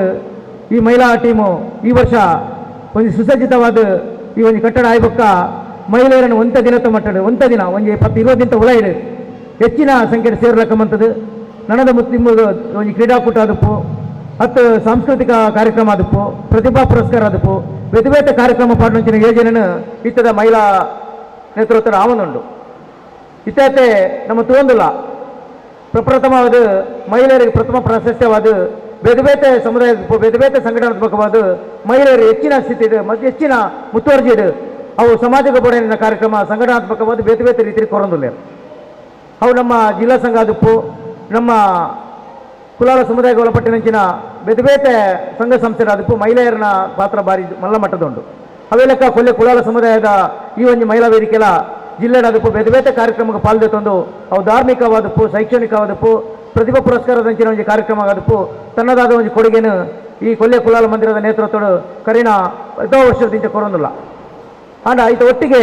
ಈ ಮಹಿಳಾ ಟೀಮು ಈ ವರ್ಷ ಒಂದು ಸುಸಜ್ಜಿತವಾದ ಈ ಒಂದು ಕಟ್ಟಡ ಆಯ್ಬಕ್ಕ ಮಹಿಳೆಯರನ್ನು ಒಂತ ದಿನದ ಮಟ್ಟಡು ಒಂತ ದಿನ ಒಂದು 10-20 ದಿನ ಉಳ ಇಡು ಹೆಚ್ಚಿನ ಸಂಖ್ಯೆ ಸೇರ್ಲಕ್ಕಂಥದ್ದು ನನದ ಮುತ್ತಿಂಬುದು ಒಂದು ಕ್ರೀಡಾಕೂಟ ಅದಪ್ಪು 10 ಸಾಂಸ್ಕೃತಿಕ ಕಾರ್ಯಕ್ರಮ ಅದಪ್ಪು ಪ್ರತಿಭಾ ಪುರಸ್ಕಾರ ಅದಪ್ಪು ಬೇತೆ ಕಾರ್ಯಕ್ರಮ ಪಾಡಿನ ಯೋಜನೆಯನ್ನು ಇತ್ತದ ಮಹಿಳಾ ನೇತೃತ್ವದ ಆವನುಂಡು ಇತ್ತೆ ನಮ್ಮ ತಗೊಂದಿಲ್ಲ ಪ್ರಪ್ರಥಮವಾದ ಮಹಿಳೆಯರಿಗೆ ಪ್ರಥಮ ಪ್ರಾಶಸ್ತ್ಯವಾದ ಬೇತೆ ಸಮುದಾಯದ ಬೇತೆ ಸಂಘಟನಾತ್ಮಕವಾದ ಮಹಿಳೆಯರು ಹೆಚ್ಚಿನ ಸ್ಥಿತಿ ಇದೆ ಮತ್ತು ಹೆಚ್ಚಿನ ಮುತುವರ್ಜಿ ಇದೆ ಅವು ಸಮಾಜಕ್ಕೆ ಬಡಲಿನ ಕಾರ್ಯಕ್ರಮ ಸಂಘಟನಾತ್ಮಕವಾದ ಬೇತೆ ರೀತಿಯಲ್ಲಿ ಕೊರೊಂದಿಲ್ಲ ಅವು ನಮ್ಮ ಜಿಲ್ಲಾ ಸಂಘ ಅದಪ್ಪು ನಮ್ಮ ಕುಲಾಲ ಸಮುದಾಯಕ್ಕೆ ಒಳಪಟ್ಟಿನಂಚಿನ ಬೇತೆ ಸಂಘ ಸಂಸ್ಥೆಗಳ ಅದಪ್ಪು ಮಹಿಳೆಯರನ್ನ ಪಾತ್ರ ಭಾರಿ ಮಲ್ಲ ಮಟ್ಟದುಂಟು ಅವೆಲ್ಲಕ್ಕ ಕೊಲ್ಲೆ ಕುಲಾಲ ಸಮುದಾಯದ ಈ ಒಂದು ಮಹಿಳಾ ವೇದಿಕೆಲ ಜಿಲ್ಲೆಡ ಅದಪ್ಪು ಬೇತೆ ಕಾರ್ಯಕ್ರಮಕ್ಕೆ ಪಾಲ್ದೆ ತಂದು ಅವು ಧಾರ್ಮಿಕವಾದಪ್ಪು ಶೈಕ್ಷಣಿಕವಾದಪ್ಪು ಪ್ರತಿಭಾ ಪುರಸ್ಕಾರದಂಚಿನ ಒಂದು ಕಾರ್ಯಕ್ರಮ ಆದಪ್ಪು ತನ್ನದಾದ ಒಂದು ಕೊಡುಗೆನು ಈ ಕೊಲ್ಲೆ ಕುಲಾಲ ಮಂದಿರದ ನೇತೃತ್ವದ ಕರಿನ 10 ವರ್ಷದಿಂದ ಕೊರೊಂದಿಲ್ಲ ಆಂಡ ಐತ ಒಟ್ಟಿಗೆ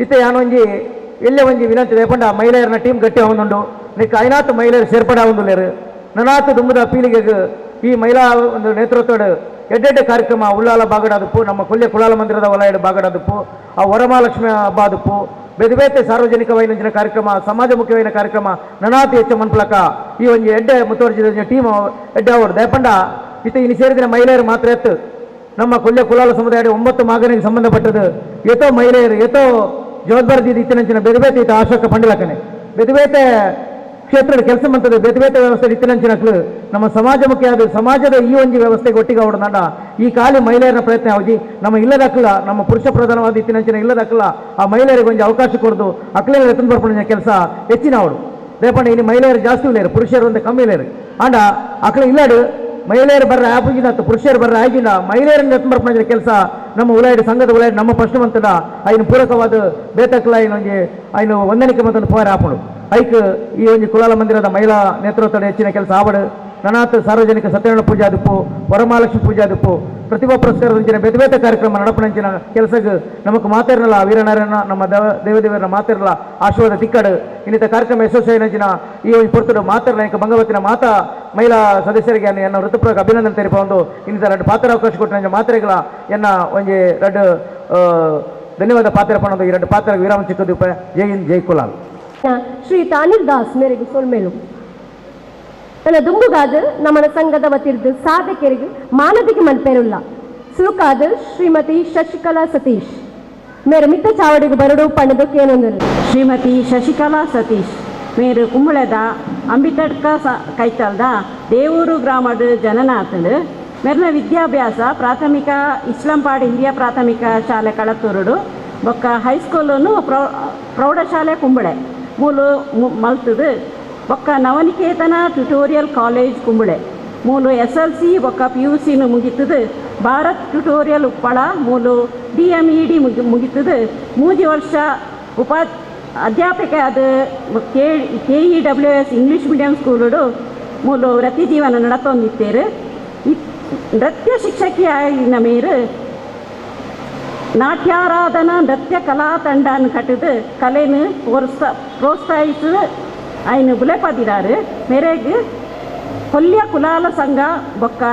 ಇತ್ತೆ ಯಾನೊಂಜಿ ಎಲ್ಲೇ ಒಂಜಿ ವಿನಂತಿ ದಯಪಂಡ ಮಹಿಳೆಯರನ್ನ ಟೀಮ್ ಗಟ್ಟಿ ಆವೊಂದುಂಡು ನಿಕ್ಕ ಐನಾತ್ ಮಹಿಳೆಯರು ಸೇರ್ಪಡೆ ಆವೊಂದುಲ್ಲೇರು ನನಾತ್ ದುಂಬುದ ಪೀಳಿಗೆಗೆ ಈ ಮಹಿಳಾ ಒಂದು ನೇತೃತ್ವದ ಎಡ್ಡೆಡ್ಡೆ ಕಾರ್ಯಕ್ರಮ ಉಳ್ಳಾಲ ಬಾಗಡಾದಪ್ಪು ನಮ್ಮ ಕೊಲ್ಯ ಕುಳಾಲ ಮಂದಿರದ ವಲಯದ ಬಾಗಡಾದಪ್ಪು ಆ ವರಮಹಾಲಕ್ಷ್ಮಿ ಹಬ್ಬ ಆದಪ್ಪು ಬೇತೆ ಸಾರ್ವಜನಿಕ ವೈನಂಚಿನ ಕಾರ್ಯಕ್ರಮ ಸಮಾಜಮುಖಿ ಕಾರ್ಯಕ್ರಮ ನನಾತಿ ಹೆಚ್ಚು ಮನ್ಪಲಕ ಈ ಒಂದು ಎಡ್ಡೆ ಮುತುವರ್ಜಿದ ಟೀಮ್ ಎಡ್ಡೆ ಅವರು ದಯಪಂಡ ಇನ್ನು ಸೇರಿದ ಮಹಿಳೆಯರು ಮಾತ್ರ ಎತ್ತು ನಮ್ಮ ಕೊಲ್ಯ ಕುಲಾಲ ಸಮುದಾಯ 9 ಮಗನಿಗೆ ಸಂಬಂಧಪಟ್ಟದು ಎತೋ ಮಹಿಳೆಯರು ಎತೋ ಜವಾಬ್ದಾರಿ ಇತ್ತಿನಂಚಿನ ಬೇತೆ ಇತ್ತು ಆಶೋಕ ಪಂಡಲಕನೆ ಬೇತೆ ಕ್ಷೇತ್ರದ ಕೆಲಸ ಮಂತದ ಬೇತೆ ವ್ಯವಸ್ಥೆ ಇತ್ತಿನಂಚಿನಕ್ಲು ನಮ್ಮ ಸಮಾಜಮುಖಿ ಆದ ಸಮಾಜದ ಈ ಒಂದು ವ್ಯವಸ್ಥೆಗೆ ಒಟ್ಟಿಗೆ ಹೊಡೆದಾಂಡ ಈ ಖಾಲಿ ಮಹಿಳೆಯರ ಪ್ರಯತ್ನ ಯಾವ್ದು ನಮ್ಮ ಇಲ್ಲದಕ್ಕಲ್ಲ ನಮ್ಮ ಪುರುಷ ಪ್ರಧಾನವಾದ ಇತ್ತಿನಂಚಿನ ಇಲ್ಲದಕ್ಕಲ್ಲ ಆ ಮಹಿಳೆಯರಿಗೆ ಒಂದು ಅವಕಾಶ ಕೊಡೋದು ಅಕ್ಲೇರ ಎತ್ತನ ಬರ್ಪಣ ಕೆಲಸ ಹೆಚ್ಚಿನ ಅವಳು ರೇಪಣ್ಣ ಇನ್ನು ಮಹಿಳೆಯರು ಜಾಸ್ತಿ ಇಲ್ಲೇರು ಪುರುಷರು ಒಂದು ಕಮ್ಮಿ ಇಲ್ಲೇರು ಆಂಡ ಅಕ್ಲ ಇಲ್ಲಾಡು ಮಹಿಳೆಯರು ಬರ್ರ ಆಪುಜಿನ ಪುರುಷರು ಬರ್ರ ಆಗಿನ ಮಹಿಳೆಯರನ್ನು ಎತ್ತನ ಬರ್ಪಣ ಕೆಲಸ ನಮ್ಮ ಉಲಾಯ್ಡು ಸಂಘದ ಉಲಾಯ್ಡು ನಮ್ಮ ಪಶ್ಚಿಮಂತದ ಐನು ಪೂರಕವಾದ ಬೇತಕ್ಲ ಐನೊಂದು ಐನು ಹೊಂದಾಣಿಕೆ ಮತ್ತು ಪೋರ ಹಾಪಡು ಐಕ್ ಈ ಒಂದು ಕುಲಾಲ ಮಂದಿರದ ಮಹಿಳಾ ನೇತೃತ್ವದ ಹೆಚ್ಚಿನ ಕೆಲಸ ಆವಡು ನನಾಥ ಸಾರ್ವಜನಿಕ ಸತ್ಯನಾರಾಯಣ ಪೂಜೆ ಆದಪ್ಪು ವರಮಹಾಲಕ್ಷ್ಮಿ ಪೂಜೆ ಆದಪ್ಪು ಪ್ರತಿಭಾ ಪುರಸ್ಕಾರದ ಬೇತೆ ಕಾರ್ಯಕ್ರಮ ನಡಪಣಂಚಿನ ಕೆಲಸಕ್ಕೆ ನಮಗೆ ಮಾತಾಡಲ್ಲ ವೀರನಾರಾಯಣ ನಮ್ಮ ದೇವದೇವರ ಮಾತಾಡಲ್ಲ ಆಶೀರ್ವಾದ ತಿಕ್ಕಡು ಇನ್ನಿತ ಕಾರ್ಯಕ್ರಮ ಯಶಸ್ವಿನಂಚಿನ ಈ ಒಂದು ಪುರ್ತಡು ಮಾತಾಡಲ್ಲ ಈಗ ಭಂಗವತಿನ ಮಾತಾ ಮಹಿಳಾ ಸದಸ್ಯರಿಗೆ ಎನ್ನ ವೃತ್ತಪೂರ್ವಕ ಅಭಿನಂದನೆ ತೆರಪ ಒಂದು ಇನ್ನಿತ 2 ಪಾತ್ರ ಅವಕಾಶ ಕೊಟ್ಟು ಮಾತ್ರೆಗಳ ಎನ್ನ ಒಂದು 2 ಧನ್ಯವಾದ ಪಾತ್ರ ಪಣದು ಈ 2 ಪಾತ್ರ ವಿರಾಮ ಚಿಕ್ಕದು ಜೈ ಹಿಂದ್ ಜೈ ಕುಲಾಲ್ ಶ್ರೀ ಅನಿಲ್ ದಾಸ್ ಮೇರೆಗೆ ಸೊಲ್ಮೇಲು ನನ್ನ ದುಂಬುಗಾದ ನಮ್ಮ ಸಂಘದ ವತಿರ್ದು ಸಾಧಕರಿಗೆ ಮಾನವಿಗೆ ಮಲ್ಪೇರುಲ್ಲ ಸುಲುಕಾದ ಶ್ರೀಮತಿ ಶಶಿಕಲಾ ಸತೀಶ್ ಮೇರೆ ಮಿತ್ತ ಚಾವಡಿಗೆ ಬರಡು ಪಣದು ಕೇನೊಂದಿಲ್ಲ ಶ್ರೀಮತಿ ಶಶಿಕಲಾ ಸತೀಶ್ ಮೇರು ಕುಂಬಳದ ಅಂಬಿತಡ್ಕ ಕೈತಲ್ದ ದೇವೂರು ಗ್ರಾಮದ ಜನನಾಥಲು ಮೇರಿನ ವಿದ್ಯಾಭ್ಯಾಸ ಪ್ರಾಥಮಿಕ ಇಸ್ಲಾಂಪಾಡಿ ಹಿರಿಯ ಪ್ರಾಥಮಿಕ ಶಾಲೆ ಕಳತ್ತೂರುಡು ಬೊಕ್ಕ ಹೈಸ್ಕೂಲನ್ನು ಪ್ರೌಢಶಾಲೆ ಕುಂಬಳೆ ಮೂಲು ಮಲ್ತದು ಬೊಕ್ಕ ನವನಿಕೇತನ ಟ್ಯುಟೋರಿಯಲ್ ಕಾಲೇಜ್ ಕುಂಬಳೆ ಮೂಲು SLC ಬೊಕ್ಕ PUCನು ಮುಗಿತದು ಭಾರತ್ ಟ್ಯುಟೋರಿಯಲ್ ಉಪ್ಪಳ ಮೂಲು DMED ಮುಗಿತದು 3 ವರ್ಷ ಅಧ್ಯಾಪಕ ಅದು KEWS ಇಂಗ್ಲೀಷ್ ಮೀಡಿಯಂ ಸ್ಕೂಲುಡು ಮೂಲು ವೃತ್ತಿ ಜೀವನ ನಡತೊಂದಿತ್ತೇರು ನೃತ್ಯ ಶಿಕ್ಷಕಿಯಾಗಿನ ಮೇರು ನಾಟ್ಯಾರಾಧನಾ ನೃತ್ಯ ಕಲಾ ತಂಡನ ಕಟ್ಟಿದು ಕಲೆಯನ್ನು ಪ್ರೋತ್ಸಾಹಿಸಿ ఆయన ಬುಲೆಪದಿರಾರು ಮೇರೆಗೆ ಕೊಲ್ಯ ಕುಲಾಲ ಸಂಘ ಬೊಕ್ಕ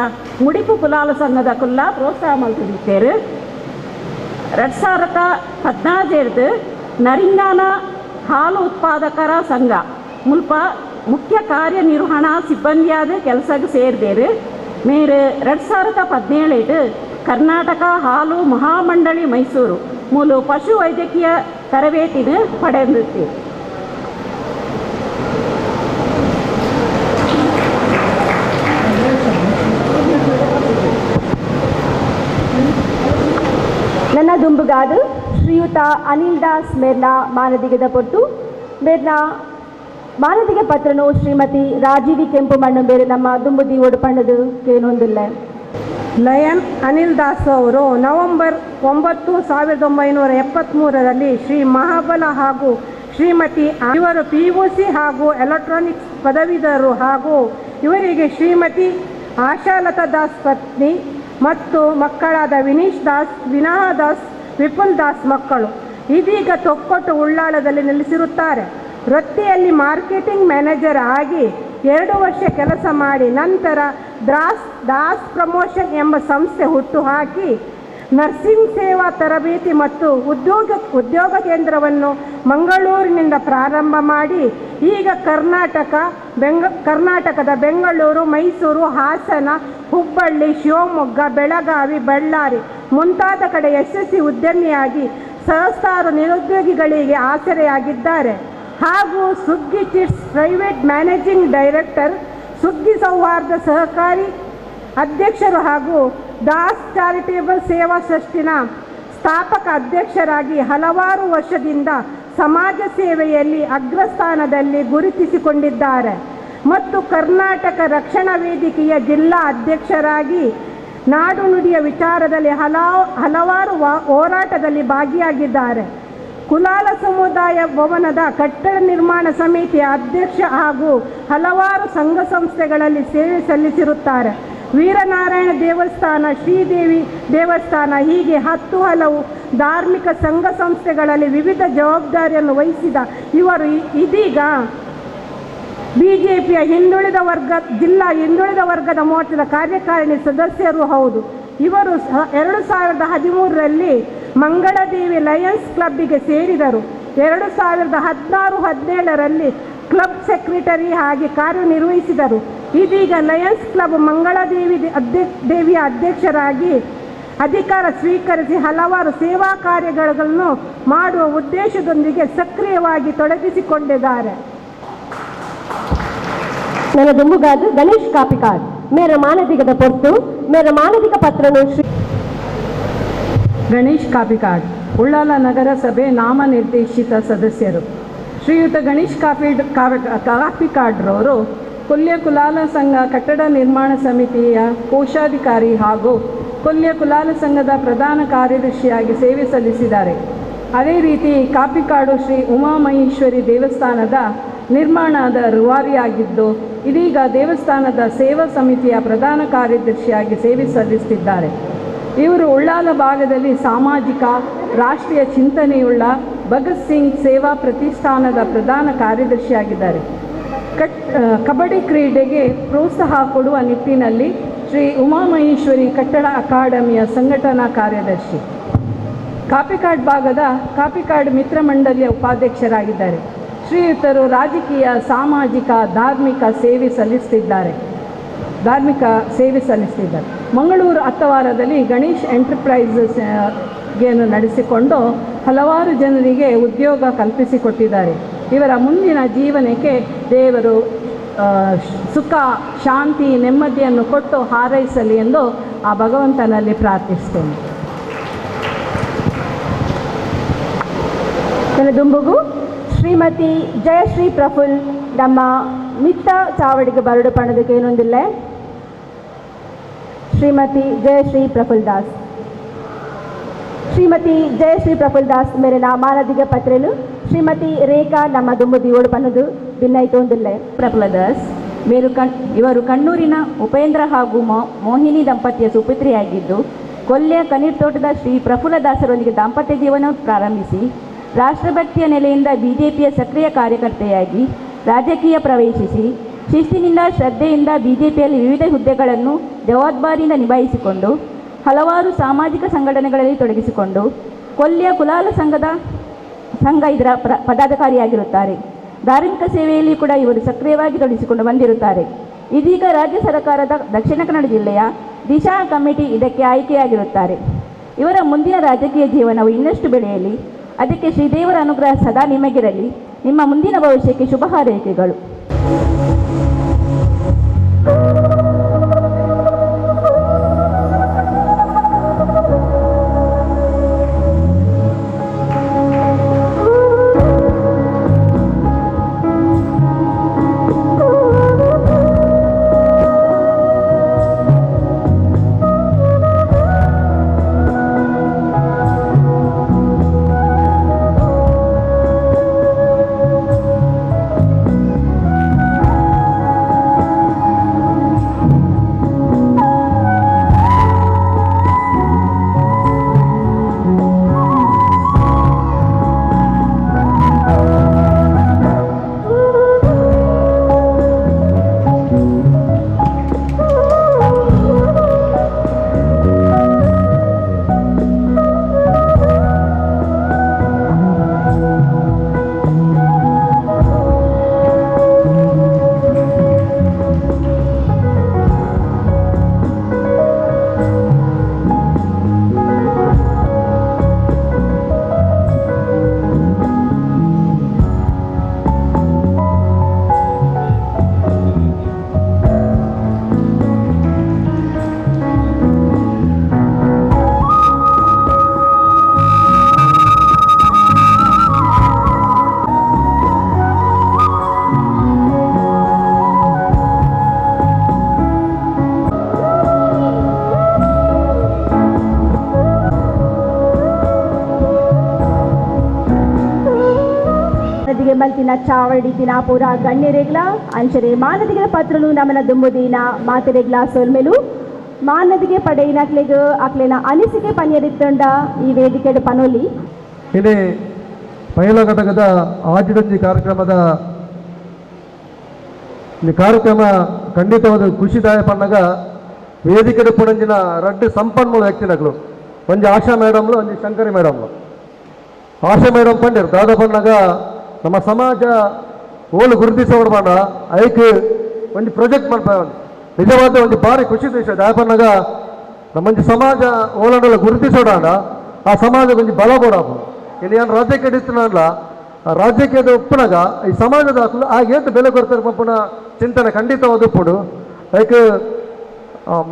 ಮುಡಿಪು ಕುಲಾಲ ಸಂಘದ ಕುಲ್ಲ ಪ್ರೋತ್ಸಾಹ ಮಲ್ತಿದ್ದೇರು 2017 ನರಿಂಗಾನ ಹಾಲು ಉತ್ಪಾದಕರ ಸಂಘ ಮುಲ್ಪ ಮುಖ್ಯ ಕಾರ್ಯನಿರ್ವಹಣಾ ಸಿಬ್ಬಂದಿಯಾದ ಕೆಲಸಕ್ಕೆ ಸೇರಿದೇರು ಮೇರೆ 2017 ಕರ್ನಾಟಕ ಹಾಲು ಮಹಾಮಂಡಳಿ ಮೈಸೂರು ಮೂಲು ಪಶು ವೈದ್ಯಕೀಯ ತರಬೇತಿನ ಪಡೆದಿತ್ತು ನನ್ನ ದುಂಬುಗಾದು ಶ್ರೀಯುತ ಅನಿಲ್ ದಾಸ್ ಮೇರ್ನ ಮಾನದಿಗದ ಪೊಟ್ಟು ಮೇರ್ನ ಮಾನದಿಗೆ ಪತ್ರನು ಶ್ರೀಮತಿ ರಾಜೀವಿ ಕೆಂಪು ಮಣ್ಣು ಬೇರೆ ನಮ್ಮ ದುಂಬುದಿ ಒಡುಪಣ್ಣದು ಕೇನೊಂದಿಲ್ಲ ಲಯನ್ ಅನಿಲ್ ದಾಸ್ ಅವರು ನವೆಂಬರ್ 9, 1973ರಲ್ಲಿ ಶ್ರೀ ಮಹಾಬಲ ಹಾಗೂ ಶ್ರೀಮತಿ ಇವರು PUC ಹಾಗೂ ಎಲೆಕ್ಟ್ರಾನಿಕ್ಸ್ ಪದವೀಧರರು ಹಾಗೂ ಇವರಿಗೆ ಶ್ರೀಮತಿ ಆಶಾಲತಾ ದಾಸ್ ಪತ್ನಿ ಮತ್ತು ಮಕ್ಕಳಾದ ವಿನೀಶ್ ದಾಸ್, ವಿನಃ ದಾಸ್, ವಿಪುಲ್ ದಾಸ್ ಮಕ್ಕಳು ಇದೀಗ ತೊಕ್ಕೊಟ್ಟು ಉಳ್ಳಾಳದಲ್ಲಿ ನೆಲೆಸಿರುತ್ತಾರೆ. ವೃತ್ತಿಯಲ್ಲಿ ಮಾರ್ಕೆಟಿಂಗ್ ಮ್ಯಾನೇಜರ್ ಆಗಿ 2 ವರ್ಷ ಕೆಲಸ ಮಾಡಿ ನಂತರ ದಾಸ್ ಪ್ರಮೋಷನ್ ಎಂಬ ಸಂಸ್ಥೆ ಹುಟ್ಟುಹಾಕಿ ನರ್ಸಿಂಗ್ ಸೇವಾ ತರಬೇತಿ ಮತ್ತು ಉದ್ಯೋಗ ಕೇಂದ್ರವನ್ನು ಮಂಗಳೂರಿನಿಂದ ಪ್ರಾರಂಭ ಮಾಡಿ ಈಗ ಕರ್ನಾಟಕದ ಬೆಂಗಳೂರು, ಮೈಸೂರು, ಹಾಸನ, ಹುಬ್ಬಳ್ಳಿ, ಶಿವಮೊಗ್ಗ, ಬೆಳಗಾವಿ, ಬಳ್ಳಾರಿ ಮುಂತಾದ ಕಡೆ ಯಶಸ್ವಿ ಉದ್ಯಮಿಯಾಗಿ ಸಹಸ್ರಾರು ನಿರುದ್ಯೋಗಿಗಳಿಗೆ ಆಸರೆಯಾಗಿದ್ದಾರೆ. ಹಾಗೂ ಸುಗ್ಗಿ ಚಿಟ್ಸ್ ಪ್ರೈವೇಟ್ ಮ್ಯಾನೇಜಿಂಗ್ ಡೈರೆಕ್ಟರ್, ಸುಗ್ಗಿ ಸೌಹಾರ್ದ ಸಹಕಾರಿ ಅಧ್ಯಕ್ಷರು ಹಾಗೂ ದಾಸ್ ಚಾರಿಟೇಬಲ್ ಸೇವಾ ಟ್ರಸ್ಟಿನ ಸ್ಥಾಪಕ ಅಧ್ಯಕ್ಷರಾಗಿ ಹಲವಾರು ವರ್ಷದಿಂದ ಸಮಾಜ ಸೇವೆಯಲ್ಲಿ ಅಗ್ರಸ್ಥಾನದಲ್ಲಿ ಗುರುತಿಸಿಕೊಂಡಿದ್ದಾರೆ ಮತ್ತು ಕರ್ನಾಟಕ ರಕ್ಷಣಾ ವೇದಿಕೆಯ ಜಿಲ್ಲಾ ಅಧ್ಯಕ್ಷರಾಗಿ ನಾಡು ನುಡಿಯ ವಿಚಾರದಲ್ಲಿ ಹಲವಾರು ಹೋರಾಟದಲ್ಲಿ ಭಾಗಿಯಾಗಿದ್ದಾರೆ. ಕುಲಾಲ ಸಮುದಾಯ ಭವನದ ಕಟ್ಟಡ ನಿರ್ಮಾಣ ಸಮಿತಿಯ ಅಧ್ಯಕ್ಷ ಹಾಗೂ ಹಲವಾರು ಸಂಘ ಸಂಸ್ಥೆಗಳಲ್ಲಿ ಸೇವೆ ಸಲ್ಲಿಸಿರುತ್ತಾರೆ. ವೀರನಾರಾಯಣ ದೇವಸ್ಥಾನ, ಶ್ರೀದೇವಿ ದೇವಸ್ಥಾನ ಹೀಗೆ 10 ಹಲವು ಧಾರ್ಮಿಕ ಸಂಘ ಸಂಸ್ಥೆಗಳಲ್ಲಿ ವಿವಿಧ ಜವಾಬ್ದಾರಿಯನ್ನು ವಹಿಸಿದ ಇವರು ಇದೀಗ BJPಯ ಜಿಲ್ಲಾ ಹಿಂದುಳಿದ ವರ್ಗದ ಮೋರ್ಚಾದ ಕಾರ್ಯಕಾರಿಣಿ ಸದಸ್ಯರು ಹೌದು. ಇವರು 2013ರಲ್ಲಿ ಮಂಗಳದೇವಿ ಲಯನ್ಸ್ ಕ್ಲಬ್ಬಿಗೆ ಸೇರಿದರು. 2016-17ರಲ್ಲಿ ಕ್ಲಬ್ ಸೆಕ್ರೆಟರಿ ಆಗಿ ಕಾರ್ಯನಿರ್ವಹಿಸಿದರು. ಇದೀಗ ಲಯನ್ಸ್ ಕ್ಲಬ್ ದೇವಿಯ ಅಧ್ಯಕ್ಷರಾಗಿ ಅಧಿಕಾರ ಸ್ವೀಕರಿಸಿ ಹಲವಾರು ಸೇವಾ ಕಾರ್ಯಗಳನ್ನು ಮಾಡುವ ಉದ್ದೇಶದೊಂದಿಗೆ ಸಕ್ರಿಯವಾಗಿ ತೊಡಗಿಸಿಕೊಂಡಿದ್ದಾರೆ. ನನ್ನ ದುಂಬುಗಾದು ಗಣೇಶ್ ಕಾಪಿಕಾಡ್ ಮೇರ ಮಾನದಿಗದ ಪೊರ್ತು ಮೇರ ಮಾನದಿಗ ಪತ್ರನು ಗಣೇಶ್ ಕಾಪಿಕಾಡ್ ಉಳ್ಳಾಲ ನಗರಸಭೆ ನಾಮನಿರ್ದೇಶಿತ ಸದಸ್ಯರು. ಶ್ರೀಯುತ ಗಣೇಶ್ ಕಾಪಿಕಾಡ್ರವರು ಕೊಲ್ಯ ಕುಲಾಲ ಸಂಘ ಕಟ್ಟಡ ನಿರ್ಮಾಣ ಸಮಿತಿಯ ಕೋಶಾಧಿಕಾರಿ ಹಾಗೂ ಕೊಲ್ಯ ಕುಲಾಲ ಸಂಘದ ಪ್ರಧಾನ ಕಾರ್ಯದರ್ಶಿಯಾಗಿ ಸೇವೆ ಸಲ್ಲಿಸಿದ್ದಾರೆ. ಅದೇ ರೀತಿ ಕಾಪಿಕಾಡು ಶ್ರೀ ಉಮಾಮಹೇಶ್ವರಿ ದೇವಸ್ಥಾನದ ನಿರ್ಮಾಣದ ರೂವಾರಿಯಾಗಿದ್ದು ಇದೀಗ ದೇವಸ್ಥಾನದ ಸೇವಾ ಸಮಿತಿಯ ಪ್ರಧಾನ ಕಾರ್ಯದರ್ಶಿಯಾಗಿ ಸೇವೆ ಸಲ್ಲಿಸುತ್ತಿದ್ದಾರೆ. ಇವರು ಉಳ್ಳಾಲ ಭಾಗದಲ್ಲಿ ಸಾಮಾಜಿಕ ರಾಷ್ಟ್ರೀಯ ಚಿಂತನೆಯುಳ್ಳ ಭಗತ್ ಸಿಂಗ್ ಸೇವಾ ಪ್ರತಿಷ್ಠಾನದ ಪ್ರಧಾನ ಕಾರ್ಯದರ್ಶಿಯಾಗಿದ್ದಾರೆ. ಕಬಡ್ಡಿ ಕ್ರೀಡೆಗೆ ಪ್ರೋತ್ಸಾಹ ಕೊಡುವ ನಿಟ್ಟಿನಲ್ಲಿ ಶ್ರೀ ಉಮಾಮಹೇಶ್ವರಿ ಕಟ್ಟಡ ಅಕಾಡೆಮಿಯ ಸಂಘಟನಾ ಕಾರ್ಯದರ್ಶಿ. ಕಾಪಿಕಾಡ್ ಭಾಗದ ಕಾಪಿಕಾಡ್ ಮಿತ್ರ ಮಂಡಳಿಯ ಉಪಾಧ್ಯಕ್ಷರಾಗಿದ್ದಾರೆ. ಶ್ರೀಯುತರು ರಾಜಕೀಯ, ಸಾಮಾಜಿಕ, ಧಾರ್ಮಿಕ ಸೇವೆ ಸಲ್ಲಿಸುತ್ತಿದ್ದಾರೆ. ಮಂಗಳೂರು ಅತ್ತವಾರದಲ್ಲಿ ಗಣೇಶ್ ಎಂಟರ್ಪ್ರೈಸಸ್ಗೆಯನ್ನು ನಡೆಸಿಕೊಂಡು ಹಲವಾರು ಜನರಿಗೆ ಉದ್ಯೋಗ ಕಲ್ಪಿಸಿಕೊಟ್ಟಿದ್ದಾರೆ. ಇವರ ಮುಂದಿನ ಜೀವನಕ್ಕೆ ದೇವರು ಸುಖ, ಶಾಂತಿ, ನೆಮ್ಮದಿಯನ್ನು ಕೊಟ್ಟು ಹಾರೈಸಲಿ ಎಂದು ಆ ಭಗವಂತನಲ್ಲಿ ಪ್ರಾರ್ಥಿಸ್ತೇನೆ. ನನ್ನ ದುಂಬುಗು ಶ್ರೀಮತಿ ಜಯಶ್ರೀ ಪ್ರಫುಲ್ ನಮ್ಮ ಮಿತ್ತ ಚಾವಡಿಗೆ ಬರಡು ಪಣದಕ್ಕೆ ಏನೊಂದಿಲ್ಲ. ಶ್ರೀಮತಿ ಜಯಶ್ರೀ ಪ್ರಫುಲ್ ದಾಸ್ ಮೇರೆ ಮಾನದಿಗ ಪತ್ರಲು ಶ್ರೀಮತಿ ರೇಖಾ ನಮ್ಮ ದುಂಬುದಿ ಓಡು ಪನ್ನದು ಭಿನ್ನಾಯ್ತು ಒಂದಿಲ್ಲ. ಪ್ರಫುಲ್ಲದಾಸ್ ಇವರು ಕಣ್ಣೂರಿನ ಉಪೇಂದ್ರ ಹಾಗೂ ಮೋಹಿನಿ ದಂಪತಿಯ ಸುಪುತ್ರಿಯಾಗಿದ್ದು ಕೊಲ್ಯ ಕನೀರ್ತೋಟದ ಶ್ರೀ ಪ್ರಫುಲ್ಲದಾಸರೊಂದಿಗೆ ದಾಂಪತ್ಯ ಜೀವನ ಪ್ರಾರಂಭಿಸಿ ರಾಷ್ಟ್ರಭಕ್ತಿಯ ನೆಲೆಯಿಂದ ಬಿಜೆಪಿಯ ಸಕ್ರಿಯ ಕಾರ್ಯಕರ್ತೆಯಾಗಿ ರಾಜಕೀಯ ಪ್ರವೇಶಿಸಿ ಶಿಸ್ತಿನಿಂದ ಶ್ರದ್ಧೆಯಿಂದ ಬಿಜೆಪಿಯಲ್ಲಿ ವಿವಿಧ ಹುದ್ದೆಗಳನ್ನು ಜವಾಬ್ದಾರಿಯಿಂದ ನಿಭಾಯಿಸಿಕೊಂಡು ಹಲವಾರು ಸಾಮಾಜಿಕ ಸಂಘಟನೆಗಳಲ್ಲಿ ತೊಡಗಿಸಿಕೊಂಡು ಕೊಲ್ಯ ಕುಲಾಲ ಸಂಘ ಇದರ ಪದಾಧಿಕಾರಿಯಾಗಿರುತ್ತಾರೆ. ಧಾರ್ಮಿಕ ಸೇವೆಯಲ್ಲಿ ಕೂಡ ಇವರು ಸಕ್ರಿಯವಾಗಿ ತೊಡಗಿಸಿಕೊಂಡು ಬಂದಿರುತ್ತಾರೆ. ಇದೀಗ ರಾಜ್ಯ ಸರ್ಕಾರದ ದಕ್ಷಿಣ ಕನ್ನಡ ಜಿಲ್ಲೆಯ ದಿಶಾ ಕಮಿಟಿ ಇದಕ್ಕೆ ಆಯ್ಕೆಯಾಗಿರುತ್ತಾರೆ. ಇವರ ಮುಂದಿನ ರಾಜಕೀಯ ಜೀವನವು ಇನ್ನಷ್ಟು ಬೆಳೆಯಲಿ. ಅದಕ್ಕೆ ಶ್ರೀದೇವರ ಅನುಗ್ರಹ ಸದಾ ನಿಮಗಿರಲಿ. ನಿಮ್ಮ ಮುಂದಿನ ಭವಿಷ್ಯಕ್ಕೆ ಶುಭ ಹಾರೈಕೆಗಳು. ಮಲ್ತಿನ ಚಾವಡಿ ದಿನಾಪುರ ಗಣ್ಯರೆಗ್ಲ ಅಂಚನೆ ಮಾನದಿಗೆ ಪತ್ರಲು ನಮನ ದುಂಬುದಿನ ಮಾತೆರೆಗ್ಲ ಸೋಲ್ಮೆಲು ಮಾನದಿಗೆ ಪಡೆಯಿನಕ್ಲೆಗ್ ಅಕ್ಲೆನ ಅನಿಸಿಕೆ ಪನ್ಯರಿತ್ತಂಡ ಈ ವೇದಿಕೆಡು ಪನೋಲಿ ಇಲ್ಲಿ ಪಹಲ ಘಟಕದ ಆಜಿಡಂಜಿ ಕಾರ್ಯಕ್ರಮದ ಕಾರ್ಯಕ್ರಮ ಖಂಡಿತವಾದ ಖುಷಿದಾಯ ಪಣ್ಣಗ ವೇದಿಕೆ ಪುಣಂಜಿನ ರಡ್ಡು ಸಂಪನ್ಮೂಲ ವ್ಯಕ್ತಿನಗಳು ಒಂಜಿ ಆಶಾ ಮೇಡಮ್ಲು ಒಂಜಿ ಶಂಕರಿ ಮೇಡಮ್ಲು. ಆಶಾ ಮೇಡಮ್ ಪಂಡಿರು ದಾದ ಪಂಡಾಗ ನಮ್ಮ ಸಮಾಜ ಓಲು ಗುರುತಿಸೋಡು ಪಂಡ ಐಕ್ ಒಂದು ಪ್ರಾಜೆಕ್ಟ್ ಮಾಡ್ತಾ ನಿಜವಾದ ಒಂದು ಭಾರಿ ಖುಷಿ ವಿಷಯ ದಾಪನ್ನಾಗ ನಮ್ಮೊಂದು ಸಮಾಜ ಓಲಂಡಲ ಗುರುತಿಸೋಡಾಂಡ ಆ ಸಮಾಜ ಒಂದು ಬಲ ಬೋಡಾಪು ಇಲ್ಲಿ ಏನು ರಾಜ್ಯಕ್ಕೆ ಇಡಿಸ್ತನಲ್ಲ ಆ ರಾಜ್ಯಕ್ಕೆ ಒಪ್ಪನಾಗ ಈ ಸಮಾಜದ ಆಗೇನು ಬೆಲೆ ಕೊಡ್ತಾರೆ ಪಂಪನ ಚಿಂತನೆ ಖಂಡಿತವಾದ ಉಪ್ಪುಡು ಲೈಕ್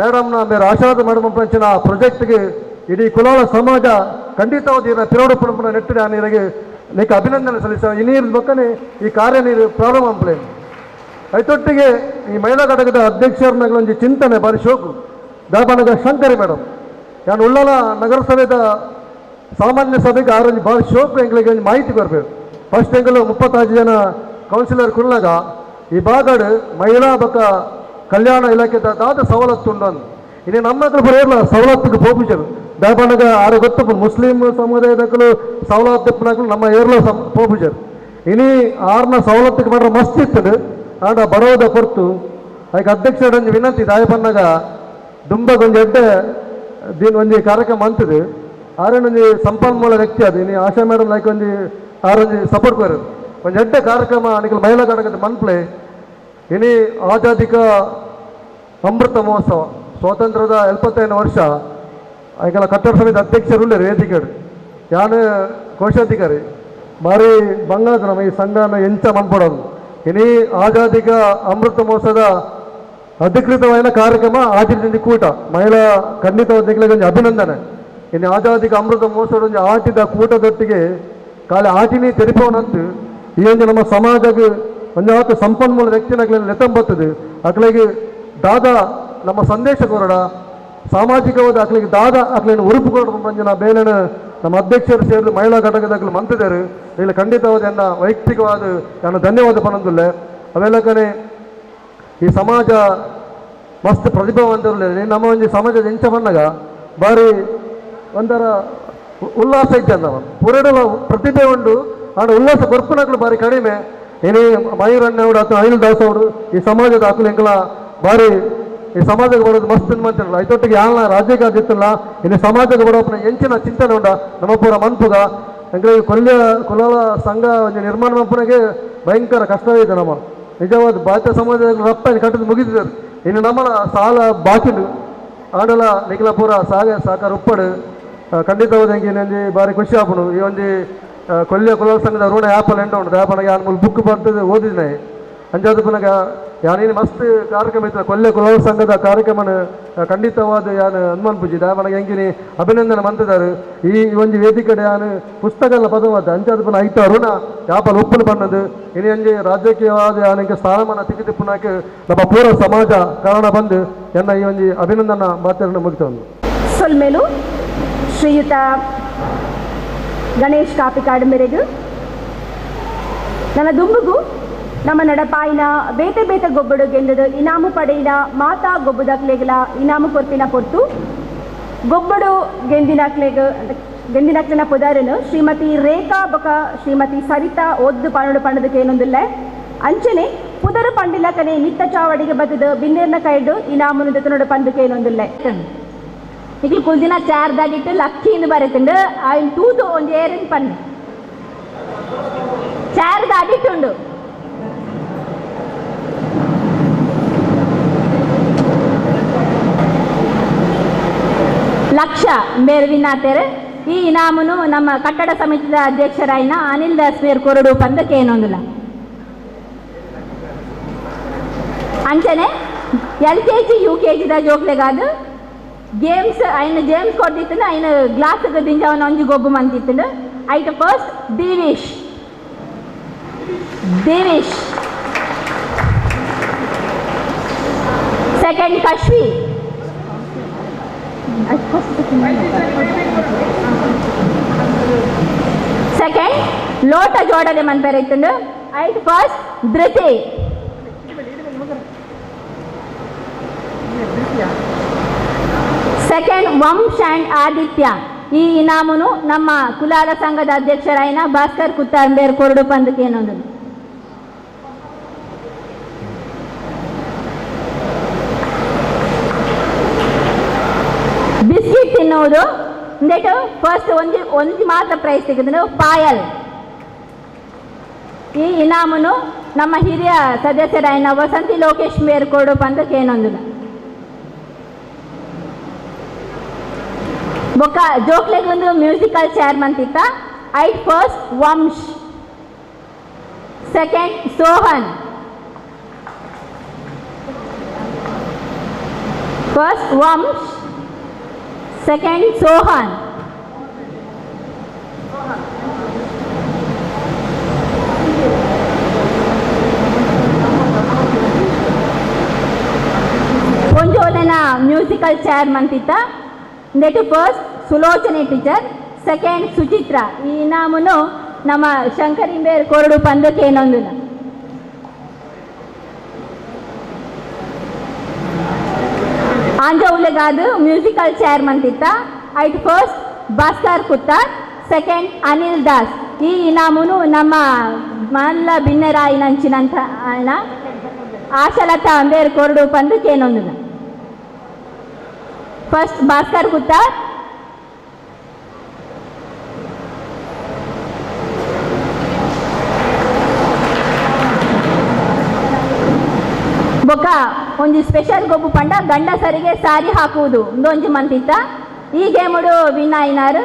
ಮೇಡಮ್ನ ಬೇರೆ ಆಶಾದ ಮೇಡಮ್ ಪಂಚಿನ ಪ್ರಾಜೆಕ್ಟ್ಗೆ ಇಡೀ ಕುಲಾಲ ಸಮಾಜ ಖಂಡಿತವಾದ ಇರೋ ಪಿರೋಡು ಪುಣಪುಣ ನೆಟ್ಟಿದೆ ಆ ನೀರಿಗೆ ಲೈಕ್ ಅಭಿನಂದನೆ ಸಲ್ಲಿಸ ಈ ನೀರಿನ ಬಕ್ಕನೆ ಈ ಕಾರ್ಯ ನೀರು ಪ್ರಾರಂಭ ಮಾಡ್ಲೇನು ಐತೊಟ್ಟಿಗೆ ಈ ಮಹಿಳಾ ಘಟಕದ ಅಧ್ಯಕ್ಷರನ್ನಾಗ ಒಂದು ಚಿಂತನೆ ಬಾರಿ ಶೋಕು ದಾಪನಗ ಶಂಕರಿ ಮೇಡಮ್ ನಾನು ಉಳ್ಳಾಲ ನಗರಸಭೆದ ಸಾಮಾನ್ಯ ಸಭೆಗೆ ಆರೊಂದು ಭಾರಿ ಶೋಕು ಎಂಗಳಿಗೆ ಒಂದು ಮಾಹಿತಿ ಬರಬೇಕು. ಫಸ್ಟ್ ಎಂಗಲು 35 ಜನ ಕೌನ್ಸಿಲರ್ ಕುಳ್ಳಾಗ ಈ ಬಾಗಡ್ ಮಹಿಳಾ ಬಕ ಕಲ್ಯಾಣ ಇಲಾಖೆದ ದಾದ ಸವಲತ್ತು ಉಂಡು ಅಂದು ಇನ್ನು ನಮ್ಮ ಹತ್ರ ಬರೆಯಲ್ಲ ಸವಲತ್ತಿಗೆ ಪೋಪಿಸರು ದಾಪನಗ ಆರು ಗೊತ್ತು ಮುಸ್ಲಿಂ ಸಮುದಾಯದಕ್ಕೂ ಸವಲತ್ತು ನಮ್ಮ ಏರ್ಲ ಪೋಪಿಸರು ಇನಿ ಆರ್ನ ಸವಲತ್ತಿಗೆ ಮಾಡ್ರೆ ಮಸ್ತ್ ಇರ್ತದೆ ಆಡ ಬರೋದ ಕೊರ್ತು ಅದಕ್ಕೆ ಅಧ್ಯಕ್ಷರೊಂದು ವಿನಂತಿ ದಾಯಪನ್ನಾಗ ದುಂಬಗೊಂದು ಎಡ್ಡೆ ಒಂದು ಕಾರ್ಯಕ್ರಮ ಅಂತದ್ದು ಆರೇನೊಂದು ಸಂಪನ್ಮೂಲ ವ್ಯಕ್ತಿ ಅದು ಇನ್ನು ಆಶಾ ಮೇಡಮ್ ಲೈಕ್ ಒಂದು ಆರೊಂದು ಸಪೋರ್ಟ್ ಬರೋದು ಒಂದು ಎಡ್ಡೆ ಕಾರ್ಯಕ್ರಮ ಅನಿಕಲ್ ಮಹಿಳಾ ಘಟಕದ ಮನ್ಪ್ಲೆ ಇನಿ ಆಜಾದಿಕ ಅಮೃತ ಮಹೋತ್ಸವ ಸ್ವಾತಂತ್ರ್ಯದ 75ನೇ ವರ್ಷ ಅದಕ್ಕೆಲ್ಲ ಕಟ್ಟಡ ಸಮಿತಿ ಅಧ್ಯಕ್ಷರು ವೇದಿಕೆ ಯಾನು ಕೋಶಾಧಿಕಾರಿ ಭಾರಿ ಬಂಗಾದ ನಮ್ಮ ಈ ಸಂಘನ ಎಂಚ ಮನ್ಪಡೋದು ಇನಿ ಆಜಾದಿಕ ಅಮೃತ ಮಹೋತ್ಸವದ ಅಧಿಕೃತವಾದ ಕಾರ್ಯಕ್ರಮ ಆಚರಿಸಿದ ಕೂಟ ಮಹಿಳಾ ಖಂಡಿತವಾದ ಅಭಿನಂದನೆ ಇನ್ನು ಆಜಾದಿಕ ಅಮೃತ ಮಹೋತ್ಸವದ ಆಟಿದ ಕೂಟದೊಟ್ಟಿಗೆ ಕಾಲ ಆಟಿನಿ ತೆರಿಪವನಂತು ಈ ಒಂದು ನಮ್ಮ ಸಮಾಜಕ್ಕೆ ಒಂದು ಸಂಪನ್ಮೂಲ ವ್ಯಕ್ತಿನಾಗಲಿ ನೆತ್ತಂಬತ್ತದೆ ಅಕ್ಳಿಗೆ ದಾದ ನಮ್ಮ ಸಂದೇಶ ಕೊರಡ ಸಾಮಾಜಿಕವಾದ ಅಕ್ಳಿಗೆ ದಾದ ಅಕ್ಲೇನು ಉರುಪು ಕೊರಡು ಬಂದಿನ ಬೇಲೆನ ನಮ್ಮ ಅಧ್ಯಕ್ಷರು ಸೇರಿದು ಮಹಿಳಾ ಘಟಕದಾಗಲು ಮಂತಿದ್ದಾರೆ ಇಲ್ಲಿ ಖಂಡಿತವಾದ ನನ್ನ ವೈಯಕ್ತಿಕವಾದ ನಾನು ಧನ್ಯವಾದ ಪಣಂದಿಲ್ಲ ಅವೆಲ್ಲ ಕಡೆ ಈ ಸಮಾಜ ಮಸ್ತ್ ಪ್ರತಿಭಾವಂತರು ನಮ್ಮ ಒಂದು ಸಮಾಜದ ಎಂಚ ಬಂದಾಗ ಭಾರಿ ಒಂಥರ ಉಲ್ಲಾಸ ಇದ್ದ ಪುರಡಲ ಪ್ರತಿಭೆ ಉಂಡು ಆಡ ಉಲ್ಲಾಸ ಕೊರ್ಪನಗಳು ಭಾರಿ ಕಡಿಮೆ ಏನೇ ಮಯೂರಣ್ಣವ್ರು ಅಥವಾ ಅನಿಲ್ ದಾಸ್ ಅವರು ಈ ಸಮಾಜದ ಹಾಕಲು ಎಂಕಲ ಭಾರಿ ಈ ಸಮಾಜಕ್ಕೆ ಬರೋದು ಮಸ್ತ್ ಮಂತಿರಲ್ಲ ಐತೊಟ್ಟಿಗೆ ಯಾನ ರಾಜ್ಯಕ್ಕೆ ಆದಿತ್ತಲ್ಲ ಇನ್ನು ಸಮಾಜಕ್ಕೆ ಬರೋಪ್ಪನ ಎಂಚಿನ ಚಿಂತನೆ ಉಂಡ ನಮ್ಮ ಪೂರ ಮನ್ಪುಗ ಎಂಗಳಿಗೆ ಕುಲಾಲ ಸಂಘ ಒಂದು ನಿರ್ಮಾಣ ಮನ್ಪುನಿಗೆ ಭಯಂಕರ ಕಷ್ಟವಿದೆ ನಮ್ಮ ನಿಜವಾದ ಬಾಧ್ಯ ಸಮಾಜದಲ್ಲಿ ರಪ್ತಾಗಿ ಕಟ್ಟಿದ್ದು ಮುಗಿದಿದ್ದಾರೆ ಇನ್ನು ನಮ್ಮ ಸಾಲ ಬಾಕಿಲು ಆಡಲ ನಿಖಲ ಪೂರ ಸಾಕಾರ ಉಪ್ಪಡು ಖಂಡಿತವಾದ ಹೆಂಗೆ ಭಾರಿ ಖುಷಿ ಆಪನು ಈ ಒಂದು ಕುಲಾಲ ಸಂಘದ ಋಣ ಆ್ಯಪಲ್ಲಿ ಎಂಟ ಉಂಟು ಆ್ಯಪನಾಗ ಯಾರು ಬುಕ್ ಬರ್ತದೆ ಓದಿದ್ನೆ ಅಂಜಾದ ಪುನಗ ಯಾನೇನು ಮಸ್ತ್ ಕಾರ್ಯಕ್ರಮ ಇತ್ತು ಕುಲಾಲ ಸಂಘದ ಕಾರ್ಯಕ್ರಮನ ಖಂಡಿತವಾದ ಯಾನು ಹನುಮಾನ್ ಪೂಜೆ ದಾವಣಗೆ ಹೆಂಗಿನಿ ಅಭಿನಂದನೆ ಮಂತಿದ್ದಾರೆ ಈ ಒಂದು ವೇದಿಕೆ ಯಾನು ಪುಸ್ತಕಗಳ ಪದವಾದ ಅಂಜಾದ ಪುನಃ ಐತ ಋಣ ಯಾಪಲ್ಲಿ ಉಪ್ಪಲು ಬಣ್ಣದು ಇನ್ನು ಹೆಂಗೆ ರಾಜಕೀಯವಾದ ಯಾನಿಗೆ ಸ್ಥಾನಮಾನ ತಿಕ್ಕಿದ ಪುನಃ ನಮ್ಮ ಪೂರ ಸಮಾಜ ಕಾರಣ ಬಂದು ಎನ್ನ ಈ ಒಂದು ಅಭಿನಂದನಾ ಮಾತನ್ನು ಮುಗಿತಂದು ಸೊಲ್ಮೇಲು ಶ್ರೀಯುತ ಗಣೇಶ್ ಕಾಪಿಕಾಡು ಮೇರೆಗೂ ನನ್ನ ದುಂಬುಗು ನಮ್ಮ ನಡಪಾಯಿನ ಬೇತೆ ಬೇತೆ ಗೊಬ್ಬಡು ಗೆಂದದು ಇನಾಮು ಪಡೆಯಿನ ಮಾತಾ ಗೊಬ್ಬುದಕ್ಲೆಗಲ ಇನಾಮು ಕೊರ್ಪಿನ ಪೊತ್ತು ಗೊಬ್ಬಡು ಗೆಂದಿನಕ್ಲೆನ ಪುದಾರನು ಶ್ರೀಮತಿ ರೇಖಾ ಬೊಕ ಶ್ರೀಮತಿ ಸರಿತಾ ಒದ್ದು ಪಣಡು ಪಣದಕ್ಕೆ ಏನೊಂದಿಲ್ಲ ಅಂಚನೆ ಪುದರು ಪಂಡಿಲ ಕನೆ ನಿತ್ತ ಚಾವಡಿಗೆ ಬತ್ತದು ಬಿನ್ನೇರ್ನ ಕೈಡು ಇನಾಮುನ ದತ್ತನೋಡು ಪಂದಕ್ಕೆ ಏನೊಂದಿಲ್ಲ ಈಗ ಕುಲ್ದಿನ ಚಾರ್ದಾಗಿಟ್ಟು ಲಕ್ಕಿಯಿಂದ ಬರುತ್ತಂಡು ఆయన ತೂತು ಒಂದು ಏರಿನ ಪನ್ನೆ ಚಾರ್ದಾಗಿಟ್ಟುಂಡು ಲಕ್ಷ ಮೇರ್ವಿನಾತೇರೆ ಈ ಇನಾಮನು ನಮ್ಮ ಕಟ್ಟಡ ಸಮಿತಿಯ ಅಧ್ಯಕ್ಷರಾಯಿನ ಅನಿಲ್ ದಾಸ್ ಮೇರ್ ಕೊರಡು ಪಂದಕ್ಕೆ ಏನೊಂದಿಲ್ಲ ಅಂಚನೆ LKG UKG ಜೋಕ್ಲೆಗಾದು ಗೇಮ್ಸ್ ఆయన ಗೇಮ್ಸ್ ಕೊಡ್ತಿತ್ತು ఆయన ಗ್ಲಾಸ್ಗೆ ದಿಂಜವನ ಒಂಜಿ ಗೊಬ್ಬು ಮಂತಿತ್ತು ಐಟ ಫಸ್ಟ್ ದೇವೇಶ್ ಸೆಕೆಂಡ್ ಕಶ್ವಿ ಸೆಕೆಂಡ್ ಲೋಟ ಜೋಡನೆ ಮನ್ಪೇರ ಇತ್ತು ಐಟ್ first Dhriti second ವಂಶ್ and Aditya ಈ ಇನಾಮನು ನಮ್ಮ ಕುಲಾಲ ಸಂಘದ ಅಧ್ಯಕ್ಷರಾಯಿನ ಭಾಸ್ಕರ್ ಕುತ್ತಾಂಬೇರ್ ಕೊರಡು ಪಂದಕ್ಕೆ ಏನೊಂದು ಮೂರು ಇಂದೇಟು ಫಸ್ಟ್ ಒಂಜಿ ಮಾತ್ರ ಪ್ರೈಸ್ ತೆಗೆದು ಪಾಯಲ್. ಈ ಇನಾಮನು ನಮ್ಮ ಹಿರಿಯ ಸದಸ್ಯರಾಯಿನ ವಸಂತಿ ಲೋಕೇಶ್ ಮೇರ್ ಕೊಡು ಪಂದ ಕೇನೊಂದುಲ್ಲ. ಬೊಕ್ಕ ಜೋಕ್ಲೆಗ್ ಒಂದು ಮ್ಯೂಸಿಕಲ್ ಚೇರ್ ಮಂತಿತ್ತ. ಐಟ್ first Vamsh, second Sohan. First Vamsh, second Sohan. ಒಂಜೋಲೆನ ಮ್ಯೂಸಿಕಲ್ ಚೇರ್ ಮಂತಿತ್ತ. ನೆಟ್ first Sulochana teacher, second Suchitra. ಈ ಇನಾಮನು ನಮ್ಮ ಶಂಕರಿಂಬೇರ್ ಕೊರಡು ಪಂದಕ್ಕೆ ಏನೊಂದಿಲ್ಲ. ಆಂಜೌಲೆಗಾದು ಮ್ಯೂಸಿಕಲ್ ಚೇರ್ ಮಂತಿತ್ತ. ಐಟ್ ಫಸ್ಟ್ ಭಾಸ್ಕರ್ ಕುತ್ತಾರ್, ಸೆಕೆಂಡ್ ಅನಿಲ್ ದಾಸ್. ಈ ಇನಾಮನು ನಮ್ಮ ಮಲ್ಲ ಭಿನ್ನರಾಯಿನಂಚಿನಂತ ಆಶಲತಾ ಅಂಬೇರ್ ಕೊರಡು ಪಂದಕ್ಕೆ ಏನೊಂದಿಲ್ಲ. ಫಸ್ಟ್ ಭಾಸ್ಕರ್ ಕುತ್ತಾರ್, ಬೊಕ್ಕ ಒಂಜಿ ಸ್ಪೆಷಲ್ ಗೊಬ್ಬು ಪಂಡ ಗಂಡಸರಿಗೆ ಸಾರಿ ಹಾಕುವುದು ಒಂದೊಂಜಿ ಮಂತಿತ್ತ. ಈ ಗೇಮುಡು ವಿನ್ ಆಯ್ನಾರು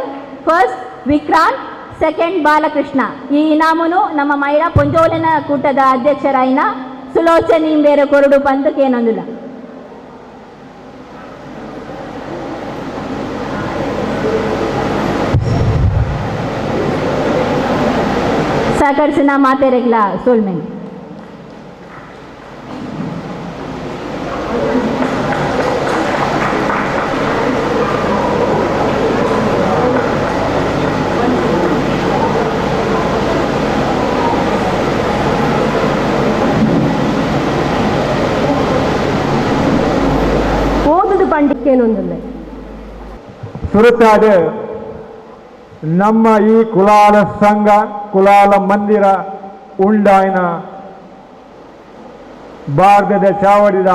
ಫಸ್ಟ್ ವಿಕ್ರಾಂತ್, ಸೆಕೆಂಡ್ ಬಾಲಕೃಷ್ಣ. ಈ ಇನಾಮನು ನಮ್ಮ ಮಹಿಳಾ ಪೊಂಜೋಲಿನ ಕೂಟದ ಅಧ್ಯಕ್ಷರಾಯಿನ ಸುಲೋಚನಿ ಬೇರೆ ಕೊರಡು ಪಂದಕ್ಕೆ ಏನೊಂದಿಲ್ಲ. ಸಹಕರಿಸಿನ ಮಾತೆರೆಗ್ಲ ಸೋಲ್ಮೆನ್. ಓದುದು ಪಂಡಿಕೇನೊಂದಿಲ್ಲ. ಸುರತಾದ ನಮ್ಮ ಈ ಕುಲಾಲ ಸಂಘ ಕುಲಾಲ ಮಂದಿರ ಉಂಡಾಯಿನ ಭಾರತದ ಚಾವಡಿದ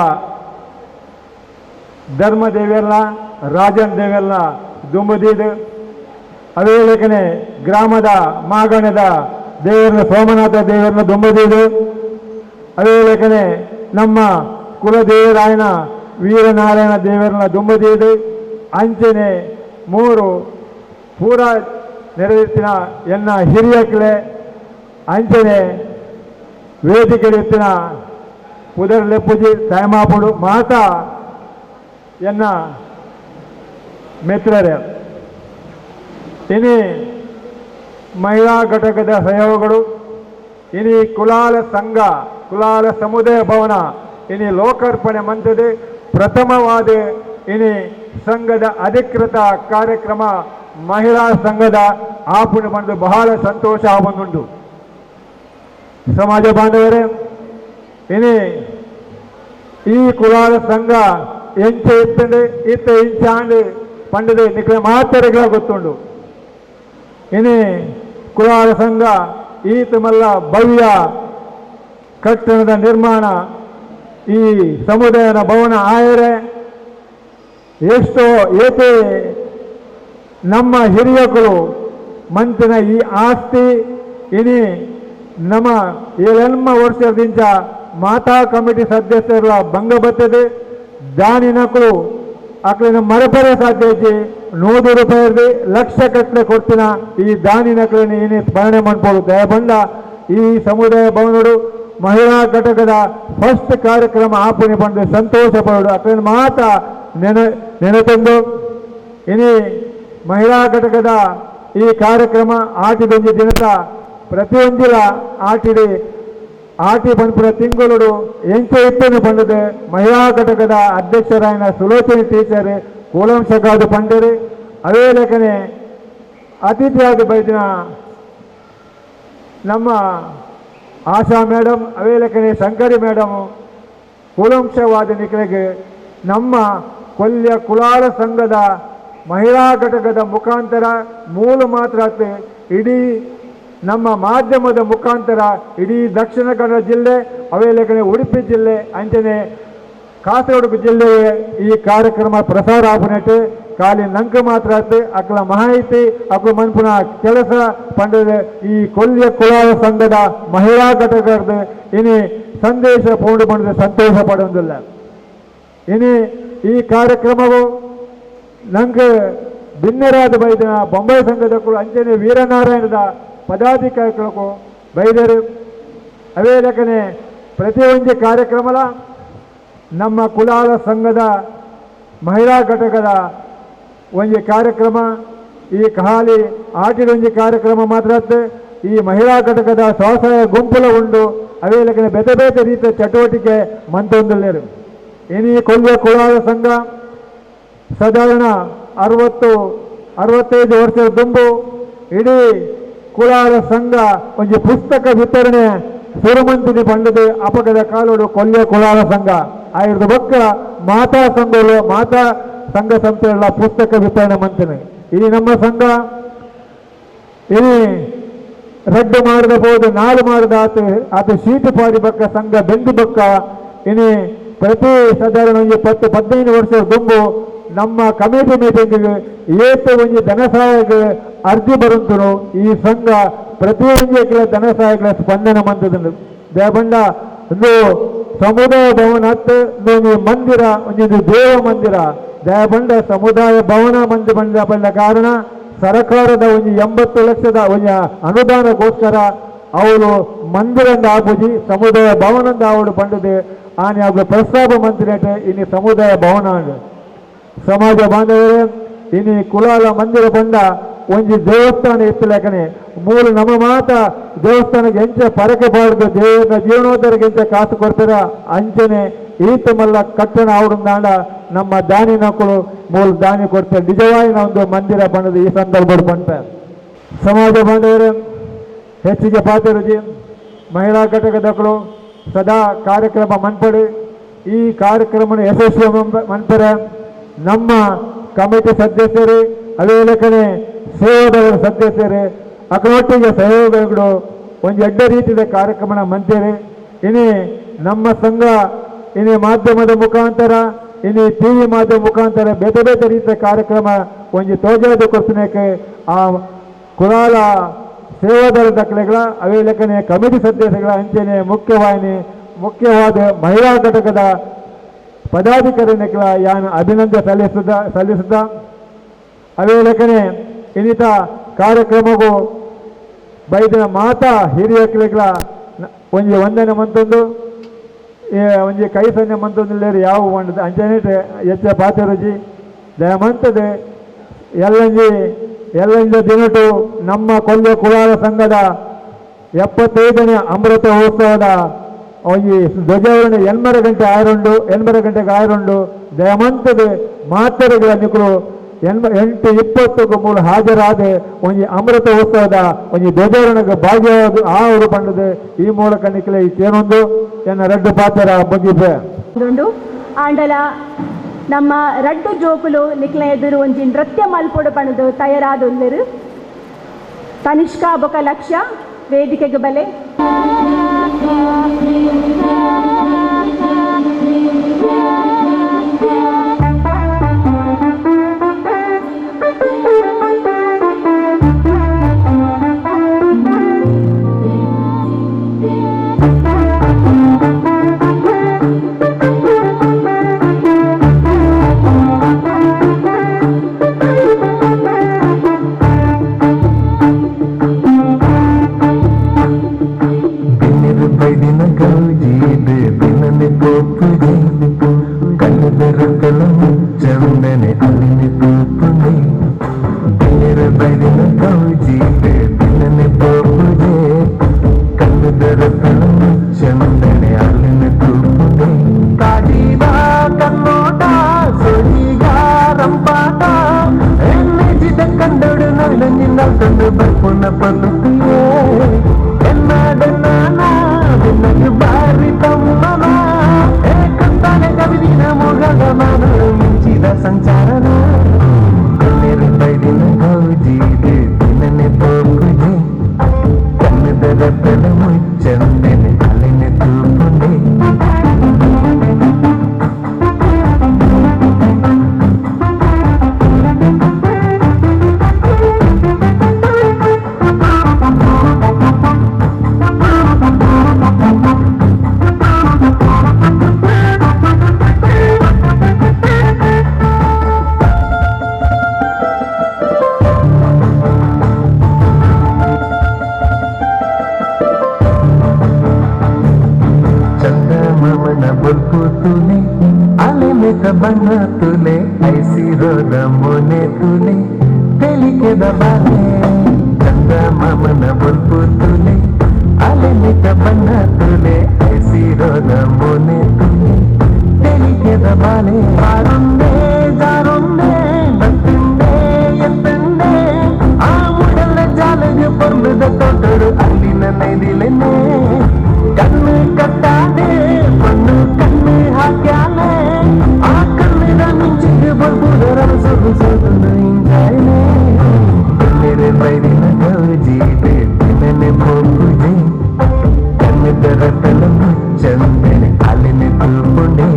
ಧರ್ಮದೇವೆಲ್ಲ ರಾಜನ್ ದೇವೆಲ್ಲ ದುಂಬದಿದು. ಅದೇ ಲೆಕ್ಕನೆ ಗ್ರಾಮದ ಮಾಗಣದ ದೇವರನ್ನ ಸೋಮನಾಥ ದೇವರನ್ನ ದುಂಬದಿದು. ಅದೇ ಲೆಕ್ಕನೆ ನಮ್ಮ ಕುಲದೇವರಾಯನ ವೀರನಾರಾಯಣ ದೇವರನ್ನ ದುಂಬದಿದು. ಅಂಚನೆ ಮೂರು ಪೂರ ನೆರವೇರ್ತಿನ ಎನ್ನ ಹಿರಿಯಕಲೆ ಅಂಚನೆ ವೇದಿಕೆ ಎತ್ತಿನ ಪುದರ್ಲೆ ಪೂಜಿ ತಾಯಮಾಪುಡು ಮಾತಾ ಎನ್ನ ಮಿತ್ರರೇ. ಇನಿ ಮಹಿಳಾ ಘಟಕದ ಸಹಯೋಗಗಳು, ಇನಿ ಕುಲಾಲ ಸಂಘ ಕುಲಾಲ ಸಮುದಾಯ ಭವನ ಇನಿ ಲೋಕಾರ್ಪಣೆ ಮಂತದೆ ಪ್ರಥಮವಾದ ಇನಿ ಸಂಘದ ಅಧಿಕೃತ ಕಾರ್ಯಕ್ರಮ ಮಹಿಳಾ ಸಂಘದ ಆಪುಣೆ ಬಂದು ಬಹಳ ಸಂತೋಷ ಬಂದುಂಟು. ಸಮಾಜ ಬಾಂಧವರೇ, ಇನಿ ಈ ಕುಲಾಲ ಸಂಘ ಎಂಚೆ ಇತ್ತಂಡು ಇತ್ತ ಇಂಚಾಂಡು ಪಂಡದೆ ನಿಖಲೆ ಮಾತರೆಗಳ ಗೊತ್ತುಂಡು. ಇನಿ ಕುಲಾಲ ಸಂಘ ಈತ ಮಲ್ಲ ಭವ್ಯ ಕಟ್ಟಡದ ನಿರ್ಮಾಣ ಈ ಸಮುದಾಯದ ಭವನ ಆಯರೆ ಎಷ್ಟೋ ಏತೆ ನಮ್ಮ ಹಿರಿಯಕರು ಮಂತಿನ ಈ ಆಸ್ತಿ ಇನಿ ನಮ್ಮ 7 ವರ್ಷದಿಂದ ಮಾತಾ ಕಮಿಟಿ ಸದಸ್ಯರ ಭಂಗ ಬರ್ತದೆ. ದಾನಿನಕರು ಅಕ್ಲಿನ ಮರಪರೆ ಸಾಧ್ಯತೆ 100 ರೂಪಾಯಿ ಲಕ್ಷ ಕಟ್ಟಲೆ ಕೊಡ್ತಿನ ಈ ದಾನಿನಕಲಿನ ಏನೇ ಸ್ಮರಣೆ ಮಾಡ್ಬೋದು. ದಯಬಂದ ಈ ಸಮುದಾಯ ಭವನಗಳು ಮಹಿಳಾ ಘಟಕದ ಫಸ್ಟ್ ಕಾರ್ಯಕ್ರಮ ಆಪಣೆ ಬಂದು ಸಂತೋಷ ಪಡೋದು ಅಕ್ಲಿನ ಮಾತ್ರ ನೆನೆತಂದು ಇನಿ ಮಹಿಳಾ ಘಟಕದ ಈ ಕಾರ್ಯಕ್ರಮ ಆಟಿದೊಂದು ದಿನದ ಪ್ರತಿಯೊಂದಿಲ ಆಟಿ ಬಂದ್ಪುರ ತಿಂಗಳು ಎಂಚೆ ಇಪ್ಪನ್ನು ಬಂದದೆ ಮಹಿಳಾ ಘಟಕದ ಅಧ್ಯಕ್ಷರಾಯನ ಸುಲೋಚನೆ ಟೀಚರ್ ಕೂಲಂಶಗಾದು ಪಂಡರು. ಅದೇ ಲೆಕ್ಕನೆ ಅತಿಥಿಯಾಗಿ ಬೈದಿನ ನಮ್ಮ ಆಶಾ ಮೇಡಮ್, ಅವೇ ಲೆಕ್ಕನೆ ಶಂಕರಿ ಮೇಡಮು ಕೂಲಂಶವಾದ ನಿಖಲೆಗೆ ನಮ್ಮ ಕೊಲ್ಯ ಕುಲಾಲ ಸಂಘದ ಮಹಿಳಾ ಘಟಕದ ಮುಖಾಂತರ ಮೂಲ ಮಾತ್ರ ಇಡೀ ನಮ್ಮ ಮಾಧ್ಯಮದ ಮುಖಾಂತರ ಇಡೀ ದಕ್ಷಿಣ ಕನ್ನಡ ಜಿಲ್ಲೆ, ಅವೇ ಲೆಕ್ಕನೆ ಉಡುಪಿ ಜಿಲ್ಲೆ, ಅಂಚನೆ ಕಾಸರಗೋಡು ಜಿಲ್ಲೆಗೆ ಈ ಕಾರ್ಯಕ್ರಮ ಪ್ರಸಾರ ಆಪುನಟ್ಟು ಖಾಲಿ ನಂಗೆ ಮಾತ್ರ ಆಯ್ತು ಅಕ್ಕಳ ಮಾಹಿತಿ ಅಕ್ಕಳ ಮನ್ಪುನ ಕೆಲಸ ಪಂಡದ ಈ ಕೊಲ್ಯ ಕುಲಾಲ ಸಂಘದ ಮಹಿಳಾ ಘಟಕದ ಇನಿ ಸಂದೇಶ ಪೌಂಡು ಪಂಡದ ಸಂತೋಷ ಪಡುವುದಿಲ್ಲ. ಇನಿ ಈ ಕಾರ್ಯಕ್ರಮವು ನಂಗೆ ಭಿನ್ನರಾದ ಬೈದಿನ ಬೊಂಬೈ ಸಂಘದಕ್ಕೂ ಅಂಚನೆ ವೀರನಾರಾಯಣದ ಪದಾಧಿಕಾರಿಗಳಿಗೂ ಬೈದರು. ಅವೇ ಲೆಕ್ಕನೆ ಪ್ರತಿಯೊಂದು ಕಾರ್ಯಕ್ರಮದ ನಮ್ಮ ಕುಲಾಲ ಸಂಘದ ಮಹಿಳಾ ಘಟಕದ ಒಂದು ಕಾರ್ಯಕ್ರಮ ಈ ಖಾಲಿ ಆಟಿದೊಂದು ಕಾರ್ಯಕ್ರಮ ಮಾತ್ರ ಈ ಮಹಿಳಾ ಘಟಕದ ಸ್ವಸಹಾಯ ಗುಂಪುಲ ಉಂಡು ಅವೇ ಲೆಕ್ಕನೆ ಬೇತೆ ಬೇತೆ ರೀತಿಯ ಚಟುವಟಿಕೆ ಮಂತೊಂದಿಲ್ಲರು. ಇನಿ ಕೊಲ್ಯ ಕುಲಾಲ ಸಂಘ ಸಾಧಾರಣ 60-65 ವರ್ಷದ ದುಂಬು ಇಡೀ ಕುಲಾಲ ಸಂಘ ಒಂದು ಪುಸ್ತಕ ವಿತರಣೆ ಸುರಮಂತಿನಿ ಪಂಡದ ಅಪಗದ ಕಾಲೋಡು ಕೊಲ್ಯ ಕುಲಾಲ ಸಂಘ ಆಯ್ದ ಬೊಕ್ಕ ಮಾತಾ ಸಂಘಗಳು ಮಾತಾ ಸಂಘ ಸಂಸ್ಥೆಗಳ ಪುಸ್ತಕ ವಿತರಣೆ ಮಂತನೆ ಇಲ್ಲಿ ನಮ್ಮ ಸಂಘ ಇಲ್ಲಿ ರದ್ದು ಮಾಡಬಹುದು ನಾಡು ಮಾಡಿದ ಆತ ಶೀತು ಪಾಡಿ ಬಕ್ಕ ಸಂಘ ಬೆಂದು ಬಕ್ಕ ಇನಿ ಪ್ರತಿ ಸಾಧಾರಣ ಒಂದು 10-15 ವರ್ಷದ ದುಂಬು ನಮ್ಮ ಕಮಿಟಿ ಮೀಟಿಂಗ್ ಏತು ಒಂದು ಧನ ಸಹಾಯಕ್ಕೆ ಅರ್ಜಿ ಬರುತ್ತರು ಈ ಸಂಘ ಪ್ರತಿಯೊಂದು ಧನ ಸಹಾಯಗಳ ಸ್ಪಂದನ ಮಂತದ ದೇವಬಂಡ ಒಂದು ಸಮುದಾಯ ಭವನ ಒಂದು ಮಂದಿರ ಒಂದು ದೇವ ಮಂದಿರ ದೇವಬಂಡ ಸಮುದಾಯ ಭವನ ಮಂದಿ ಬಂದ ಕಾರಣ ಸರ್ಕಾರದ ಒಂದು 80 ಲಕ್ಷದ ಒಂದು ಅನುದಾನಕ್ಕೋಸ್ಕರ ಅವರು ಮಂದಿರಂದ ಆಗುಜಿ ಸಮುದಾಯ ಭವನದ ಅವಳು ಬಂಡದೆ ಆನೆ ಆಗ ಪ್ರಸ್ತಾಪ ಮಂತ್ರಿ ಇನ್ನು ಸಮುದಾಯ ಭವನ ಸಮಾಜ ಬಾಂಧವರೇ ಇನ್ನು ಕುಲಾಲ ಮಂದಿರ ಬಂಡ ಒಂದು ದೇವಸ್ಥಾನ ಎತ್ತಲೇಕನೆ ಮೂರು ನಮ್ಮ ಮಾತ ದೇವಸ್ಥಾನಕ್ಕೆ ಎಂಚ ಪರಕೆ ಬಾರ್ದು ಜೀವನೋದ್ಧಾರಕ್ಕೆ ಎಂಚ ಕಾಸು ಕೊಡ್ತಾರ ಅಂಚನೆ ಈತ ಮಲ್ಲ ಕಟ್ಟಣ ಅವಡಂದಾಂಡ ನಮ್ಮ ದಾನಿ ನಕ್ಕಳು ಮೂಲ ದಾನಿ ಕೊಡ್ತಾರೆ. ನಿಜವಾಗಿ ಒಂದು ಮಂದಿರ ಬಂದದ್ದು ಈ ಸಂದರ್ಭ ಬಂತ ಸಮಾಜ ಬಾಂಧವರೇ ಹೆಚ್ಚಿಗೆ ಪಾತ್ರಜಿ ಮಹಿಳಾ ಘಟಕದಕ್ಕಳು ಸದಾ ಕಾರ್ಯಕ್ರಮ ಮನ್ಪಡಿ ಈ ಕಾರ್ಯಕ್ರಮ ಯಶಸ್ವಿ ಮನ್ಪರ ನಮ್ಮ ಕಮಿಟಿ ಸದಸ್ಯರು ಅದೇ ಲೆಕ್ಕನೆ ಸೇವಾದಳ ಸದಸ್ಯರು ಅಕನೊಟ್ಟಿಗೆ ಸಹಯೋಗಿಗಳು ಒಂದು ಎಡ್ಡ ರೀತಿಯ ಕಾರ್ಯಕ್ರಮ ಮಂತಿರಿ. ಇನಿ ನಮ್ಮ ಸಂಘ ಇನಿ ಮಾಧ್ಯಮದ ಮುಖಾಂತರ ಇನಿ ಟಿವಿ ಮಾಧ್ಯಮ ಮುಖಾಂತರ ಬೇತೆ ಬೇತೆ ರೀತಿಯ ಕಾರ್ಯಕ್ರಮ ಒಂದು ತೋಜಾದ ಕೊಡ್ತನಕ್ಕೆ ಆ ಕುಲಾಲ ಸೇವಾದಳ ದಾಖಲೆಗಳ ಅವೇ ಲೆಕ್ಕನೆ ಕಮಿಟಿ ಸದಸ್ಯಗಳ ಅಂಚನೆ ಮುಖ್ಯವಾದ ಮಹಿಳಾ ಘಟಕದ ಪದಾಧಿಕಾರಿಗಳ ಯಾನು ಅಭಿನಂದನೆ ಸಲ್ಲಿಸಿದ ಅವೇ ಲೆಕ್ಕನೆ ಇನ್ನಿತ ಕಾರ್ಯಕ್ರಮಗೂ ಬೈದಿನ ಮಾತಾ ಹಿರಿಯಕಲಿಗಳ ಒಂದು ವಂದನೆ ಮಂತೊಂದು ಒಂದು ಕೈ ಸನ್ನೆ ಮಂತೊಂದಿಲ್ಲರು ಯಾವ ಮಂಡದ ಅಂಚನೆ ಹೆಚ್ಚ ಪಾತ್ರಜಿ ದಯಮಂತದೆ ಎಲ್ಲಂಜ ದಿನಟು ನಮ್ಮ ಕೊಲ್ಯ ಕುಲಾಲ ಸಂಘದ 75ನೇ ಅಮೃತ ಮಹೋತ್ಸವದ ಒಂದು ಧ್ವಜಾವರಣೆ 8 ಗಂಟೆಗೆ ಆಯರುಂಡು ದಯಮಂತದೆ ಮಾತರೆಗಳ ನಿಕಲು 8:20 ಮೂಲ ಹಾಜರಾದ ಒಂದು ಅಮೃತ ಉತ್ಸವದ ಒಂದು ಧ್ವಜಾವರಣೆಗೆ ಭಾಗಿಯಾದ ಅವರು ಬಂದದೆ ಈ ಮೂಲಕ ನಿಖಲೆ ಏನೊಂದು ಎನ್ನ ರಡ್ಡು ಪಾತ್ರ ಬಗ್ಗಿದ್ದೆ ಆಂಡಲ ನಮ್ಮ ರಡ್ಡು ಜೋಕುಲು ನಿಕ್ಲ ಎದುರು ಒಂಜಿ ನೃತ್ಯ ಮಲ್ಪೊಡು ಪಣದು ತಯಾರಾದುಲ್ಲೆರು ತನಿಷ್ಕಾ ಬೊಕ ಲಕ್ಷ್ಯ ವೇದಿಕೆಗೆ ಬಲೆ ಬಣ್ಣ ತುಲೆ ಐಸಿರೋದ ಮೊನೆ ತುಲೆ ತೆಲಿಕೆದ ಬಾಲೆ ಚಂದ ಮಾಮನ ಬಲ್ಪು ತುಲೆ ಅಲೆಲಿಕ ಬಣ್ಣ ತುಲೆ ಐಸಿರೋದ ಮೊನೆ ತುಲೆ ತೆಲಿಕೆದ ಬಾಲೆ ಆರೊಂದೇ ಜಾರೊಂದೇ ಬತ್ತುಂಡೆ ಎತ್ತಂಡೆ ಆ ಮುಡಲ ಜಾಲಗೆ ಪರ್ಮದ ತೊಟ್ಟರು ಅಲ್ಲಿನ ನೈದಿಲೆನೆ ಕಣ್ಣು ಕಟ್ಟಾದೆ ಮಣ್ಣು ಕಣ್ಣು ಹಾಕ್ಯಾಲೆ ಆ ಕಣ್ಣಿನ ಮಿಂಚಿಗೆ ಬರ್ಬುದರ ಸೊಗಸೊಂದು ಹಿಂಗಾಯನೆ ಕಣ್ಣೀರೆ ಬೈದಿನ ಗೌಜಿ ಬೇನೆ ಹೋಗುಜಿ ಕಣ್ಣಿದ್ದರ ತಲೆ ಮುಚ್ಚಂದೆನೆ ಅಲ್ಲಿನ ತೂಪುಂಡೆ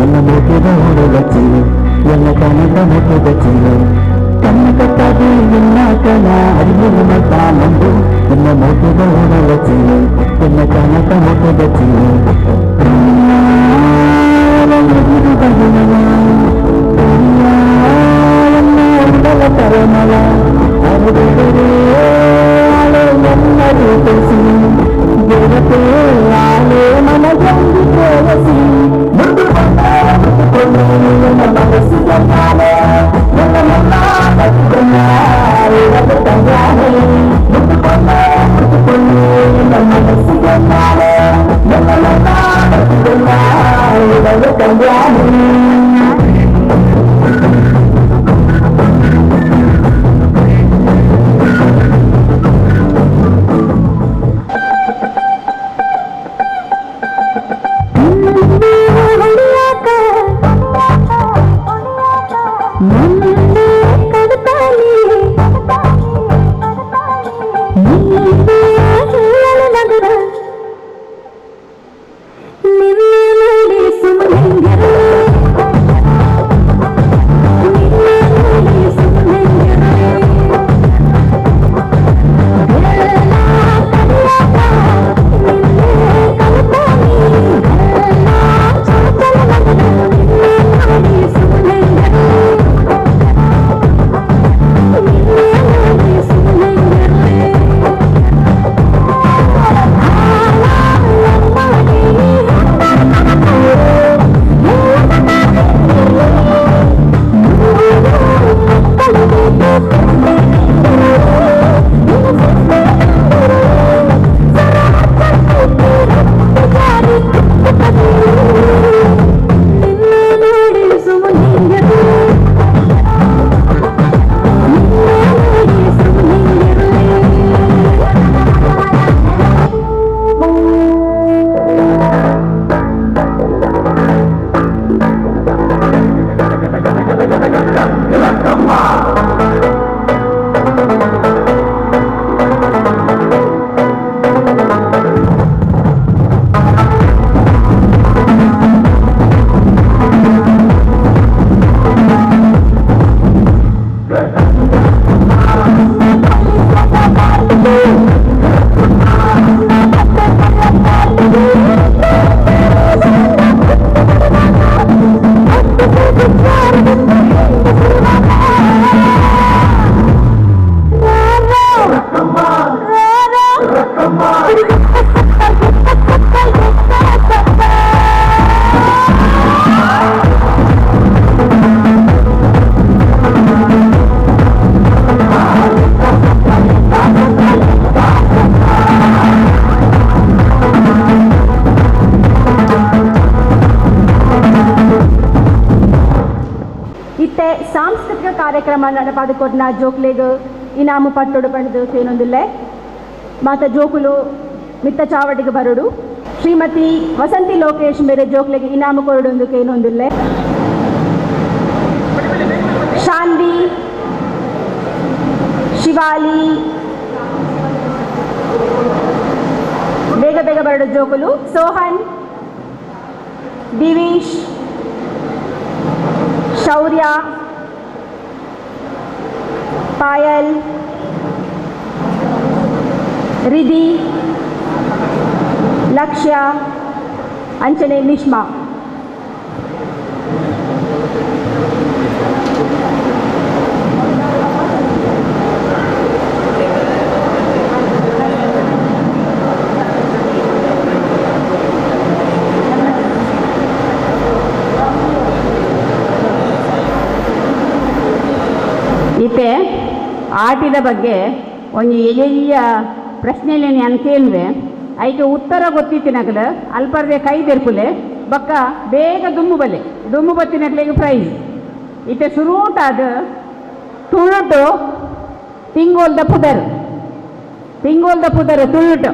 ಎಲ್ಲ ಮೋಟದ ಹುಡುಗ ಚಿನ್ನು ಎಲ್ಲ ಕನಕ ಮುಖದ ಚಿನ್ನು ಕಣ್ಣ ಕಟ್ಟಾಗಿ ಎಲ್ಲ ಕಲ ಅರಿವಿನ ಮತ ನಂಬು ಎಲ್ಲ ಮೋಟದ ಹುಡುಗ ಚಿನ್ನು ಎಲ್ಲ ಕನಕ ಮುಖದ ಚಿನ್ನು ತರಮಲ ಎಲ್ಲರೂ ತಿಳಿಸಿ ದೇವತೆ ಆಲೆ ಮನಗಂದು ಪ್ರೇಯಸಿ ಮುಂದೆ ಬಂದುಕೊಂಡು ನನ್ನ ಮನಸ್ಸಿಗೆ ನಾಳೆ ನನ್ನ ನನ್ನ ತಂಗಾನೆ ಮುಂದೆ ಬಂದುಕೊಂಡು ನನ್ನ ಮನಸ್ಸಿಗೆ ನಾಳೆ ನನ್ನ ನನ್ನ ತಂಗಾನೆ ಸಾಂಸ್ಕೃತಿಕ ಕಾರ್ಯಕ್ರಮ ನಡಪಾದುಕೊಟ್ನ ಜೋಕ್ಲೆಗ್ ಇನಾಮು ಪಟ್ಟೊಡು ಪಡೆದು ಕೇನೊಂದಿಲ್ಲೆ ಮಾತ ಜೋಕುಲು ಮಿತ್ತ ಚಾವಡಿಗೆ ಬರೋಡು ಶ್ರೀಮತಿ ವಸಂತಿ ಲೋಕೇಶ್ ಮೇರೆ ಜೋಕ್ಲೆಗೆ ಇನಾಮು ಕೊರಡೊಂದು ಕೇನೊಂದಿಲ್ಲೆ ಶಾನ್ವಿ ಶಿವಾಲಿ ಬೇಗ ಬೇಗ ಬರಡು ಜೋಕುಲು ಸೋಹನ್ ದಿವೀಶ್ ಶೌರ್ಯ ಪಾಯಲ್ ರಿಧಿ ಲಕ್ಷ್ಯ ಅಂಚನೆ ನಿಷ್ಮಾ ಈತೆ ಆಟಿದ ಬಗ್ಗೆ ಒಂದು ಎಲೆಯ ಪ್ರಶ್ನೆಯಲ್ಲಿ ನಾನು ಕೇಳಿದೆ ಐಕೆ ಉತ್ತರ ಗೊತ್ತಿತ್ತಿನಗಲು ಅಲ್ಪರ್ದೆ ಕೈ ತೆರ್ಪುಲೆ ಬಕ್ಕ ಬೇಗ ದುಮ್ಮು ಬತ್ತಿನಕ್ಲಿಗೆ ಪ್ರೈಸ್ ಈತೆ ಸುರೂಟಾದ ತುಳುಟು ತಿಂಗೋಲ್ದ ಪುದರು ತುಳುಟು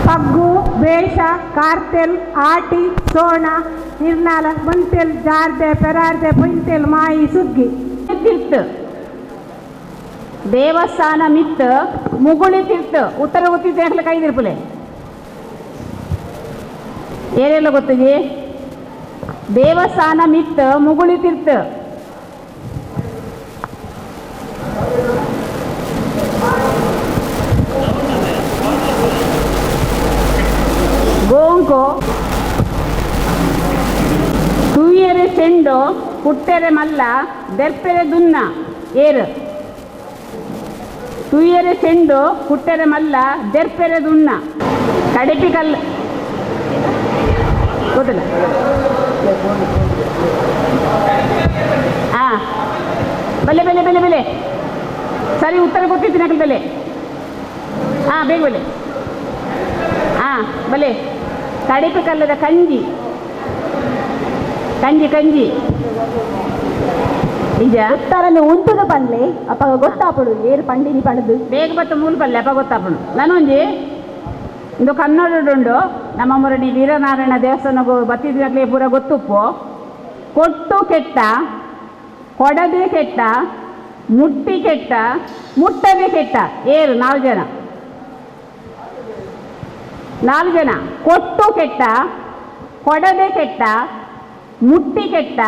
ಪಗ್ಗು ಬೇಷ ಕಾರ್ತೆಲ್ ಆಟಿ ಸೋಣ ನಿರ್ನಾಲ ಮುಂತೆಲ್ ಜಾರ್ದೆ ಪೆರಾರ್ದೆ ಪೊಂತೆಲ್ ಮಾಯಿ ಸುಗ್ಗಿ ತಿರ್ತು ದೇವಸ್ಥಾನ ಮಿತ್ತು ಮುಗುಳಿ ತಿರ್ತು ಉತ್ತರ ಗೊತ್ತಿದ್ದ ಕೈ ತಿರ್ಪುಲೆ ಏನೆಲ್ಲ ಗೊತ್ತಿದೆ ದೇವಸ್ಥಾನ ಮಿತ್ತು ಮುಗುಳಿ ತಿರ್ತು ಗೋಂಕು ತೂಯರೆ ಚೆಂಡು ಕುಟ್ಟೆರೆ ಮಲ್ಲ ದೆರ್ಪೆರೆ ದುನ್ನ ಏರು ತೂಯರೆ ಚೆಂಡು ಕುಟ್ಟೆರೆ ಮಲ್ಲ ದೆರ್ಪೆರೆ ದುನ್ನ ಕಡಿಪಿ ಕಲ್ಲು ಗೊತ್ತಿಲ್ಲ ಹಾಂ ಬೆಲೆ ಸರಿ ಉತ್ತರ ಕೊಟ್ಟಿದ್ದೀನಿ ನಕಲ್ ಬೆಲೆ ಹಾಂ ಬೇಗ ಬೆಲೆ ಹಾಂ ಬಲೆ ಕಡಿಪಿ ಕಲ್ಲದ ಕಂಜಿ ನಿಜ ಉತ್ತರನು ಉಂಟುದು ಪನ್ಲೆ ಅಪ್ಪ ಗೊತ್ತಾಪಡು ಏರು ಪಂಡಿನಿ ಪಣದು ಬೇಗ ಬತ್ತ ಮೂಲ ಪಲ್ಲೆ ಅಪ್ಪ ಗೊತ್ತಾಪಡು ನಾನೊಂಜಿ ಇಂದು ಕನ್ನಡದುಂಡು ನಮ್ಮ ಮುರಡಿ ವೀರನಾರಾಯಣ ದೇವಸ್ಥಾನಗೂ ಬತ್ತಿದ್ರಾಗಲೇ ಪೂರ ಗೊತ್ತುಪ್ಪು ಕೊಟ್ಟು ಕೆಟ್ಟ ಕೊಡದೆ ಕೆಟ್ಟ ಮುಟ್ಟಿ ಕೆಟ್ಟ ಮುಟ್ಟದೆ ಕೆಟ್ಟ ಏರು 4 ಜನ ಕೊಟ್ಟು ಕೆಟ್ಟ ಕೊಡದೆ ಕೆಟ್ಟ ಮುಟ್ಟಿ ಕೆಟ್ಟ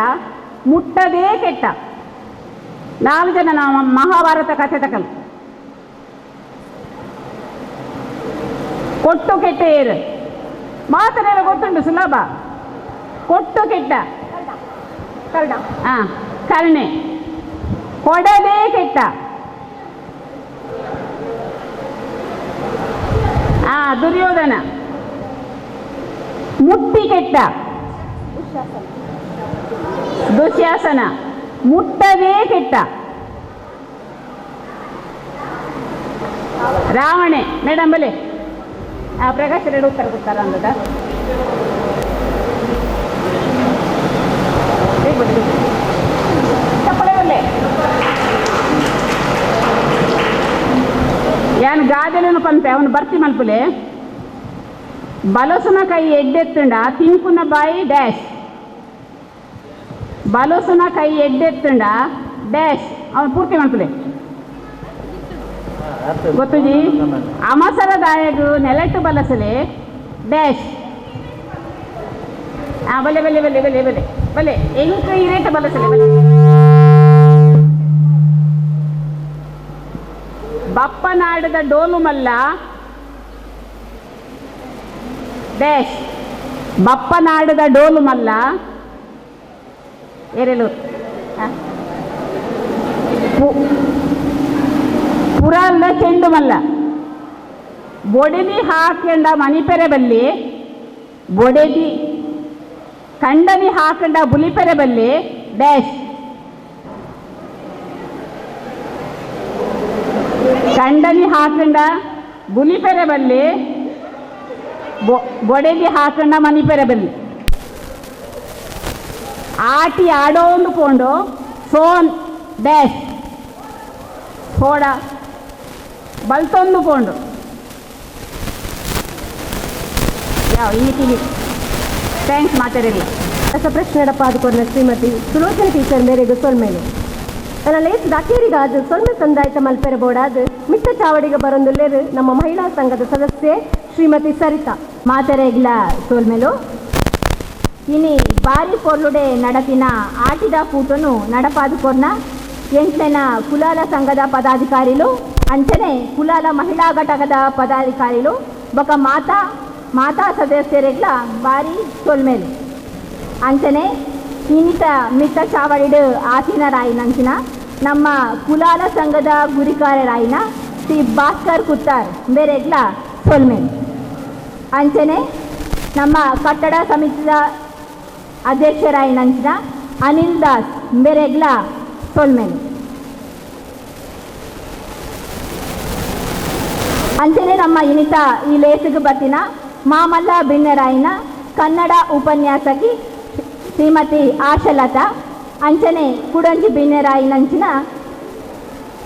ಮುಟ್ಟದೇ ಕೆಟ್ಟ 4 ಜನ ನಾವು ಮಹಾಭಾರತ ಕಥೆ ತಕಲ್ ಕೊಟ್ಟು ಕೆಟ್ಟ ಏರು ಮಾತನೆಲ್ಲ ಗೊತ್ತುಂಟು ಸುಲಭ ಕೊಟ್ಟು ಕೆಟ್ಟ ಹಾಂ ಕರ್ಣೆ ಕೊಡದೇ ಕೆಟ್ಟ ದುರ್ಯೋಧನ ಮುಟ್ಟಿ ಕೆಟ್ಟ ದುಶ್ಯಾಸನ ಮುಟ್ಟದೇ ಕೆಟ್ಟ ರಾವಣೆ ಮೇಡಮ್ ಬಲೆ ಪ್ರಕಾಶ್ ರೆಡ್ಡಿ ಉತ್ತರ ಕೊಡ್ತಾರ ಅಂದದ ಚಪ್ಪಳೆ ಬಲ್ಲೆ ಯಾನು ಗಾದೆಲೇನು ಪಂಪೆ ಅವನು ಬರ್ತಿ ಮಲ್ಪುಲೆ ಬಲಸುನ ಕೈ ಎಡ್ಡೆತ್ತುಂಡ ತಿಂಕುನ ಬಾಯಿ ಡ್ಯಾಶ್ ಬಲಸುನ ಕೈ ಎಡ್ಡೆತ್ತುಂಡ ಡ್ಯಾಶ್ ಅವನು ಪೂರ್ತಿ ಮಲ್ಪುಲೆ ಗೊತ್ತುಜಿ ಅಮಸರದಾಯಗು ನೆಲೆಟ್ಟು ಬಲಸಲೆ ಡ್ಯಾಶ್ ಬಲೆ ಬಲೆ ಬಲೆ ಬಲೆ ಬಲೆ ಬಲೆ ಎಂಕ ಇರೇಟ ಬಲಸಲೆ ಬಲೆ ಬಪ್ಪನಾಡದ ಡೋಲು ಮಲ್ಲ ಡ್ಯಾಶ್ ಬಪ್ಪನಾಡದ ಡೋಲು ಮಲ್ಲ ಏರೆಲು ಪುರಾಲ್ದ ಚೆಂಡು ಮಲ್ಲ ಬೊಡೆದಿ ಹಾಕೊಂಡ ಮಣಿಪೆರೆ ಬಲ್ಲಿ ಬೊಡೆದಿ ಕಂಡನಿ ಹಾಕೊಂಡ ಬುಲಿಪೆರೆ ಬಲ್ಲಿ ಡ್ಯಾಶ್ ಕಂಡನಿ ಹಾಕೊಂಡ ಬುಲಿಪೆರೆ ಬಲ್ಲಿ ಬೊಡೆದಿ ಹಾಕೊಂಡ ಮಣಿಪೆರೆ ಬಲ್ಲಿ ಆಟಿ ಆಡೋಂದು ಕೊಂಡು ಸೋನ್ ಡ್ಯಾಶ್ ಸೋಡ ಬಲ್ತೊಂದು ಕೊಂಡು ಯಾವ ಈ ಥ್ಯಾಂಕ್ಸ್ ಮಾತಾಡಿಲ್ಲ ಪ್ರಶ್ನೆ ಎಡಪಾದುಕೊಂಡ ಶ್ರೀಮತಿ ಸುಲೋಚನ ಟೀಚರ್ ಮೇರೆಗೆ ಸೊಲ್ಮೇಲೆ ನನ್ನ ಲೇಸ್ ದಾಕೇರಿಗಾದ ಸೊಲ್ಮೆ ಸಂದಾಯಿತ ಮಲ್ಪೆರೆ ಬೋಡಾದ ಮಿಟ್ಟ ಚಾವಡಿಗೆ ಬರೊಂದುಲ್ಲೇರು ನಮ್ಮ ಮಹಿಳಾ ಸಂಘದ ಸದಸ್ಯೆ ಶ್ರೀಮತಿ ಸರಿತಾ ಮಾತೆರೆಗ್ಲ ಸೋಲ್ಮೆಲು ಇನಿ ಬಾರಿ ಪೊರ್ಲುಡೆ ನಡತಿನ ಆಟಿದ ಕೂಟನು ನಡಪಾದುಕೊರ್ನ ಎಂಟ್ಲೆನ ಕುಲಾಲ ಸಂಘದ ಪದಾಧಿಕಾರಿಲು ಅಂಚನೆ ಕುಲಾಲ ಮಹಿಳಾ ಘಟಕದ ಪದಾಧಿಕಾರಿಲು ಬೊಕ ಮಾತಾ ಸದಸ್ಯರೆಗ್ಲ ಬಾರಿ ಸೋಲ್ಮೇಲು ಅಂಚನೆ ಇನ್ನಿತ ಮಿಟ್ಟ ಚಾವಡಿಡು ಆಸೀನರಾಯಿನಂಚಿನ ನಮ್ಮ ಕುಲಾಲ ಸಂಘದ ಗುರಿಕಾರರಾಯಿನ ಶ್ರೀ ಭಾಸ್ಕರ್ ಕುತ್ತಾರ್ ಬೇರೆಗ್ಲ ಸೋಲ್ಮೇಲು ಅಂಚನೆ ನಮ್ಮ ಕಟ್ಟಡ ಸಮಿತಿಯ ಅಧ್ಯಕ್ಷರಾಯಿನಂಚಿನ ಅನಿಲ್ ದಾಸ್ ಬೇರೆಗ್ಲ ಸೋಲ್ಮೇಲೆ ಅಂಚನೆ ನಮ್ಮ ಇನಿತ ಈ ಲೇಸಿಗೆ ಬತ್ತಿನ ಮಾಮಲ್ಲ ಬಿನ್ನರಾಯಿನ ಕನ್ನಡ ಉಪನ್ಯಾಸಕಿ ಶ್ರೀಮತಿ ಆಶಲತಾ ಅಂಚನೆ ಕುಡಂಜಿ ಬಿನ್ನರಾಯಿನಂಚಿನ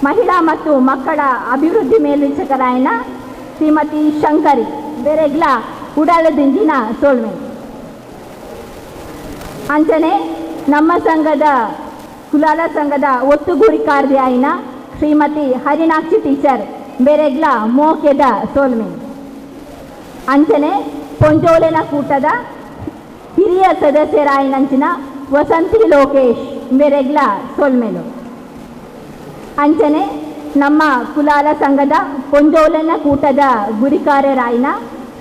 ಮಹಿಳಾ ಮತ್ತು ಮಕ್ಕಳ ಅಭಿವೃದ್ಧಿ ಮೇಲ್ವಿಚಾರಕರಾಯಿನ ಶ್ರೀಮತಿ ಶಂಕರಿ ಬೇರೆಗ್ಲ ಉಡಾಲದಿಂಜಿನ ಸೋಲ್ಮೆ ಅಂಚನೆ ನಮ್ಮ ಸಂಘದ ಕುಲಾಲ ಸಂಘದ ಒತ್ತುಗೂಡಿಕಾರ್ತಿ ಆಯಿನ ಶ್ರೀಮತಿ ಹರಿಣಾಕ್ಷಿ ಟೀಚರ್ ಬೇರೆಗ್ಲ ಮೋಕೆದ ಸೋಲ್ಮೆ ಅಂಚನೆ ಪೊಂಜೋಲೆನ ಕೂಟದ ಹಿರಿಯ ಸದಸ್ಯರಾಯಿನಂಚಿನ ವಸಂತಿ ಲೋಕೇಶ್ ಬೇರೆಗ್ಲ ಸೋಲ್ಮೇಲು ಅಂಚನೆ ನಮ್ಮ ಕುಲಾಲ ಸಂಘದ ಪೊಂಜೋಲೆನ ಕೂಟದ ಗುರಿಕಾರ್ಯರಾಯಿನ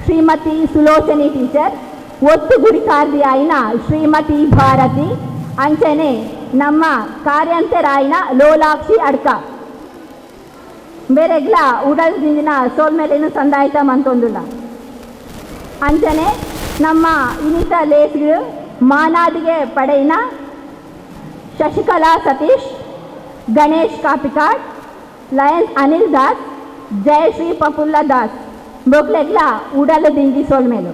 ಶ್ರೀಮತಿ ಸುಲೋಚನಿ ಟೀಚರ್ ಒತ್ತು ಗುರಿಕಾರ್ತಿ ಆಯಿನ ಶ್ರೀಮತಿ ಭಾರತಿ ಅಂಚನೆ ನಮ್ಮ ಕಾರ್ಯಂತರಾಯಿನ ಲೋಲಾಕ್ಷಿ ಅಡ್ಕ ಬೇರೆಗ್ಲ ಉಡಲ್ದಿಂದಿನ ಸೋಲ್ಮೇಲೇನು ಸಂದಾಯಿತ ಮಂತೊಂದುಲ್ಲ ಅಂಚನೆ ನಮ್ಮ ಇನಿತ ಲೇಸ್ಗಳು ಮಾನಾದಿಗೆ ಪಡೆಯಿನ ಶಶಿಕಲಾ ಸತೀಶ್ ಗಣೇಶ್ ಕಾಪಿಕಾಡ್ ಲಯನ್ಸ್ ಅನಿಲ್ ದಾಸ್ ಜಯಶ್ರೀ ಪ್ರಫುಲ್ಲ ದಾಸ್ ಬೊಕ್ಲೆಗ್ಲ ಉಡಲದಿಂಜಿ ಸೋಲ್ಮೇಲು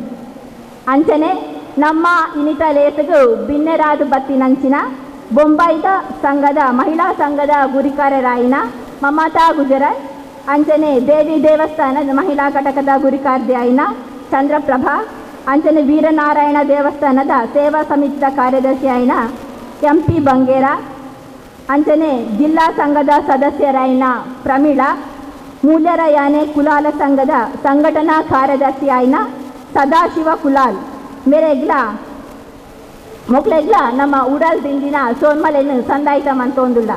ಅಂಚನೆ ನಮ್ಮ ಇನಿತ ಲೇಸಗು ಬಿನ್ನೆರಾದು ಬತ್ತಿನಂಚಿನ ಬೊಂಬಾಯಿತ ಸಂಘದ ಮಹಿಳಾ ಸಂಘದ ಗುರಿಕಾರ್ಯರಾಯಿನ ಮಮತಾ ಗುಜರಾಯ್ ಅಂಚನೆ ದೇವಿ ದೇವಸ್ಥಾನದ ಮಹಿಳಾ ಘಟಕದ ಗುರಿಕಾರ್ತಿ ಆಯಿನ ಚಂದ್ರಪ್ರಭಾ ಅಂಚನೆ ವೀರನಾರಾಯಣ ದೇವಸ್ಥಾನದ ಸೇವಾ ಸಮಿತಿಯ ಕಾರ್ಯದರ್ಶಿ ಆಯಿನ MP ಬಂಗೇರ ಅಂಚನೆ ಜಿಲ್ಲಾ ಸಂಘದ ಸದಸ್ಯರಾಯಿನ ಪ್ರಮೀಳಾ ಮೂಲ್ಯರ ಯಾನೆ ಕುಲಾಲ ಸಂಘದ ಸಂಘಟನಾ ಕಾರ್ಯದರ್ಶಿ ಆಯಿನ ಸದಾಶಿವ ಕುಲಾಲ್ ಮೇರೆಗ್ಲ ಮೊಕ್ಲೆಗ್ಲ ನಮ್ಮ ಉಡಲ್ ದಿಂಡಿನ ಸೋನ್ಮಲೆಯನ್ನು ಸಂದಾಯಿತ ಮಂತೊಂದುಲ್ಲ